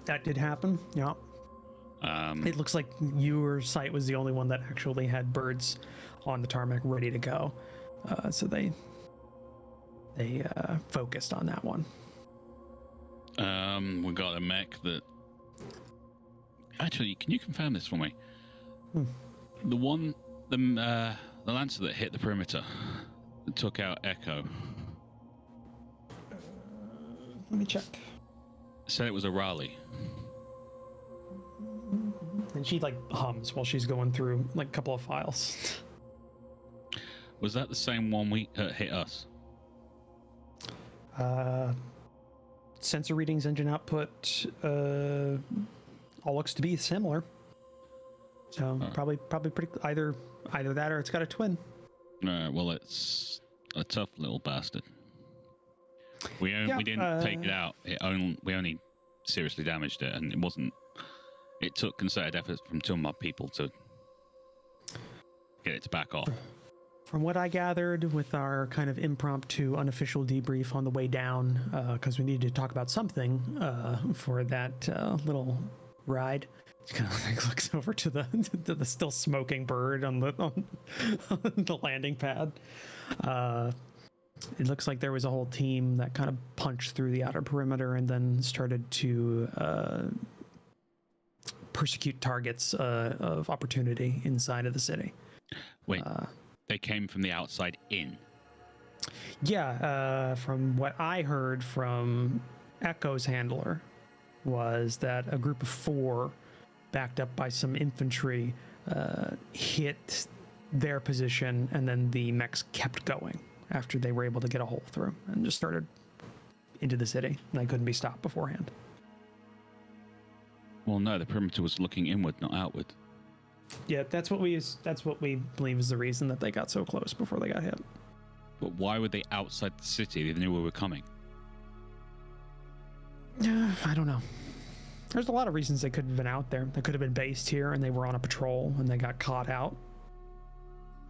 That did happen, yeah. It looks like your site was the only one that actually had birds on the tarmac ready to go. So they focused on that one. We got a mech that... Actually, can you confirm this for me? The Lancer that hit the perimeter, that took out Echo. Let me check. Said it was a Raleigh. And she like hums while she's going through like a couple of files. Was that the same one we hit us? Sensor readings, engine output, all looks to be similar. So probably pretty either that or it's got a twin. Well, it's a tough little bastard. We didn't take it out. We only seriously damaged it, and it wasn't. It took concerted effort from two of my people to get it to back off. From what I gathered with our kind of impromptu, unofficial debrief on the way down, because we needed to talk about something for that little ride, he kind of like looks over to the still smoking bird on the landing pad. It looks like there was a whole team that kind of punched through the outer perimeter and then started to persecute targets of opportunity inside of the city. Wait, they came from the outside in? Yeah, from what I heard from Echo's handler, was that a group of 4, backed up by some infantry, hit their position, and then the mechs kept going after they were able to get a hole through and just started into the city, and they couldn't be stopped beforehand. Well, no, the perimeter was looking inward, not outward. Yeah, that's what we believe is the reason that they got so close before they got hit. But why were they outside the city? They knew we were coming. I don't know. There's a lot of reasons they could have been out there. They could have been based here and they were on a patrol and they got caught out.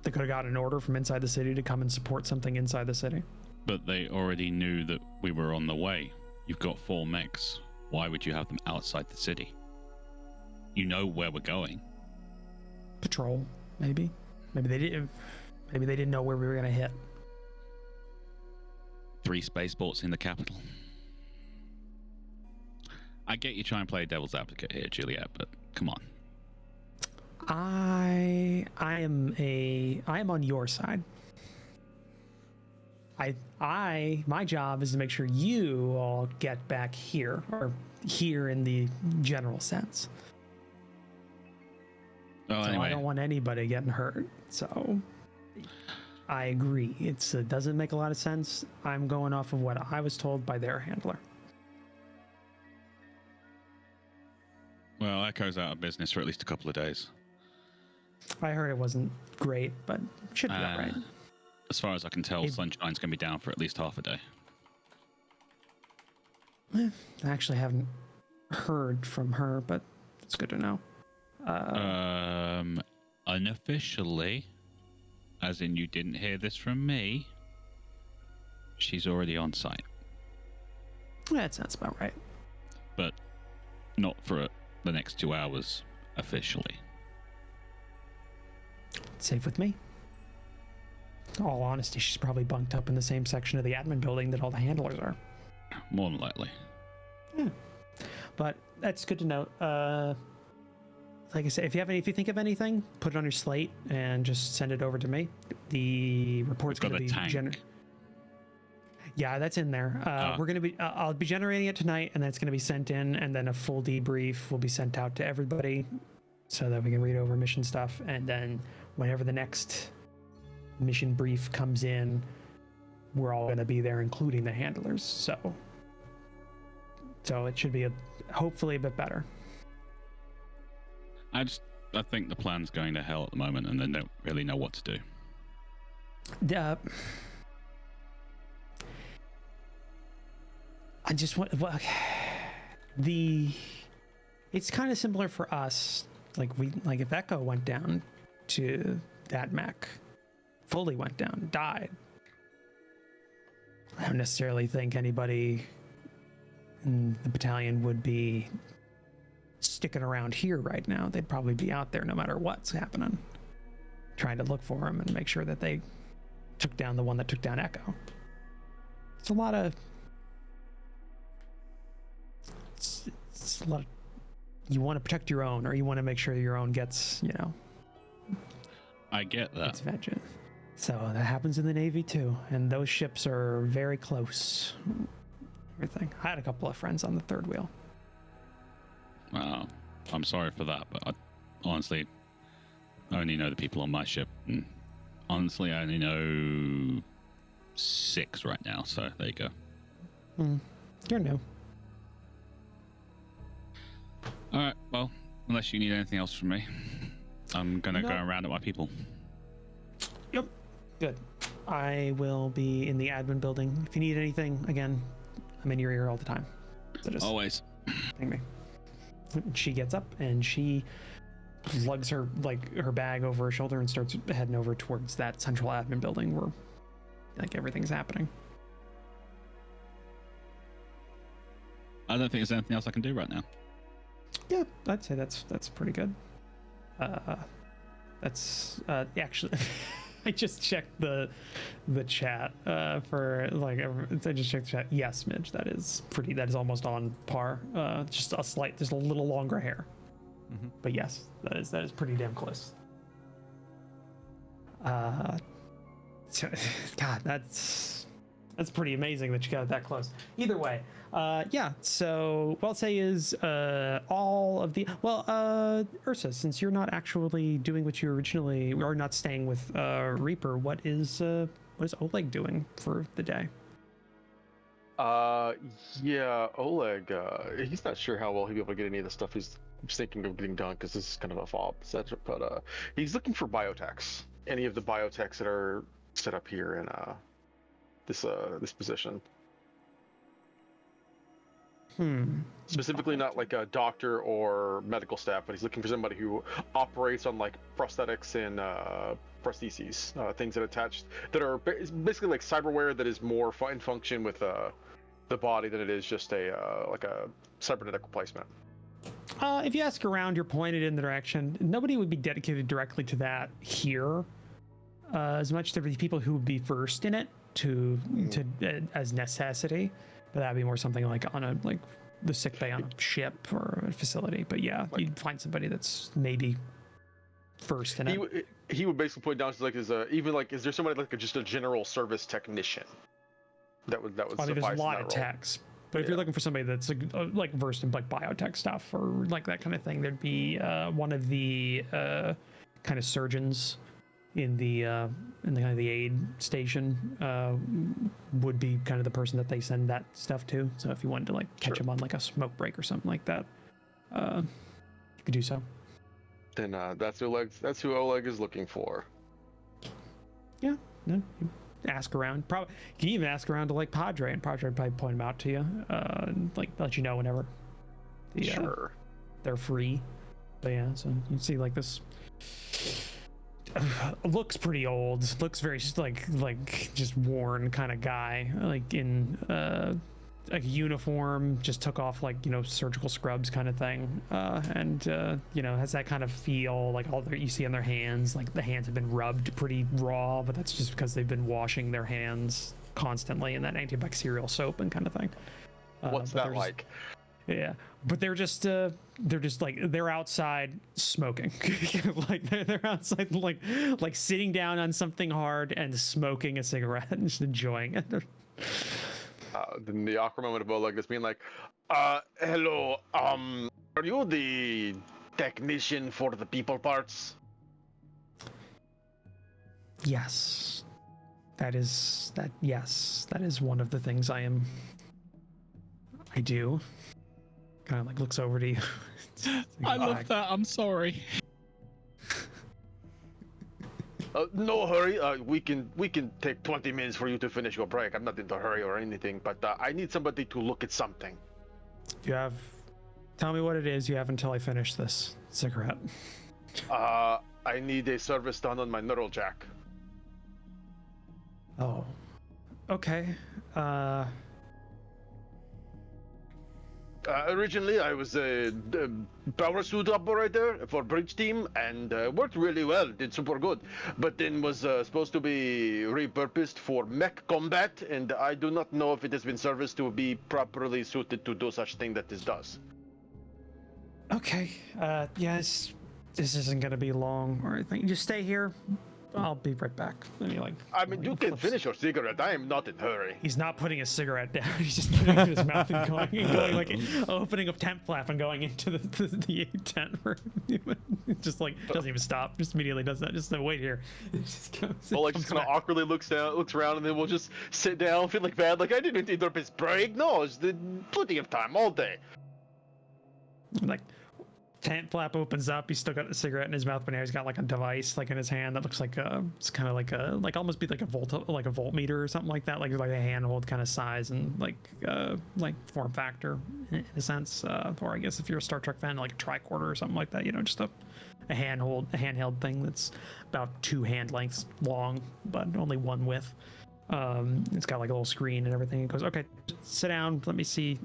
They could have got an order from inside the city to come and support something inside the city. But they already knew that we were on the way. You've got 4 mechs. Why would you have them outside the city? You know where we're going. Patrol, maybe. Maybe they didn't know where we were going to hit. 3 spaceports in the capital. I get you trying to play devil's advocate here, Juliet, but come on. I am on your side. My job is to make sure you all get back here, or here in the general sense. Well, so anyway. I don't want anybody getting hurt. So I agree. It doesn't make a lot of sense. I'm going off of what I was told by their handler. Well, Echo's out of business for at least a couple of days. I heard it wasn't great, but it should be all right. As far as I can tell, Sunshine's going to be down for at least half a day. I actually haven't heard from her, but it's good to know. Unofficially, as in you didn't hear this from me, she's already on site. That sounds about right. But not for the next 2 hours, officially. Safe with me. In all honesty, she's probably bunked up in the same section of the admin building that all the handlers are. More than likely. Yeah. But that's good to know. Like I said, if you think of anything, put it on your slate and just send it over to me. The report's going to be generated. Yeah, that's in there. We're going to be. I'll be generating it tonight, and then it's going to be sent in, and then a full debrief will be sent out to everybody, so that we can read over mission stuff. And then whenever the next mission brief comes in, we're all going to be there, including the handlers. So it should be hopefully a bit better. I think the plan's going to hell at the moment, and they don't really know what to do. I just want it's kind of similar for us. Like if Echo went down to that mech, fully went down, died. I don't necessarily think anybody in the battalion would be sticking around here right now. They'd probably be out there no matter what's happening, trying to look for him and make sure that they took down the one that took down Echo. It's a lot of you want to protect your own, or you want to make sure your own gets, I get that. It's vengeance. So that happens in the Navy too, and those ships are very close. Everything. I had a couple of friends on the third wheel. I'm sorry for that, but honestly, I only know the people on my ship, and honestly, I only know 6 right now, so there you go. You're new. Alright, well, unless you need anything else from me, I'm gonna go around at my people. Yep. Good. I will be in the admin building. If you need anything, again, I'm in your ear all the time. So just always ping me. She gets up and she lugs her bag over her shoulder and starts heading over towards that central admin building where everything's happening. I don't think there's anything else I can do right now. Yeah, I'd say that's pretty good. That's actually I just checked the chat for I just checked the chat. Yes, Midge, that is almost on par. Just a little longer hair. Mm-hmm. But yes, that is pretty damn close. So, God, That's pretty amazing that you got it that close. Either way, yeah. So what I'll say is all of the Ursa, since you're not actually doing what you originally or not staying with Reaper, what is Oleg doing for the day? Yeah, Oleg. He's not sure how well he'll be able to get any of the stuff he's thinking of getting done because this is kind of a fob, etc. But he's looking for biotechs. Any of the biotechs that are set up here in this position. Specifically not like a doctor or medical staff, but he's looking for somebody who operates on like prosthetics and prostheses, things that are basically like cyberware that is more in function with the body than it is just like a cybernetic replacement. If you ask around, you're pointed in the direction. Nobody would be dedicated directly to that here. As much as there would be people who would be versed in it as necessity, but that'd be more something like on the sick bay on a ship or a facility. But yeah, you'd find somebody that's maybe first in it. He would basically point down to like is there somebody like just a general service technician that would I mean, there's a lot of techs, but if you're looking for somebody that's like versed in like biotech stuff or like that kind of thing, there'd be one of the kind of surgeons in the kind of the aid station would be kind of the person that they send that stuff to. So if you wanted to like catch him on like a smoke break or something like that, you could do so. Then that's who Oleg is looking for. Yeah, no, you ask around. Probably you can even ask around to like Padre, and Padre would probably point them out to you, like let you know whenever they're free. But yeah, so you see like this. Looks pretty old. Looks very like just worn kind of guy. Like in like a uniform, just took off like surgical scrubs kind of thing, and has that kind of feel. Like all you see on their hands, like the hands have been rubbed pretty raw, but that's just because they've been washing their hands constantly in that antibacterial soap and kind of thing. What's that like? Yeah, but they're outside smoking. Like they're outside like sitting down on something hard and smoking a cigarette and just enjoying it. Then the awkward moment of Oleg just being like, hello, are you the technician for the people parts? Yes. That is one of the things I do. Kind of like looks over to you. I love that. I'm sorry. No hurry. We can take 20 minutes for you to finish your break. I'm not in a hurry or anything, but I need somebody to look at something. Tell me what it is you have until I finish this cigarette. I need a service done on my neural jack. Oh. Okay. Originally, I was a power suit operator for Bridge Team and worked really well, did super good. But then was supposed to be repurposed for mech combat, and I do not know if it has been serviced to be properly suited to do such thing that this does. Okay. Yes. This isn't gonna be long or anything. Just stay here. I'll be right back. You can finish your cigarette. I am not in a hurry. He's not putting a cigarette down. He's just putting it in his mouth and going like opening a tent flap and going into the tent room. Just like doesn't even stop. Just immediately does that. Just wait here. Just kind of awkwardly looks around, and then we'll just sit down, feel like bad. Like I didn't interrupt his break. No, it's plenty of time all day. Like. Tent flap opens up. He's still got the cigarette in his mouth, but now he's got like a device like in his hand that looks like it's kind of like almost be like a voltmeter or something like that, like a handhold kind of size and like form factor in a sense. Or I guess if you're a Star Trek fan, like a tricorder or something like that, just a handheld thing that's about 2 hand lengths long, but only one width. It's got like a little screen and everything. It goes, okay, sit down. Let me see.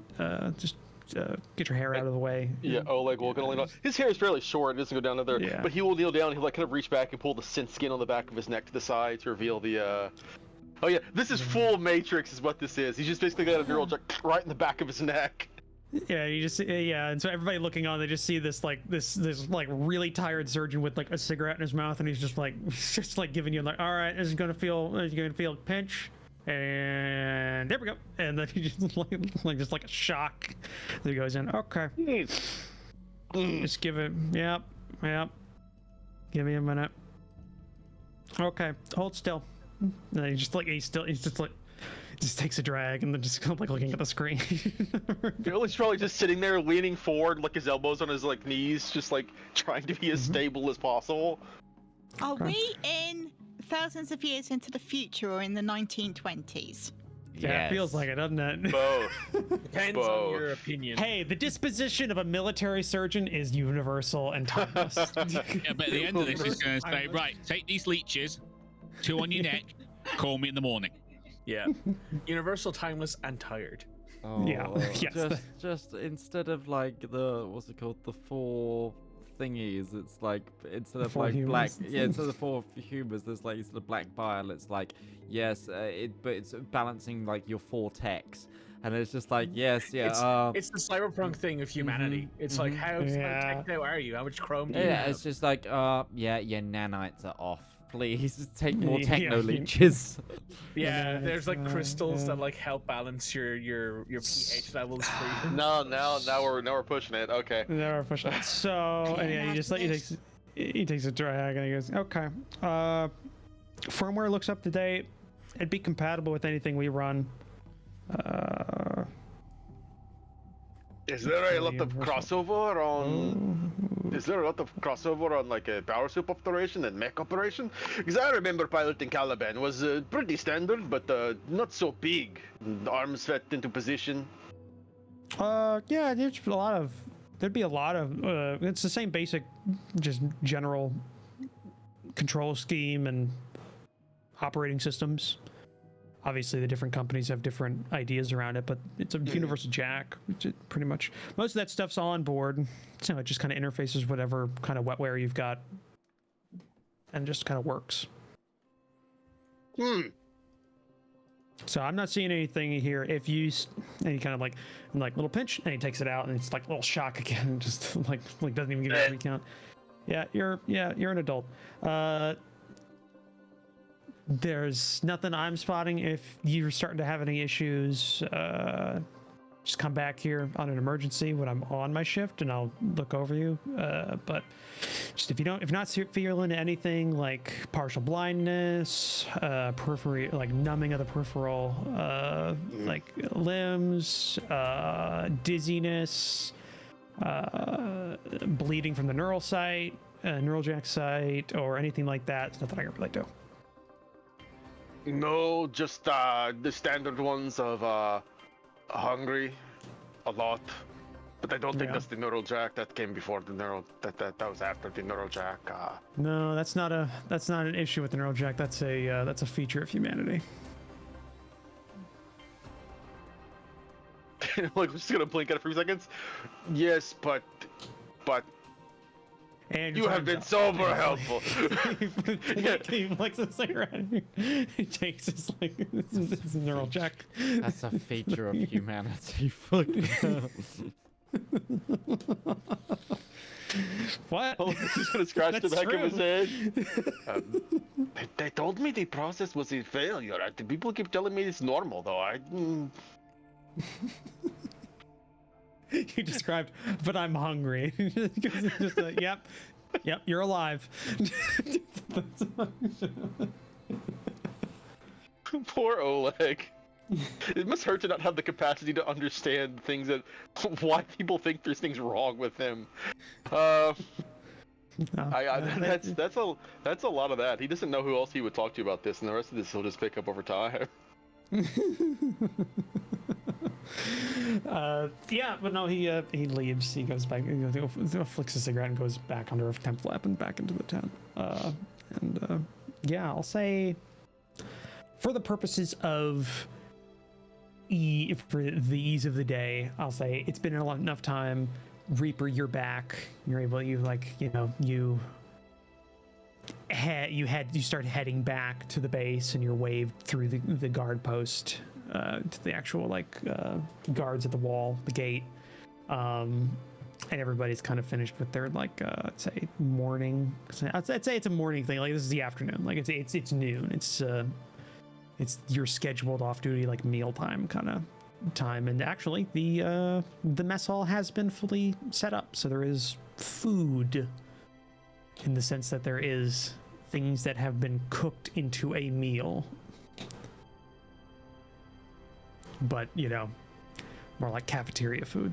Get your hair out of the way. Yeah, Oleg will kneel down. His hair is fairly short; it doesn't go down to there. Yeah. But he will kneel down. He'll like kind of reach back and pull the synth skin on the back of his neck to the side to reveal the. Oh yeah, this is full Matrix, is what this is. He's just basically got a neural jack right in the back of his neck. Yeah, and so everybody looking on, they just see this really tired surgeon with like a cigarette in his mouth, and he's just like giving you like, all right, is you gonna feel pinch? And there we go. And then he just like a shock that goes in. Okay. Just give it. Yep. Give me a minute. Okay. Hold still. And then he just takes a drag and then just kind of like looking at the screen. He's probably just sitting there leaning forward, like his elbows on his like knees, just like trying to be as stable as possible. Are we in thousands of years into the future or in the 1920s? Yeah, it feels like it, doesn't it? Both. Depends on your opinion. Hey, the disposition of a military surgeon is universal and timeless. Yeah, but at the end of this, he's going to say, right, take these leeches, 2 on your neck, call me in the morning. Yeah. Universal, timeless, and tired. Oh, Yeah, yes. Just instead of like the what's it called, the 4 thingies, it's like instead of like black, instead of the 4 humors, there's like instead of black bile, it's like yes, but it's balancing like your 4 techs, and it's just like yes, yeah. It's the cyberpunk thing of humanity. It's like how techno are you? How much chrome do you have? It's just like yeah, your nanites are off. Please take more Yeah. techno leeches. Yeah, there's like crystals that like help balance your pH levels for you. No, now we're pushing it. Okay. Never push it. So, and yeah, he takes a drag and he goes, okay. Firmware looks up to date. It'd be compatible with anything we run. Is there a lot of crossover on? Is there a lot of crossover on like a power soup operation and mech operation? Because I remember piloting Caliban was pretty standard, but not so big. Arms set into position. Yeah, there'd be a lot of it's the same basic, just general control scheme and operating systems. Obviously, the different companies have different ideas around it, but it's a universal jack, which is pretty much most of that stuff's on board. So it just kind of interfaces whatever kind of wetware you've got, and just kind of works. So I'm not seeing anything here. If you and he kind of like little pinch, and he takes it out, and it's like a little shock again, just like doesn't even give you a recount. Yeah, you're an adult. There's nothing I'm spotting. If you're starting to have any issues, just come back here on an emergency when I'm on my shift, and I'll look over you. But just if you're not feeling anything like partial blindness, periphery, like numbing of the peripheral, like limbs, dizziness, bleeding from the neural site, neural jack site, or anything like that, it's nothing I can really do. No, just the standard ones of hungry, a lot, but I don't think that's the neural jack that came before the neural. That was after the neural jack. No, that's not an issue with the neural jack. That's a feature of humanity. Like, I'm just gonna blink at it for a few seconds. Yes, but. And You have been super helpful. He flicks a cigarette. He takes his this neural jack. That's a feature of humanity. Fuck. What? He's gonna scratch the That's back of his true. head. They told me the process was a failure. The people keep telling me it's normal, though. You described, but I'm hungry. Just like, yep, you're alive. Poor Oleg. It must hurt to not have the capacity to understand things why people think there's things wrong with him. That's a lot of that. He doesn't know who else he would talk to about this, and the rest of this he'll just pick up over time. But no, he leaves. He goes back. He flicks a cigarette and goes back under a temp flap and back into the town. I'll say, for the purposes of for the ease of the day, I'll say it's been enough time. Reaper, you're back. You're able. You start heading back to the base, and you're waved through the guard post to the actual guards at the wall, the gate, and everybody's kind of finished with their I'd say morning. I'd say it's a morning thing. Like, this is the afternoon. Like, it's noon. It's It's your scheduled off-duty like mealtime kind of time. And actually, the mess hall has been fully set up, so there is food in the sense that there is things that have been cooked into a meal. But, you know, more like cafeteria food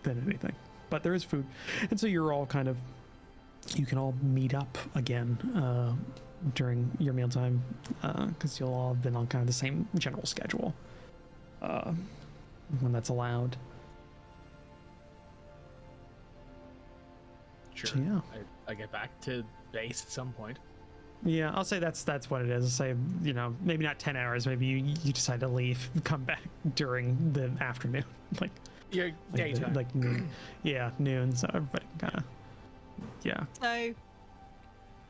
than anything. But there is food. And so you're all kind of, you can all meet up again during your mealtime because you'll all have been on kind of the same general schedule when that's allowed. Sure. So, yeah. I get back to base at some point. Yeah, I'll say that's what it is. I'll say, you know, maybe not 10 hours. Maybe you decide to leave, come back during the afternoon, like Daytime. like noon. Yeah, noon. So everybody kind of, yeah. So,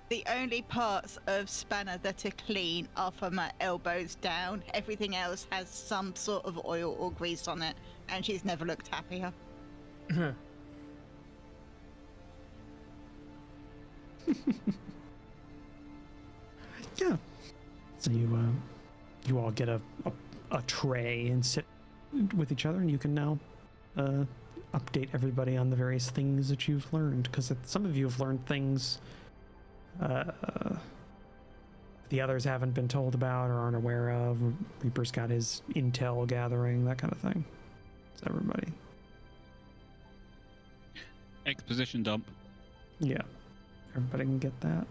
the only parts of Spanner that are clean are from her elbows down. Everything else has some sort of oil or grease on it, and she's never looked happier. Yeah. So you all get a tray and sit with each other, and you can now update everybody on the various things that you've learned, because some of you have learned things the others haven't been told about or aren't aware of. Reaper's got his intel gathering, that kind of thing. So everybody. Exposition dump. Yeah. Everybody can get that.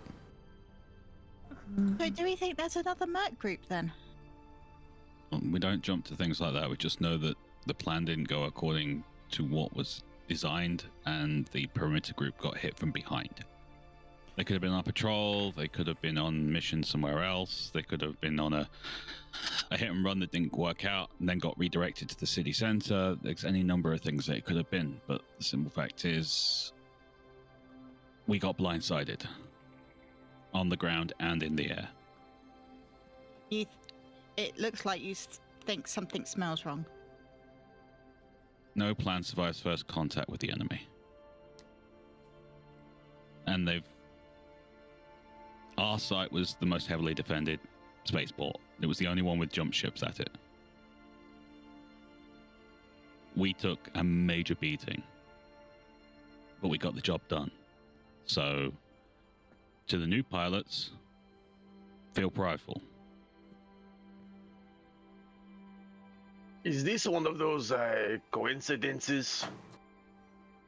So, do we think there's another Merc group then? We don't jump to things like that. We just know that the plan didn't go according to what was designed, and the perimeter group got hit from behind. They could have been on patrol. They could have been on mission somewhere else. They could have been on a hit and run that didn't work out and then got redirected to the city center. There's any number of things that it could have been, but the simple fact is we got blindsided on the ground and in the air. It looks like you think something smells wrong. No plan survives first contact with the enemy. And our site was the most heavily defended spaceport. It was the only one with jump ships at it. We took a major beating, but we got the job done. So, to the new pilots, feel prideful. Is this one of those coincidences?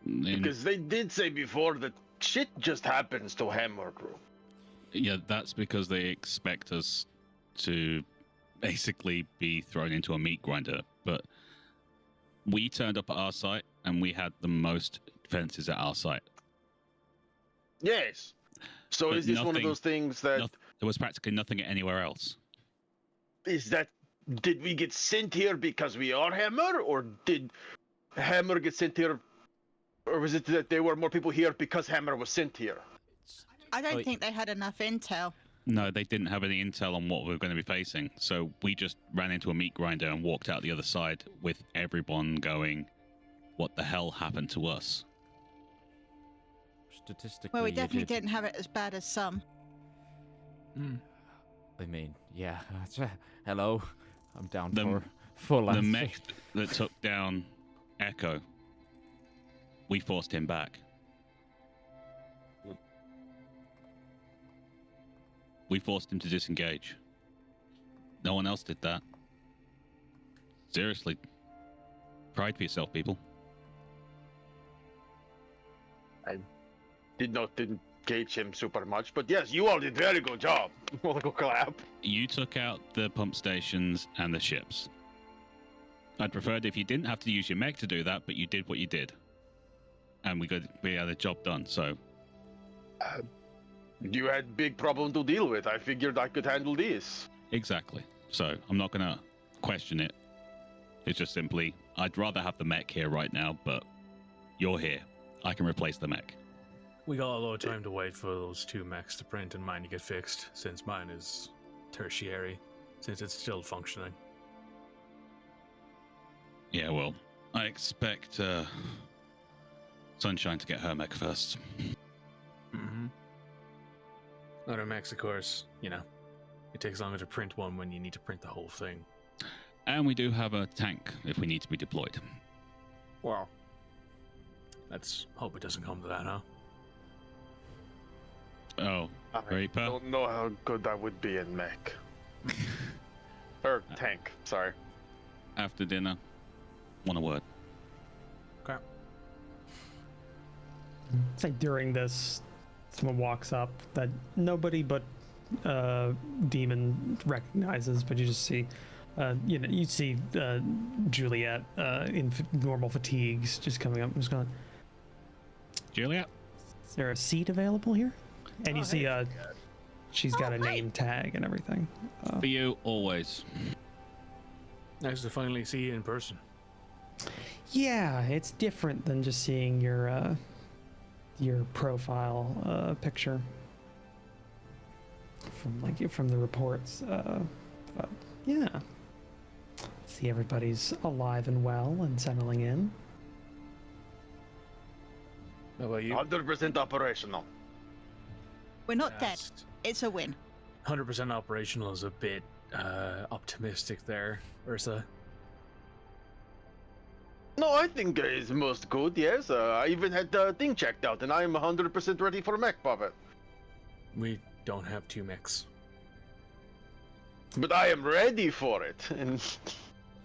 Because they did say before that shit just happens to Hammer Crew. Yeah, that's because they expect us to basically be thrown into a meat grinder. But we turned up at our site and we had the most defenses at our site. Yes. So But is this one of those things that... there was practically nothing anywhere else. Did we get sent here because we are Hammer? Or did Hammer get sent here? Or was it that there were more people here because Hammer was sent here? I don't think they had enough intel. No, they didn't have any intel on what we were going to be facing. So we just ran into a meat grinder and walked out the other side with everyone going, what the hell happened to us? Statistically, Well, we definitely didn't have it as bad as some. I mean, yeah. Hello, I'm down for full The answer. mech that took down Echo, we forced him back. We forced him to disengage. No one else did that. Seriously. Pride for yourself, people. I didn't gauge him super much, but yes, you all did very good job. Like a clap. You took out the pump stations and the ships. I'd preferred if you didn't have to use your mech to do that, but you did what you did. And we had a job done, so... You had big problem to deal with. I figured I could handle this. Exactly. So I'm not going to question it. It's just simply, I'd rather have the mech here right now, but you're here. I can replace the mech. We got a lot of time to wait for those 2 mechs to print and mine to get fixed, since mine is tertiary, since it's still functioning. Yeah, well, I expect Sunshine to get her mech first. Mm-hmm. Other mechs, of course, It takes longer to print one when you need to print the whole thing. And we do have a tank if we need to be deployed. Well, let's hope it doesn't come to that, huh? Oh, I Reaper? don't know how good that would be in mech. Or tank, sorry. After dinner, want a word. Okay. Say during this, someone walks up that nobody but Demon recognizes, but you just see, you see Juliet in normal fatigues just coming up and just going, Juliet? "Is there a seat available here?" And you see hey. she's got a name tag and everything. For you, always. Nice to finally see you in person. Yeah, it's different than just seeing your profile picture from the reports. But yeah, see everybody's alive and well and settling in. How about you? 100% operational. We're not dead. That's- It's a win. 100% operational is a bit optimistic there, Ursa. No, I think it's most good, yes. I even had the thing checked out, and I'm 100% ready for mech puppet. We don't have 2 mechs. But I am ready for it. And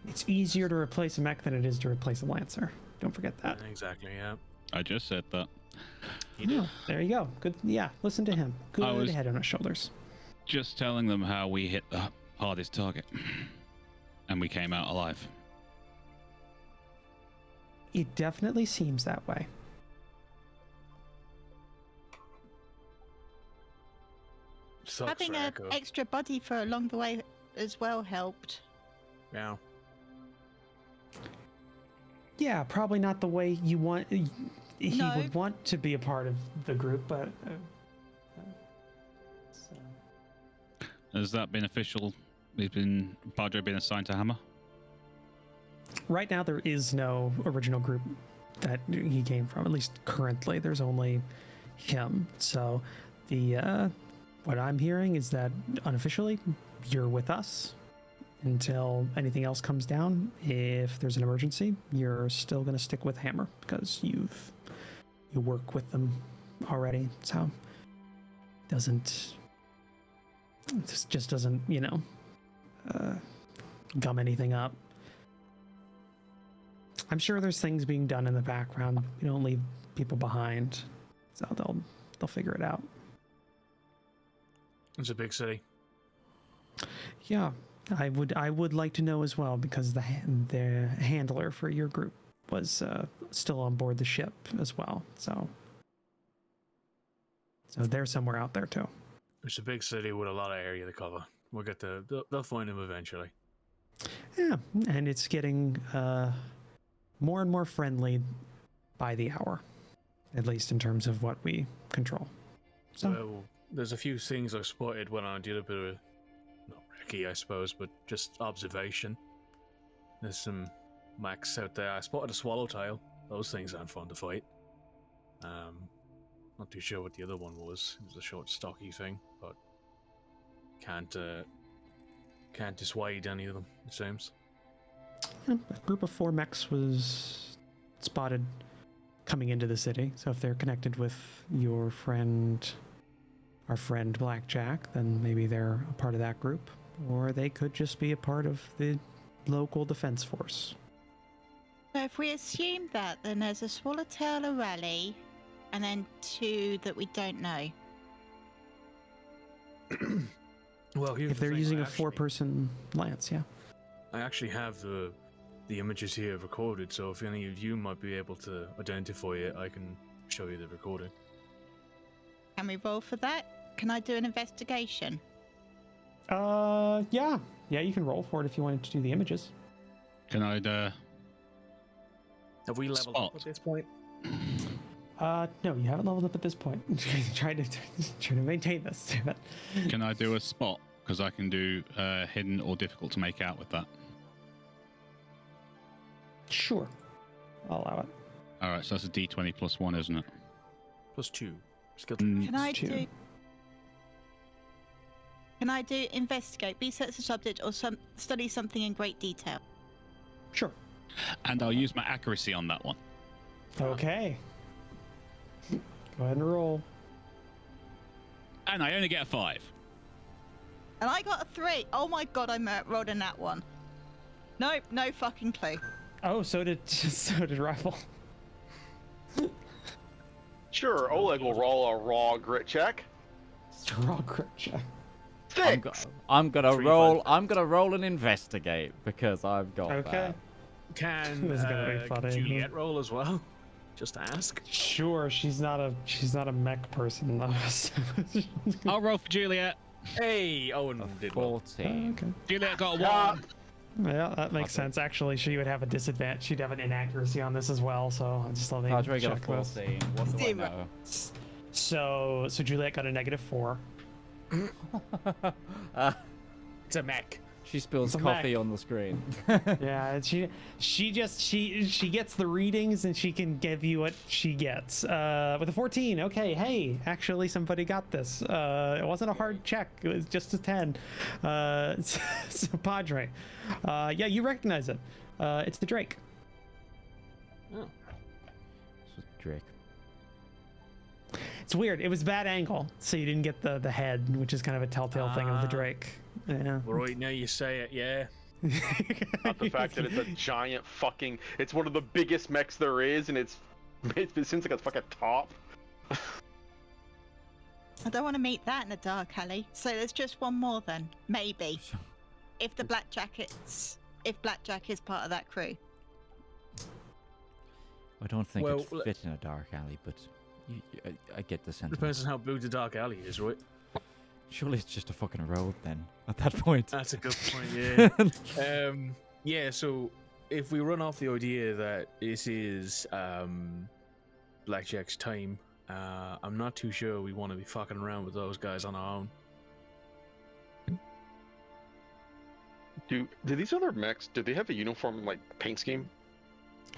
It's easier to replace a mech than it is to replace a lancer. Don't forget that. Exactly, yeah. I just said that. Oh, there you go. Good. Yeah, listen to him. Good was- head on his shoulders. Just telling them how we hit the hardest target. And we came out alive. It definitely seems that way. Sucks Having for an Echo. extra body for along the way as well helped. Yeah. Yeah, probably not the way you want. He No. would want to be a part of the group, but. So. Has that been official? Padre been assigned to Hammer? Right now, there is no original group that he came from. At least currently, there's only him. So, what I'm hearing is that unofficially, you're with us until anything else comes down. If there's an emergency, you're still going to stick with Hammer because you work with them already. So, this just doesn't gum anything up. I'm sure there's things being done in the background. We don't leave people behind, so they'll figure it out. It's a big city. Yeah, I would like to know as well, because the handler for your group was still on board the ship as well. So they're somewhere out there too. It's a big city with a lot of area to cover. We'll get they'll find him eventually. Yeah, and it's getting more and more friendly by the hour, at least in terms of what we control. So Well, there's a few things I spotted when I did a bit of, not recce, I suppose, but just observation. There's some mechs out there. I spotted a swallowtail. Those things aren't fun to fight. Not too sure what the other one was. It was a short, stocky thing, but can't dissuade any of them, it seems. a group of 4 mechs was spotted coming into the city. So if they're connected with our friend Blackjack, then maybe they're a part of that group, or they could just be a part of the local defense force. So if we assume that, then there's a swallowtail, a rally, and then 2 that we don't know. Well, here's If the they're thing, using I a actually- 4-person lance, yeah. I actually have the images here recorded, so if any of you might be able to identify it, I can show you the recording. Can we roll for that? Can I do an investigation? Yeah, you can roll for it if you wanted to do the images. Can I Have we leveled up Spot. at this point? No, you haven't leveled up at this point. trying to maintain this. can I do a spot? Because I can do hidden or difficult to make out with that. Sure, I'll allow it. All right, so that's a D20 plus 1, isn't it? +2. Skill Mm, Can I two. do? Can I do investigate, research the subject, or study something in great detail? Sure. And I'll use my accuracy on that one. Okay. Go ahead and roll. And I only get a 5. And I got a 3. Oh my god, I rolled a nat 1. Nope, no fucking clue. Oh, so did Rival. Sure, Oleg will roll a raw grit check. Raw crit check. I'm gonna 3, roll. 5. I'm gonna roll and investigate because I've got Okay. that. Can This is gonna be funny. Juliet roll as well? Just ask. Sure, she's not a mech person though. So I'll roll for Juliet. Hey, Owen did well. 14. okay. Juliet got a 1. Yeah, that makes sense. Actually, she would have a disadvantage. She'd have an inaccuracy on this as well. So I just let me Padre got a check this. 14. What do I Zero. know? So Juliet got a -4. It's a mech. She spills It's a coffee Mech. on the screen. Yeah, she gets the readings and she can give you what she gets. With a 14, okay, hey, actually somebody got this. It wasn't a hard check, it was just a 10. So Padre, yeah, you recognize it. It's the Drake. Oh. Drake. It's weird. It was a bad angle, so you didn't get the head, which is kind of a telltale thing of the Ah. Drake. Yeah. Right now you say it, yeah. Not the fact that it's a giant fucking. It's one of the biggest mechs there is, and it seems like a fucking top. I don't want to meet that in a dark alley. So there's just one more then, maybe. If Blackjack is part of that crew. I don't think Well, it'd fit in a dark alley, but I get the sentiment. Depends on how blue the dark alley is, right? Surely it's just a fucking road then. At that point. That's a good point, yeah. Yeah, so if we run off the idea that this is Blackjack's time, I'm not too sure we want to be fucking around with those guys on our own. Do these other mechs? Do they have a uniform like paint scheme?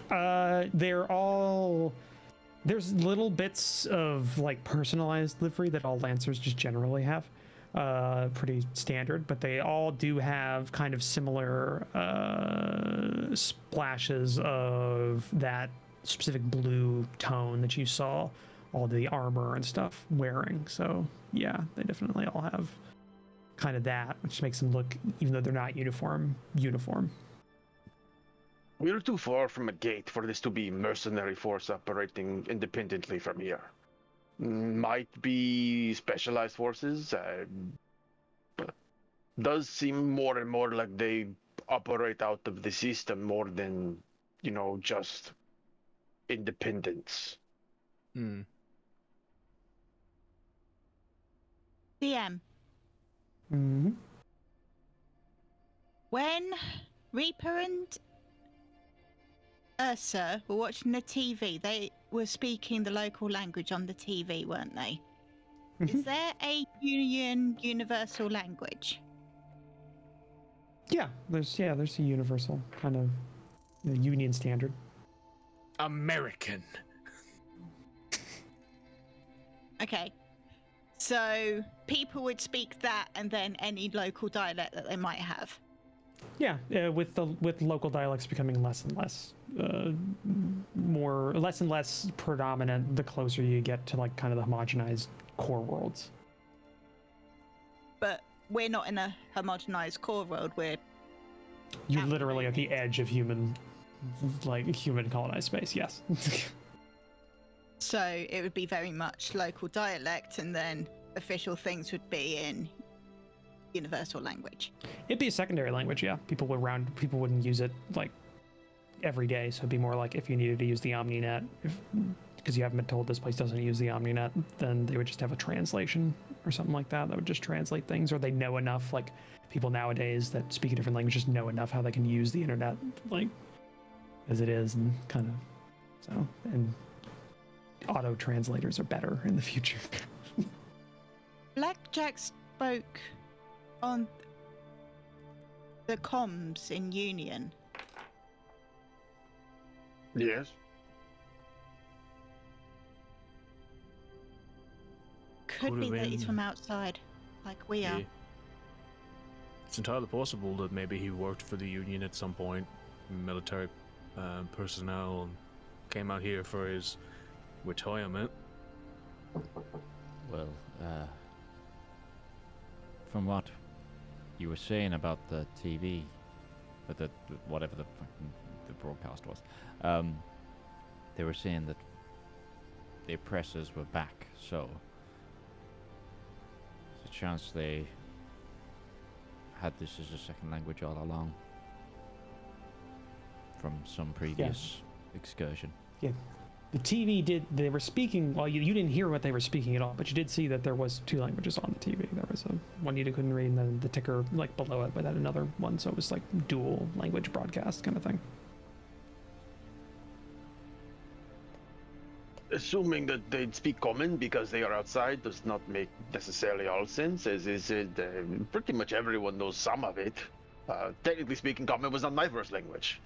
They're all. There's little bits of like personalized livery that all Lancers just generally have. Pretty standard, but they all do have kind of similar splashes of that specific blue tone that you saw all the armor and stuff wearing. So yeah, they definitely all have kind of that, which makes them look, even though they're not uniform. We're too far from a gate for this to be mercenary force operating independently from here. Might be specialized forces. Does seem more and more like they operate out of the system more than, just independence. Hmm. DM. Mm-hmm. When Reaper and Ursa were watching the TV, they were speaking the local language on the TV, weren't they? Is there a universal language? Yeah, there's a universal kind of union standard. American. Okay. So people would speak that and then any local dialect that they might have. Yeah, with local dialects becoming less and less predominant the closer you get to like kind of the homogenized core worlds. But we're not in a homogenized core world. We're You're literally at the edge of human colonized space. Yes. so it would be very much local dialect, and then official things would be in universal language. It'd be a secondary language. Yeah, people wouldn't use it like every day, so it'd be more like if you needed to use the OmniNet, because you haven't been told this place doesn't use the OmniNet, then they would just have a translation or something like that would just translate things, or they know enough, like people nowadays that speak a different language just know enough how they can use the internet like as it is, and kind of so, and auto translators are better in the future. Blackjack spoke on the comms in Union. Yes. Could Could've be that he's been. from outside, like we are. Yeah. It's entirely possible that maybe he worked for the Union at some point, military personnel, and came out here for his retirement. Well, from what you were saying about the TV, but whatever the broadcast was, they were saying that the oppressors were back, so there's a chance they had this as a second language all along from some previous excursion. Yeah. The TV they were speaking, well, you didn't hear what they were speaking at all, but you did see that there was 2 languages on the TV. There was one you couldn't read, and then the ticker, like, below it, but then another one, so it was like dual language broadcast kind of thing. Assuming that they'd speak common because they are outside does not make necessarily all sense, as is it, pretty much everyone knows some of it. Technically speaking, common was not my first language.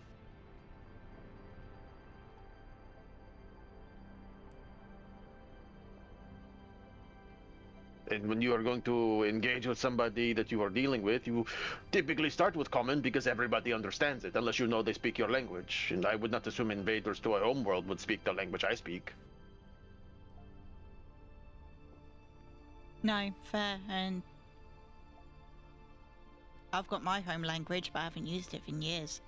And when you are going to engage with somebody that you are dealing with, you typically start with common because everybody understands it, unless you know they speak your language. And I would not assume invaders to a homeworld would speak the language I speak. No, fair, and I've got my home language, but I haven't used it in years.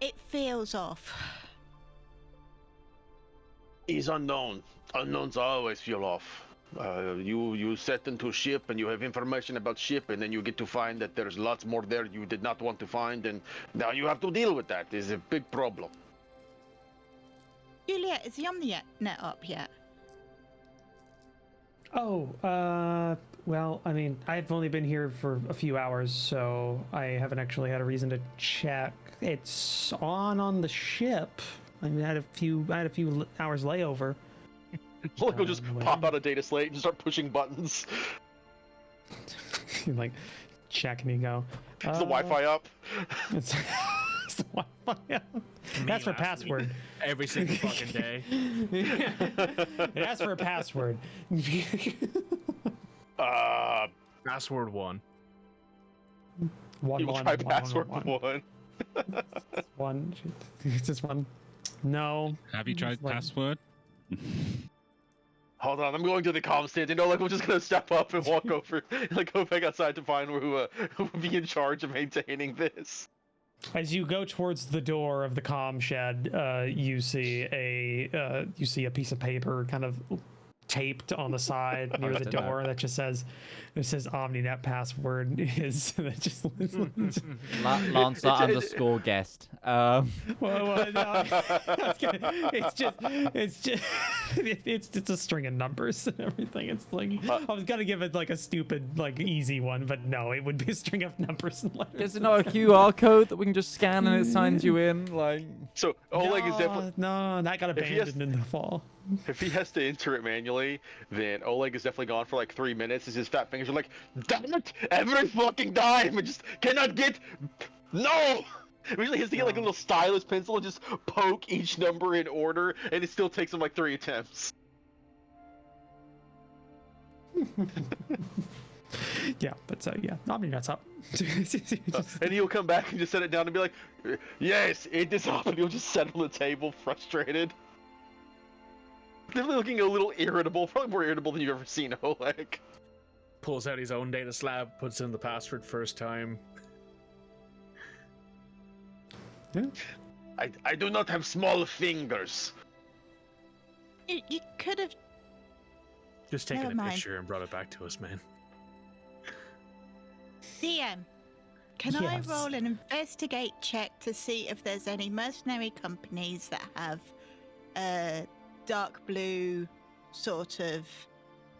It feels off. Is unknown. Unknowns always feel off. You set into ship and you have information about ship, and then you get to find that there's lots more there you did not want to find, and now you have to deal with that. It's a big problem. Juliet, is the Omninet up yet? Oh, well, I mean, I've only been here for a few hours, so I haven't actually had a reason to check. It's on the ship. I mean, I had a few hours layover. Oleg will just pop out a data slate and start pushing buttons. You like check and you go. Is the Wi-Fi up? It's the Wi-Fi up. That's for password. Every single fucking day. It asks for a password. Password 1. You will try password 1. One. It's just one. No. Have you tried password? Hold on, I'm going to the comm stand. You know, like, we're just gonna step up and walk over, like, go back outside to find who will be in charge of maintaining this. As you go towards the door of the comm shed, you see a piece of paper kind of taped on the side near the door that just says, Omninet password is that just Lancer underscore guest. well, no, it's just a string of numbers and everything. It's like I was gonna give it like a stupid, like easy one, but no, it would be a string of numbers and letters. Is there not a QR code that we can just scan and it signs you in? Like, so Oleg is definitely that got abandoned in the fall. If he has to enter it manually, then Oleg is definitely gone for like 3 minutes as his fat fingers are like, damn it, every fucking time, I just cannot get, no! Usually he has to get like a little stylus pencil and just poke each number in order, and it still takes him like 3 attempts. Yeah, but Omninet's up. And he'll come back and just set it down and be like, yes, it is up, and he'll just sit on the table frustrated. They're looking a little irritable, probably more irritable than you've ever seen Oleg. Pulls out his own data slab, puts in the password first time. Yeah. I do not have small fingers. You could have. Just taken Never a mind. picture and brought it back to us, man. DM, can Yes. I roll an investigate check to see if there's any mercenary companies that have dark blue sort of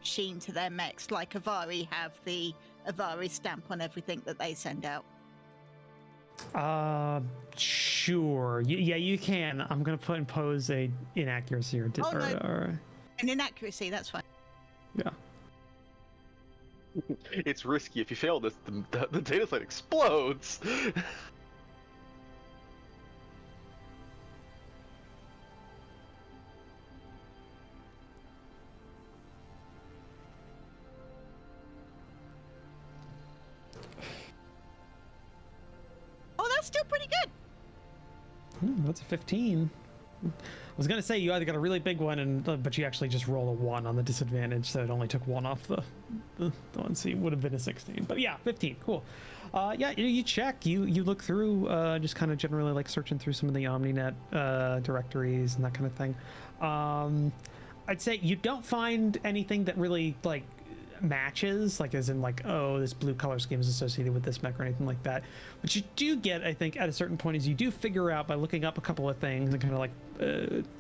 sheen to their mechs, like Avari have the Avari stamp on everything that they send out? Sure. Yeah, you can. I'm gonna impose a inaccuracy or An inaccuracy, that's fine. yeah. It's risky. If you fail this, the data set explodes. pretty good. That's a 15. I was gonna say you either got a really big one, but you actually just roll a 1 on the disadvantage, so it only took 1 off the one. So it would have been a 16. But yeah, 15. Cool. Yeah, you check. You look through, just kind of generally like searching through some of the OmniNet directories and that kind of thing. I'd say you don't find anything that really like matches, like as in like, oh, this blue color scheme is associated with this mech or anything like that. What you do get, I think, at a certain point is you do figure out by looking up a couple of things and kind of like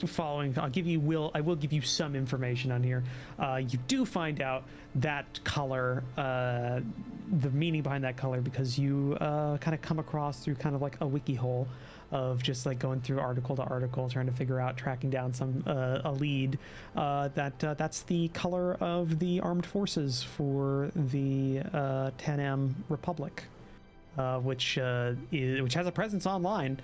following. I will give you some information on here. You do find out that color, the meaning behind that color, because you kind of come across through kind of like a wiki hole of just like going through article to article, trying to figure out, tracking down some a lead that's the color of the armed forces for the 10M Republic, which has a presence online.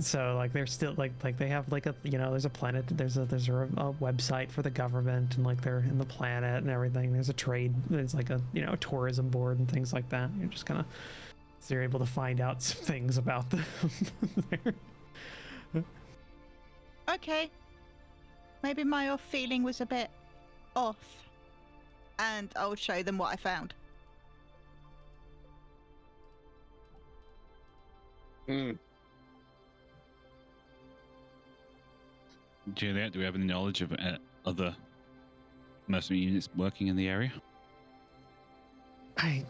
So like they're still like they have like a, you know, there's a planet, there's a website for the government, and like they're in the planet and everything. There's a trade, there's like a, you know, a tourism board and things like that. You're just kind of, so you're able to find out some things about them there. Okay. Maybe my off feeling was a bit off. And I'll show them what I found. Juliet, do we have any knowledge of other mercenary units working in the area? I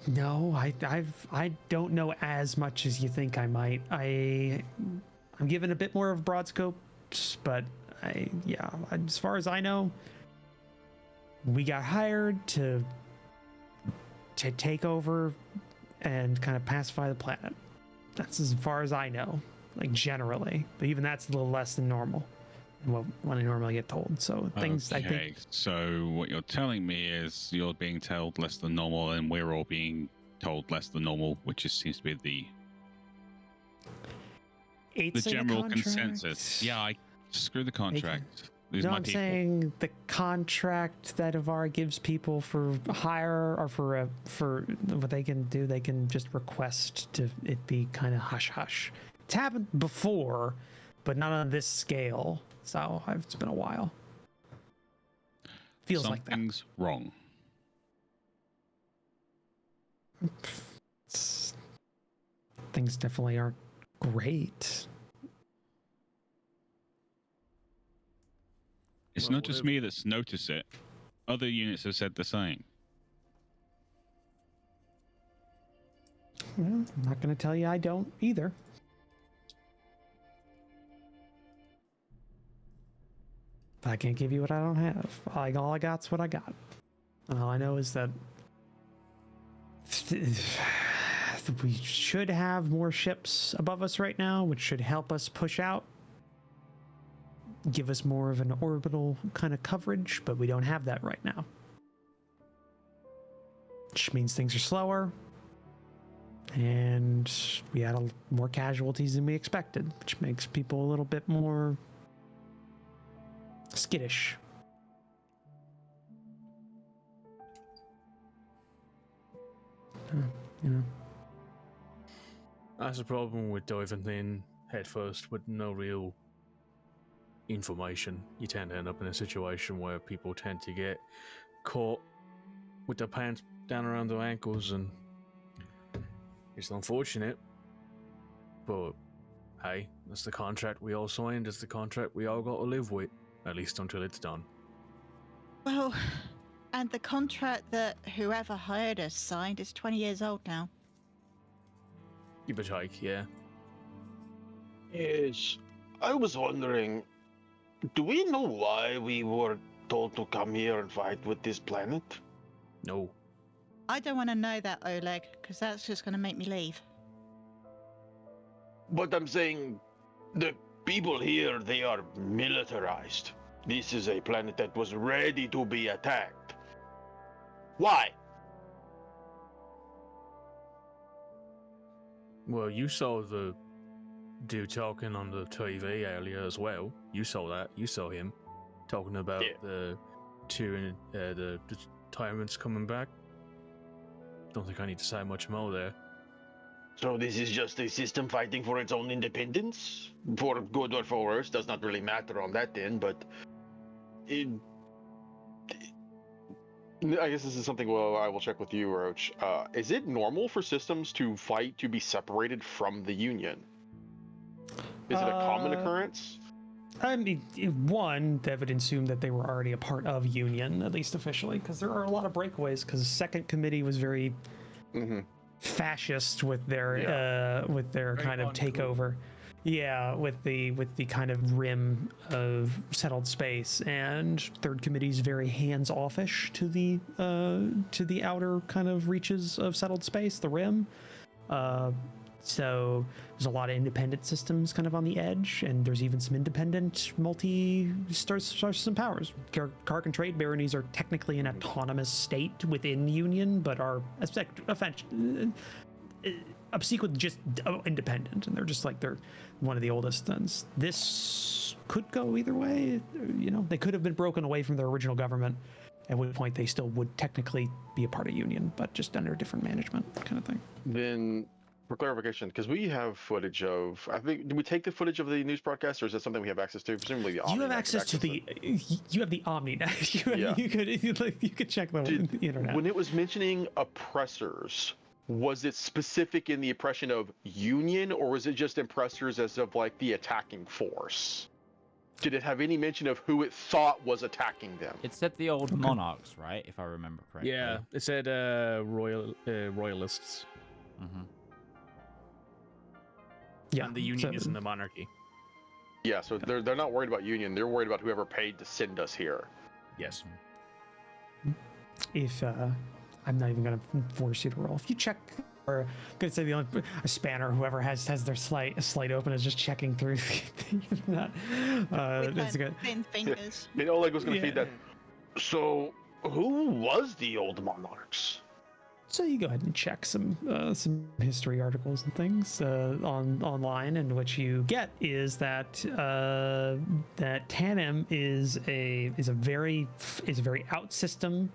don't know as much as you think I might. I'm given a bit more of broad scopes, but as far as I know, we got hired to take over and kind of pacify the planet. That's as far as I know, like generally. But even that's a little less than normal, when I normally get told. So things, okay, I think. So what you're telling me is you're being told less than normal, and we're all being told less than normal, which just seems to be the general consensus. Yeah, screw the contract. I'm saying the contract that Avara gives people for hire, or for what they can do, they can just request to it be kind of hush hush. It's happened before, but not on this scale. So it's been a while. Feels like that. Something's wrong. Things definitely aren't great. It's not just me that's noticed it. Other units have said the same. Well, I'm not going to tell you I don't either. I can't give you what I don't have. All I got's what I got. And all I know is that we should have more ships above us right now, which should help us push out, give us more of an orbital kind of coverage, but we don't have that right now. Which means things are slower, and we had more casualties than we expected, which makes people a little bit more skittish. You know, that's the problem with diving in headfirst with no real information. You tend to end up in a situation where people tend to get caught with their pants down around their ankles, and it's unfortunate, but hey, that's the contract we all signed. It's the contract we all got to live with, at least until it's done. Well, and the contract that whoever hired us signed is 20 years old now. Give or take, yeah. Yes, I was wondering, do we know why we were told to come here and fight with this planet? No. I don't want to know that, Oleg, because that's just going to make me leave. But I'm saying, the people here, they are militarized. This is a planet that was ready to be attacked. Why? Well, you saw the dude talking on the TV earlier as well. You saw that. You saw him talking about the tyrants coming back. Don't think I need to say much more there. So this is just a system fighting for its own independence? For good or for worse, does not really matter on that end, but... I guess this is something I will check with you, Roach. Is it normal for systems to fight to be separated from the Union? Is it a common occurrence? I mean, one, that would assume that they were already a part of Union, at least officially, because there are a lot of breakaways, because Second Committee was very fascist with their Very kind of uncool. takeover. Yeah, with the kind of rim of settled space, and Third Committee is very hands-offish to the outer kind of reaches of settled space, the rim. So there's a lot of independent systems kind of on the edge, and there's even some independent multi-star system powers. Kark and Trade Baronies are technically an autonomous state within Union, but are obsequent just independent, and they're just like they're one of the oldest ones. This could go either way. You know, they could have been broken away from their original government, at which point they still would technically be a part of Union, but just under different management kind of thing. Then, for clarification, because we have footage of, I think, did we take the footage of the news broadcast, or is that something we have access to? Presumably, the You have Omninet access to could you have the Omninet. Yeah. You could check the internet. When it was mentioning oppressors, was it specific in the oppression of Union, or was it just oppressors as of like the attacking force? Did it have any mention of who it thought was attacking them? It said the old monarchs, right? If I remember correctly. Yeah, it said royalists. Mm-hmm. Yeah, And the Union so- isn't the monarchy. Yeah, so they're not worried about Union. They're worried about whoever paid to send us here. Yes. If I'm not even gonna force you to roll. If you check, or I'm gonna say a spanner, whoever has their slate open is just checking through the internet. With That's good. thin fingers. I mean, Oleg was going to feed that. So, who was the old monarchs? So you go ahead and check some history articles and things online, and what you get is that that Tanem is a very out system.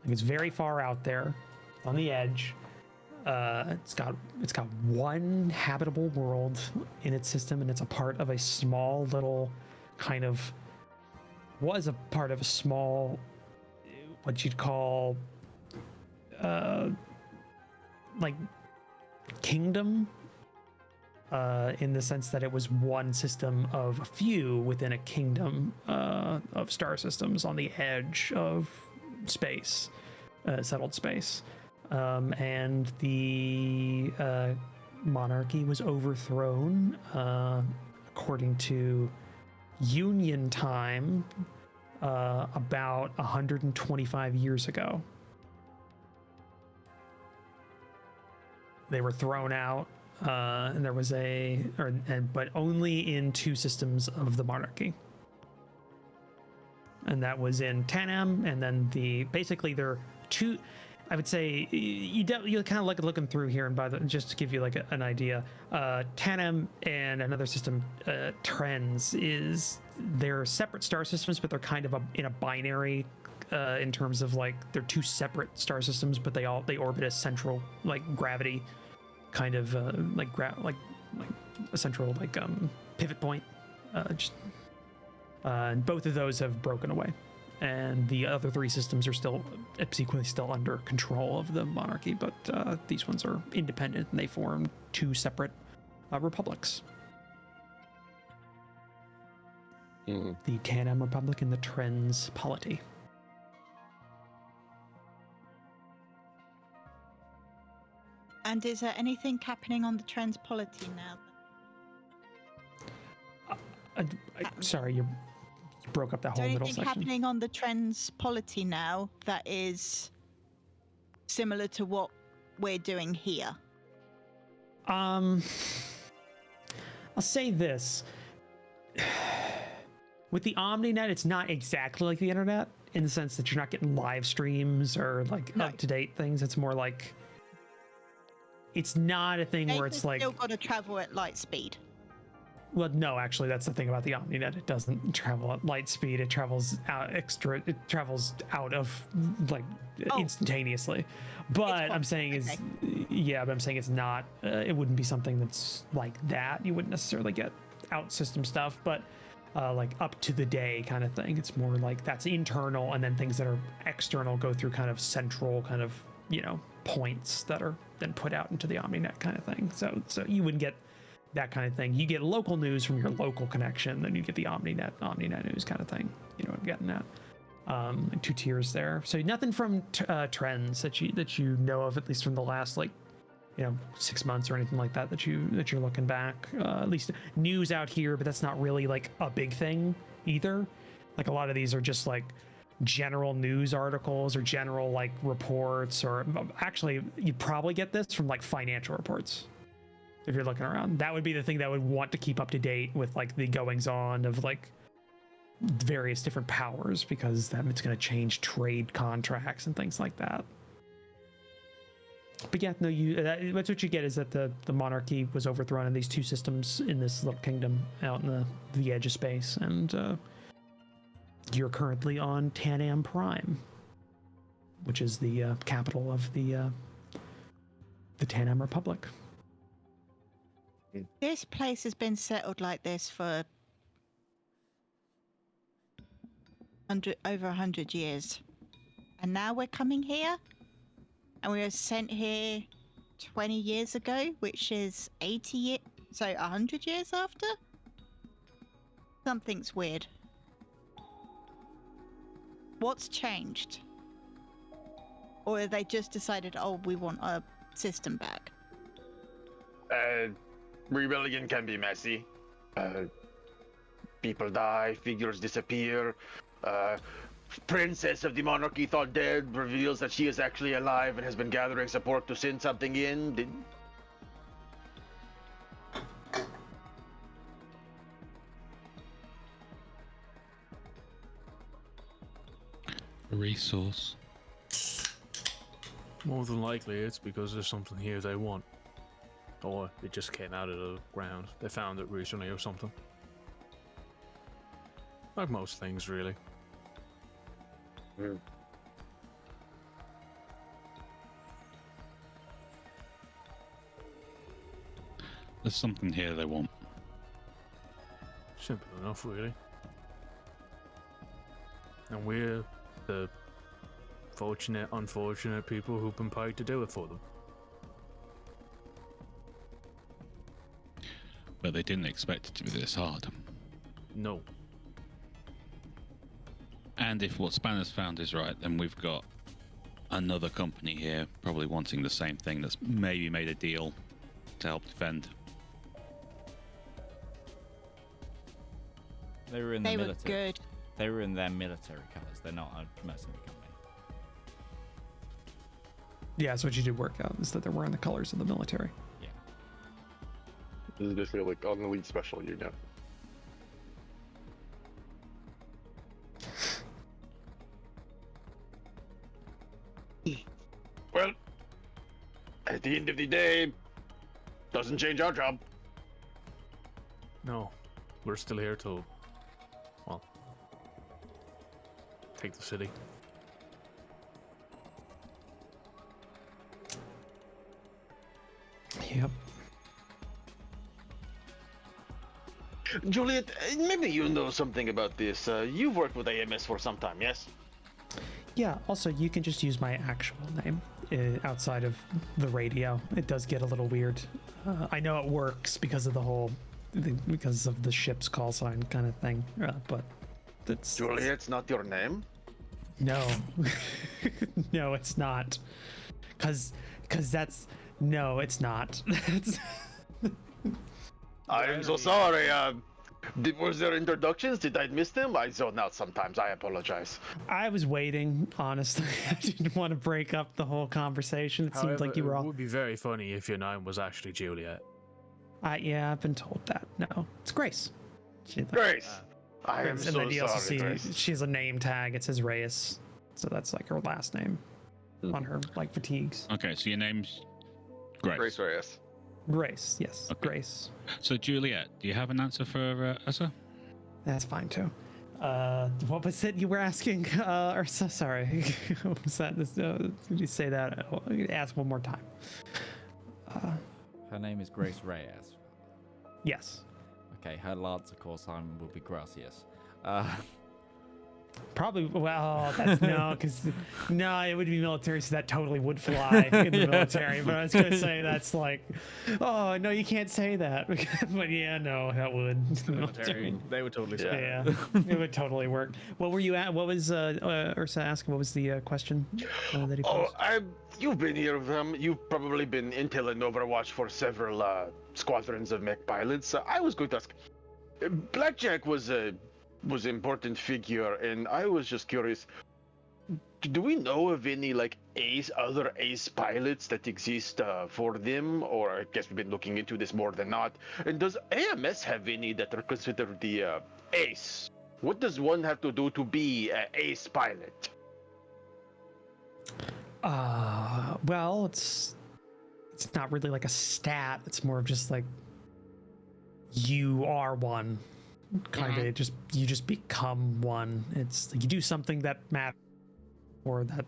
Like it's very far out there, on the edge. It's got one habitable world in its system, and it's a part of a small little kind of was a part of a small what you'd call like kingdom, in the sense that it was one system of a few within a kingdom of star systems on the edge of space, settled space, and the monarchy was overthrown according to Union time about 125 years ago. They were thrown out, and there was but only in two systems of the monarchy, and that was in Tanem, and then basically there are two. I would say you kind of looking through here, and just to give you like an idea, Tanem and another system, Trends, they're separate star systems, but they're kind of in a binary. In terms of like they're two separate star systems, but they orbit a central like gravity kind of like a central like pivot point. And both of those have broken away, and the other three systems are still under control of the monarchy, but these ones are independent, and they form two separate republics. Mm-hmm. The Tanem Republic and the Trends Polity. And is there anything happening on the trends polity now? Sorry, you broke up that Is there whole middle anything section. happening on the trends polity now that is similar to what we're doing here? I'll say this. With the OmniNet, it's not exactly like the internet in the sense that you're not getting live streams or like up-to-date things. It's more like it's not a thing where it's like still got to travel at light speed. Well, no, actually, that's the thing about the OmniNet. It doesn't travel at light speed. It travels out It travels out of like instantaneously. But I'm saying is, yeah, but I'm saying it's not. It wouldn't be something that's like that. You wouldn't necessarily get out system stuff, but like up to the day kind of thing. It's more like that's internal, and then things that are external go through kind of central kind of points that are then put out into the OmniNet kind of thing. So you wouldn't get that kind of thing. You get local news from your local connection, then you get the OmniNet news kind of thing. You know what I'm getting at? Like 2 tiers there. So nothing from trends that you know of, at least from the last 6 months or anything like that you're looking back. At least news out here, but that's not really like a big thing either. Like a lot of these are just like general news articles or general like reports, or actually you'd probably get this from like financial reports. If you're looking around, that would be the thing that would want to keep up to date with like the goings on of like various different powers, because then it's going to change trade contracts and things like that. But yeah, no, that's what you get, is that the monarchy was overthrown in these 2 systems in this little kingdom out in the edge of space, and you're currently on Tanam Prime, which is the capital of the Tanam Republic. This place has been settled like this for over 100 years. And now we're coming here? And we were sent here 20 years ago, which is 80 years, so 100 years after? Something's weird. What's changed? Or have they just decided, oh, we want our system back? Rebellion can be messy. People die, figures disappear. Princess of the monarchy thought dead reveals that she is actually alive and has been gathering support to send something in. A resource. More than likely, it's because there's something here they want. Or it just came out of the ground. They found it recently or something. Like most things, really. There's something here they want. Simple enough, really. And we're the fortunate, unfortunate people who've been paid to do it for them. But they didn't expect it to be this hard. No. And if what Spanner's found is right, then we've got another company here probably wanting the same thing, that's maybe made a deal to help defend. They were in They the were military. good. They were in their military colours. They're not a mercenary company. Yeah, that's what you did work out, is that they're wearing the colors of the military. This is basically like an elite special unit. Well, at the end of the day, doesn't change our job. No. We're still here to, well, take the city. Yep. Juliet, maybe you know something about this. You've worked with AMS for some time, yes? Yeah, also, you can just use my actual name outside of the radio. It does get a little weird. I know it works because of because of the ship's call sign kind of thing, but that's... Juliet's not your name? No. No, it's not. Because that's... No, it's not. I am so sorry. Was there introductions? Did I miss them? I zone out sometimes. I apologize. I was waiting, honestly. I didn't want to break up the whole conversation. It seemed like you were It all... would be very funny if your name was actually Juliet. Yeah, I've been told that. No, it's Grace. Grace! I am And so then you also sorry, see Grace. she has a name tag. It says Reyes. So that's like her last name on her like fatigues. Okay, so your name's Grace. Grace Reyes. Grace, yes, Okay. Grace. So, Juliet, do you have an answer for Ursa? That's fine too. What was it you were asking, Ursa? Sorry, what was that? Did you say that? Ask one more time. Her name is Grace Reyes. Yes. Okay, her lance, of course, will be Gracias. Probably. Well, that's no, because no, it would be military, so that totally would fly in the military. But I was gonna say that's like, oh no, you can't say that. But yeah, no, that would. Military, they would totally say. Yeah, it would totally work. What were you at? What was Ursa asking? What was the question that he posed? You've been here. You've probably been intel and Overwatch for several squadrons of mech pilots. I was going to ask. Blackjack was an important figure, and I was just curious. Do we know of any like other ace pilots that exist for them? Or I guess we've been looking into this more than not. And does AMS have any that are considered the ace? What does one have to do to be an ace pilot? Well, it's not really like a stat. It's more of just like you are one. Kind of you just become one. It's like you do something that matters, or that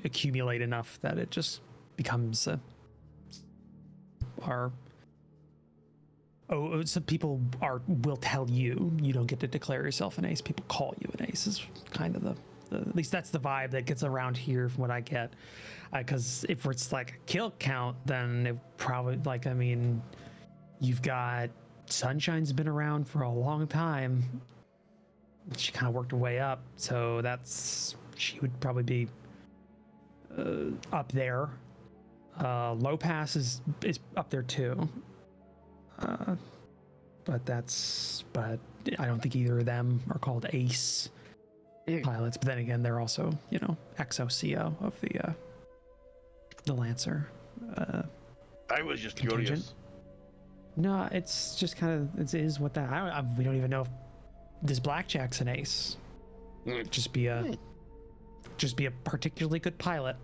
accumulate enough that it just becomes some people will tell you don't get to declare yourself an ace. People call you an ace is kind of the at least that's the vibe that gets around here from what I get. Because if it's like a kill count, then it probably like, I mean, you've got Sunshine's been around for a long time. She kind of worked her way up, so she would probably be up there. Low Pass is up there too. But I don't think either of them are called ace pilots. But then again, they're also, XOCO of the Lancer. I was just contingent. curious. No, it's just kind of it is what that. We don't even know if this Blackjack's an ace. Just be a particularly good pilot.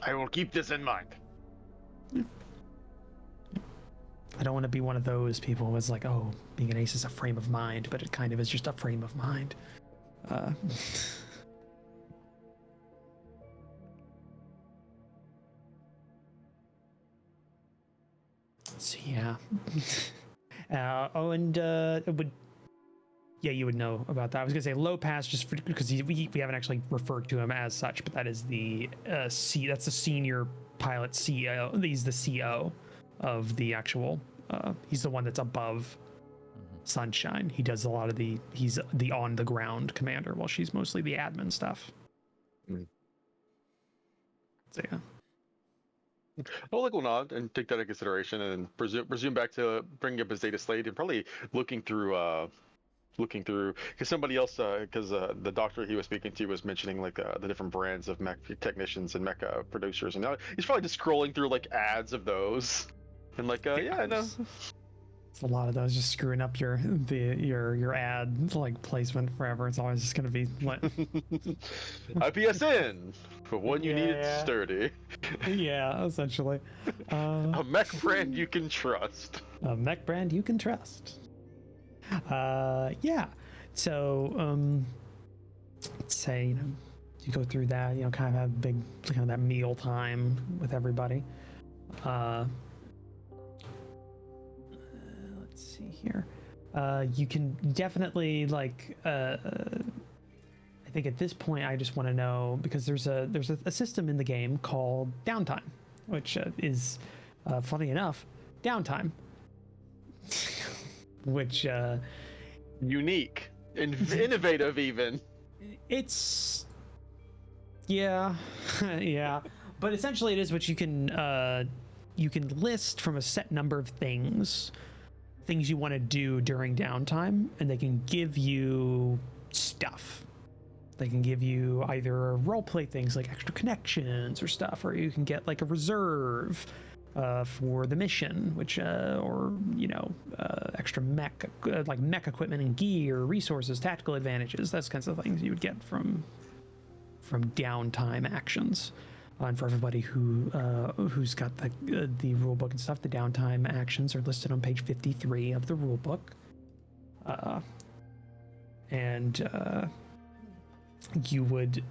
I will keep this in mind. I don't want to be one of those people who is like, oh, being an ace is a frame of mind, but it kind of is just a frame of mind. So yeah. You would know about that. I was gonna say Low Pass just because we haven't actually referred to him as such, but that is the that's the senior pilot CEO. He's the CO of the actual. He's the one that's above Sunshine. He does a lot of he's the on the ground commander, while she's mostly the admin stuff. So yeah. Oleg will nod and take that into consideration and resume back to bringing up his data slate and probably looking through because somebody else because the doctor he was speaking to was mentioning like the different brands of mech technicians and mecha producers, and now he's probably just scrolling through like ads of those and like yeah I know. It's a lot of those just screwing up your ad like placement forever. It's always just gonna be like IPSN for when you need it sturdy. Yeah, essentially. A mech brand you can trust. A mech brand you can trust. Yeah. So let's say you go through that, kind of have big kind of that meal time with everybody. Let's see here. You can definitely like I think at this point I just want to know, because there's a system in the game called downtime, which is funny enough downtime, which unique and innovative even. It's yeah but essentially it is what you can list from a set number of things you want to do during downtime, and they can give you stuff. They can give you either roleplay things like extra connections or stuff, or you can get like a reserve for the mission, which extra mech like mech equipment and gear, resources, tactical advantages, those kinds of things you would get from downtime actions. And for everybody who's got the rule book and stuff, the downtime actions are listed on page 53 of the rule book. And you would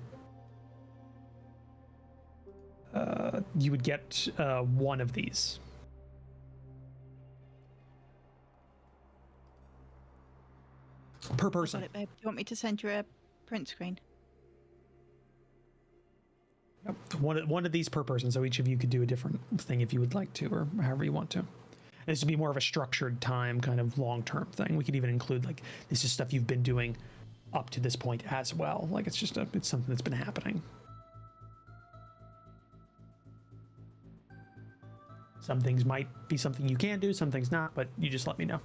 get one of these. Per person. Got it, babe. Do you want me to send you a print screen? Yep. One of these per person, so each of you could do a different thing if you would like to, or however you want to. This would be more of a structured time, kind of long-term thing. We could even include, like, this is stuff you've been doing up to this point as well. Like, it's something that's been happening. Some things might be something you can do, some things not, but you just let me know.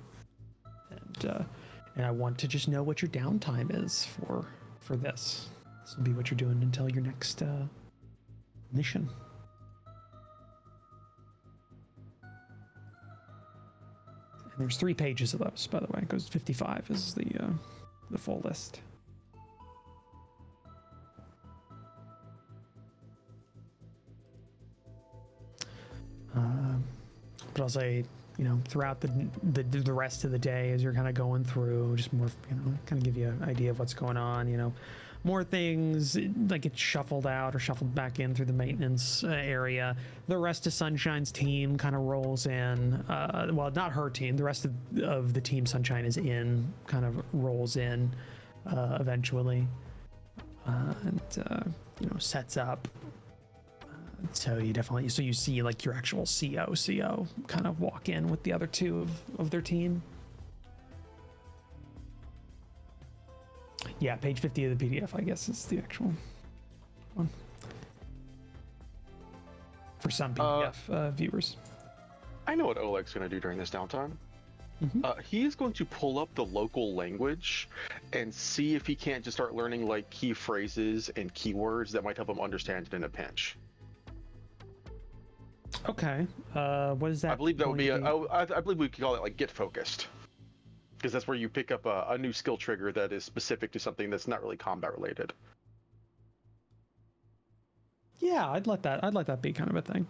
And I want to just know what your downtime is for this. This will be what you're doing until your next mission. And there's 3 pages of those, by the way, because 55 is the full list. But I'll say, throughout the rest of the day, as you're kind of going through, just more, kind of give you an idea of what's going on. More things like get shuffled out or shuffled back in through the maintenance area. The rest of Sunshine's team kind of rolls in. Well, not her team. The rest of the team Sunshine is in, kind of rolls in eventually, and sets up. So you see like your actual CO kind of walk in with the other 2 of their team. Yeah, page 50 of the PDF, I guess, is the actual one. For some PDF viewers. I know what Oleg's going to do during this downtime. He's going to pull up the local language and see if he can't just start learning like key phrases and keywords that might help him understand it in a pinch. Okay. What is that? I believe that would be I believe we could call it like get focused. Because that's where you pick up a new skill trigger that is specific to something that's not really combat related. Yeah, I'd let that be kind of a thing.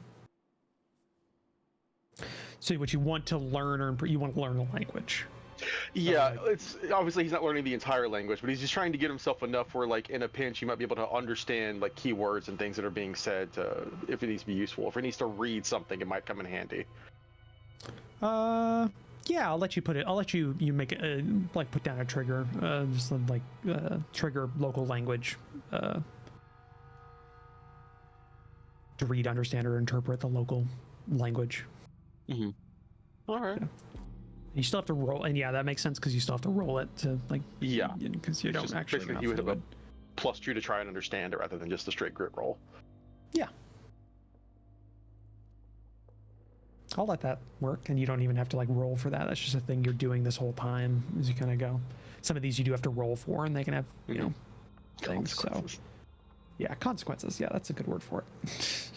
So what you want to learn, or you want to learn a language. Yeah, it's obviously he's not learning the entire language, but he's just trying to get himself enough where, like, in a pinch, you might be able to understand like keywords and things that are being said if it needs to be useful. If it needs to read something, it might come in handy. Yeah, I'll let you put it. I'll let you make it like put down a trigger, just like trigger local language to read, understand, or interpret the local language. All right. Yeah. You still have to roll, and yeah, that makes sense because you still have to roll it to like. Yeah. Because you It's don't just actually. basically you would have a +2 to try and understand it rather than just a straight grit roll. Yeah. I'll let that work, and you don't even have to like roll for that. That's just a thing you're doing this whole time as you kind of go. Some of these you do have to roll for, and they can have things. So yeah, consequences. Yeah, that's a good word for it.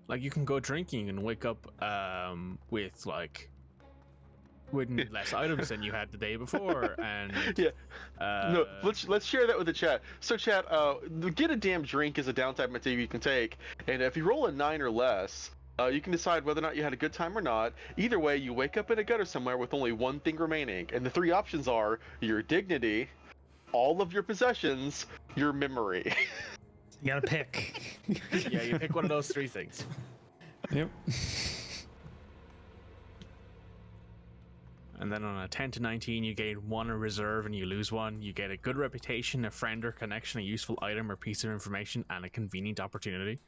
Like you can go drinking and wake up with less items than you had the day before, and no, let's share that with the chat. So chat, get a damn drink is a downtime activity you can take, and if you roll a 9 or less, you can decide whether or not you had a good time or not. Either way, you wake up in a gutter somewhere with only one thing remaining, and the 3 options are your dignity, all of your possessions, your memory. You gotta pick. Yeah, you pick one of those 3 things. Yep. And then on a 10 to 19, you gain 1 in reserve and you lose 1. You get a good reputation, a friend or connection, a useful item or piece of information, and a convenient opportunity.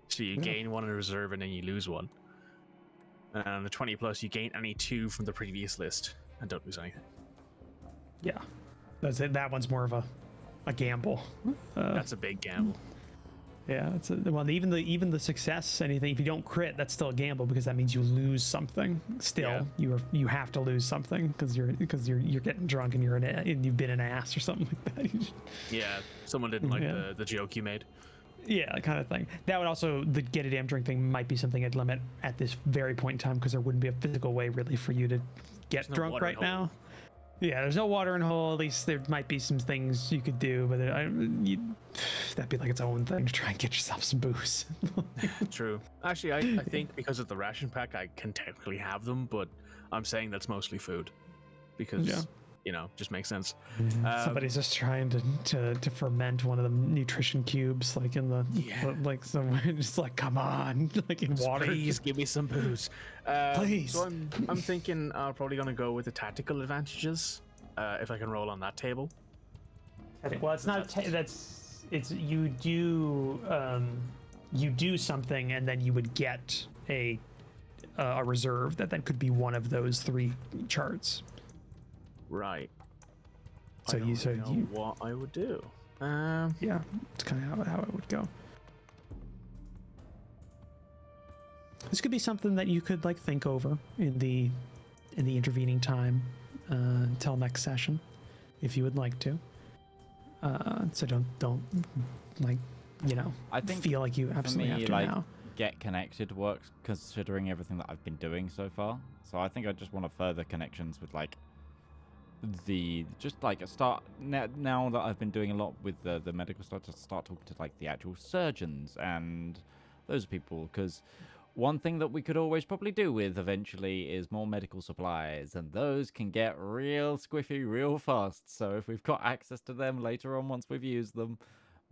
So you gain 1 in reserve and then you lose 1. And on the 20 plus, you gain any 2 from the previous list and don't lose anything. Yeah, that's it. That one's more of a gamble. That's a big gamble. Yeah, it's even the success, anything. If you don't crit, that's still a gamble because that means you lose something. Still, you have to lose something because you're getting drunk and and you've been an ass or something like that. Yeah, someone didn't like the joke you made. Yeah, that kind of thing. That would also, the get a damn drink thing might be something I'd limit at this very point in time because there wouldn't be a physical way really for you to get drunk right now. Yeah, there's no watering hole. At least there might be some things you could do, but that'd be like its own thing to try and get yourself some booze. True. Actually, I think because of the ration pack, I can technically have them, but I'm saying that's mostly food because just makes sense. Somebody's just trying to ferment one of the nutrition cubes, like in the like somewhere. Just like, come on, like in water. Please give me some booze. Please. So I'm thinking I'm probably gonna go with the tactical advantages. If I can roll on that table. Well, it's not. It's you do something, and then you would get a reserve that could be one of those 3 charts. Right. So I don't know what I would do. Yeah, it's kind of how it would go. This could be something that you could like think over in the intervening time until next session, if you would like to. So don't like I think feel like you absolutely have to now. Get connected works considering everything that I've been doing so far. So I think I just want to further connections with like a start now that I've been doing a lot with the medical stuff, to start talking to like the actual surgeons and those people, because one thing that we could always probably do with eventually is more medical supplies, and those can get real squiffy real fast. So if we've got access to them later on once we've used them,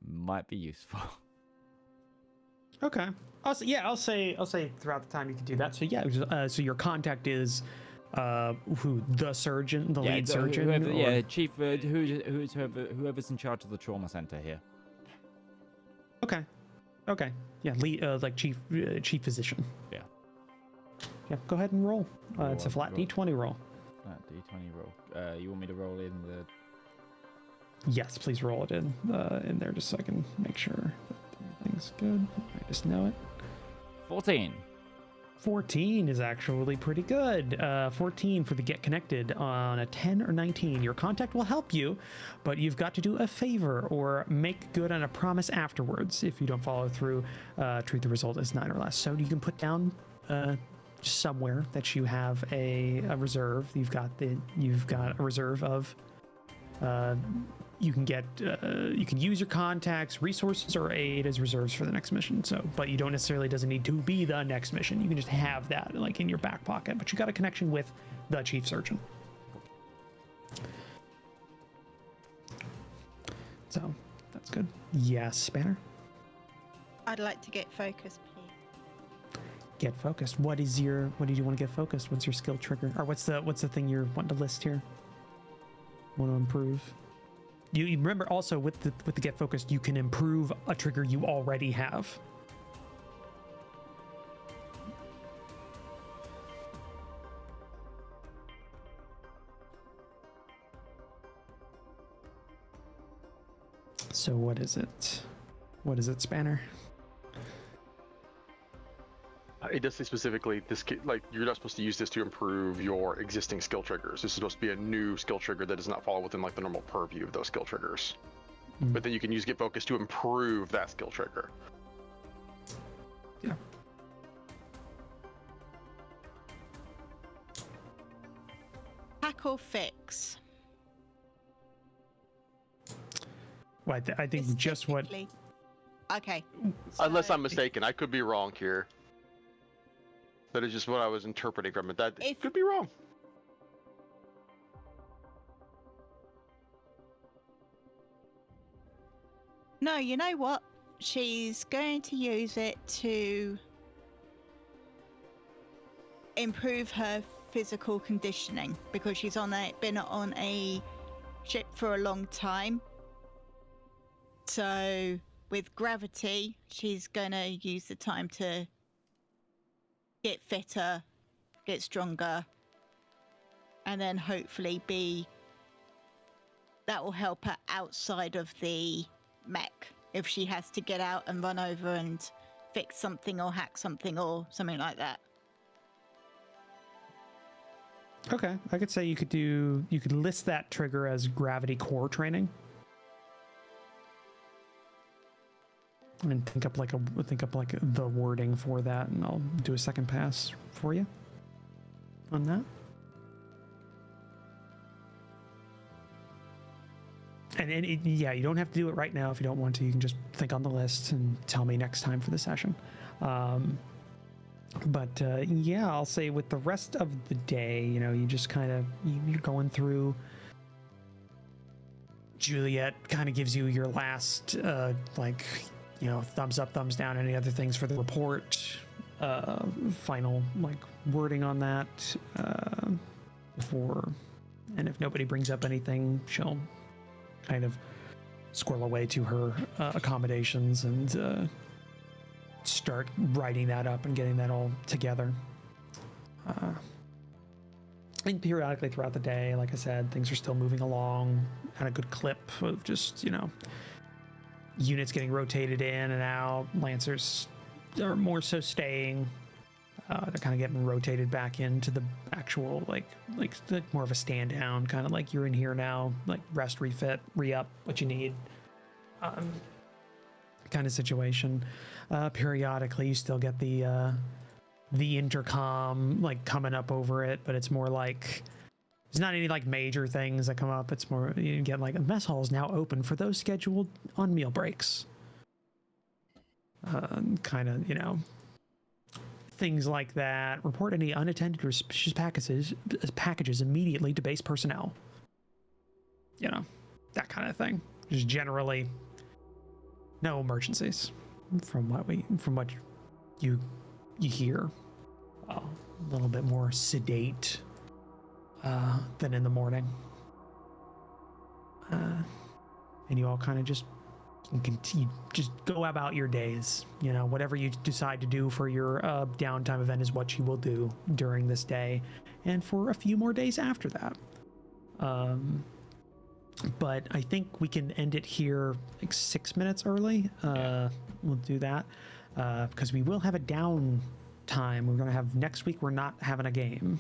might be useful. Okay. I'll say throughout the time you can do that. So so your contact is who, the surgeon, the lead surgeon? Chief, whoever's in charge of the trauma center here. Okay. Yeah, lead, like chief physician. Yeah. Yeah, go ahead and roll. It's a flat D20 roll. Flat D20 roll. You want me to roll in the... Yes, please roll it in there just so I can make sure that everything's good. I just know it. 14. 14 is actually pretty good. 14 for the get connected. On a 10 or 19, your contact will help you, but you've got to do a favor or make good on a promise afterwards. If you don't follow through, treat the result as 9 or less. So you can put down somewhere that you have a reserve. You've got a reserve of. You can use your contacts, resources, or aid as reserves for the next mission. So, but you don't necessarily doesn't need to be the next mission. You can just have that like in your back pocket. But you got a connection with the chief surgeon. So that's good. Yes, Spanner. I'd like to get focused, please. Get focused. What did you want to get focused? What's your skill trigger? Or what's the thing you're wanting to list here? Want to improve? You remember also with the get focused, you can improve a trigger you already have. So what is it? What is it, Spanner? It does say specifically this, like you're not supposed to use this to improve your existing skill triggers. This is supposed to be a new skill trigger that does not fall within like the normal purview of those skill triggers. But then you can use Get Focus to improve that skill trigger. Yeah. Hack or fix? Well, I think just what. Okay. Unless I'm mistaken, I could be wrong here. That is just what I was interpreting from it. That could be wrong. No, you know what? She's going to use it to improve her physical conditioning because she's been on a ship for a long time. So with gravity, she's going to use the time to get fitter, get stronger, and then hopefully that will help her outside of the mech if she has to get out and run over and fix something or hack something or something like that. Okay, I could say you could list that trigger as gravity core training. And think up like the wording for that, and I'll do a second pass for you on that. yeah, you don't have to do it right now if you don't want to. You can just think on the list and tell me next time for the session. But yeah, I'll say with the rest of the day, you know, you just kind of you're going through. Juliet kind of gives you your last like, you know, thumbs up, thumbs down, any other things for the report. Final like wording on that before, and if nobody brings up anything, she'll kind of squirrel away to her accommodations and start writing that up and getting that all together. And periodically throughout the day, like I said, things are still moving along at a good clip of just, you know, units getting rotated in and out. Lancers are more so staying. They're kind of getting rotated back into the actual, like more of a stand down, kind of like you're in here now, like rest, refit, re-up what you need. Kind of situation. Periodically, you still get the intercom like coming up over it, but it's more like there's not any like major things that come up. It's more you get like a mess hall is now open for those scheduled on meal breaks. Kind of, you know, things like that. Report any unattended or suspicious packages immediately to base personnel. You know, that kind of thing. Just generally no emergencies from what you hear. A little bit more sedate than in the morning. And you all kind of just continue, just go about your days. You know, whatever you decide to do for your downtime event is what you will do during this day and for a few more days after that. But I think we can end it here like 6 minutes early. We'll do that because we will have a down time. We're gonna have next week. We're not having a game,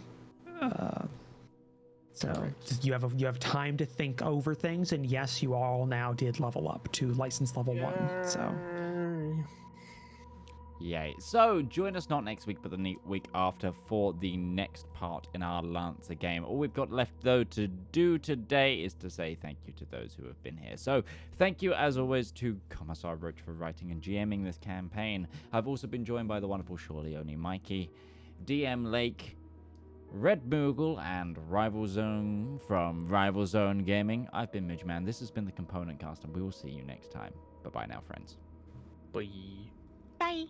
so you have time to think over things. And yes, you all now did level up to license level 1. So yay. So join us not next week, but the week after for the next part in our Lancer game. All we've got left, though, to do today is to say thank you to those who have been here. So thank you, as always, to Commissar Roach for writing and GMing this campaign. I've also been joined by the wonderful SurelyOnlyMikey, DM Lake, Red Moogle, and RivalZone from RivalzoneGaming. I've been Midgeman. This has been the Component Cast, and we will see you next time. Bye-bye now, friends. Bye. Bye.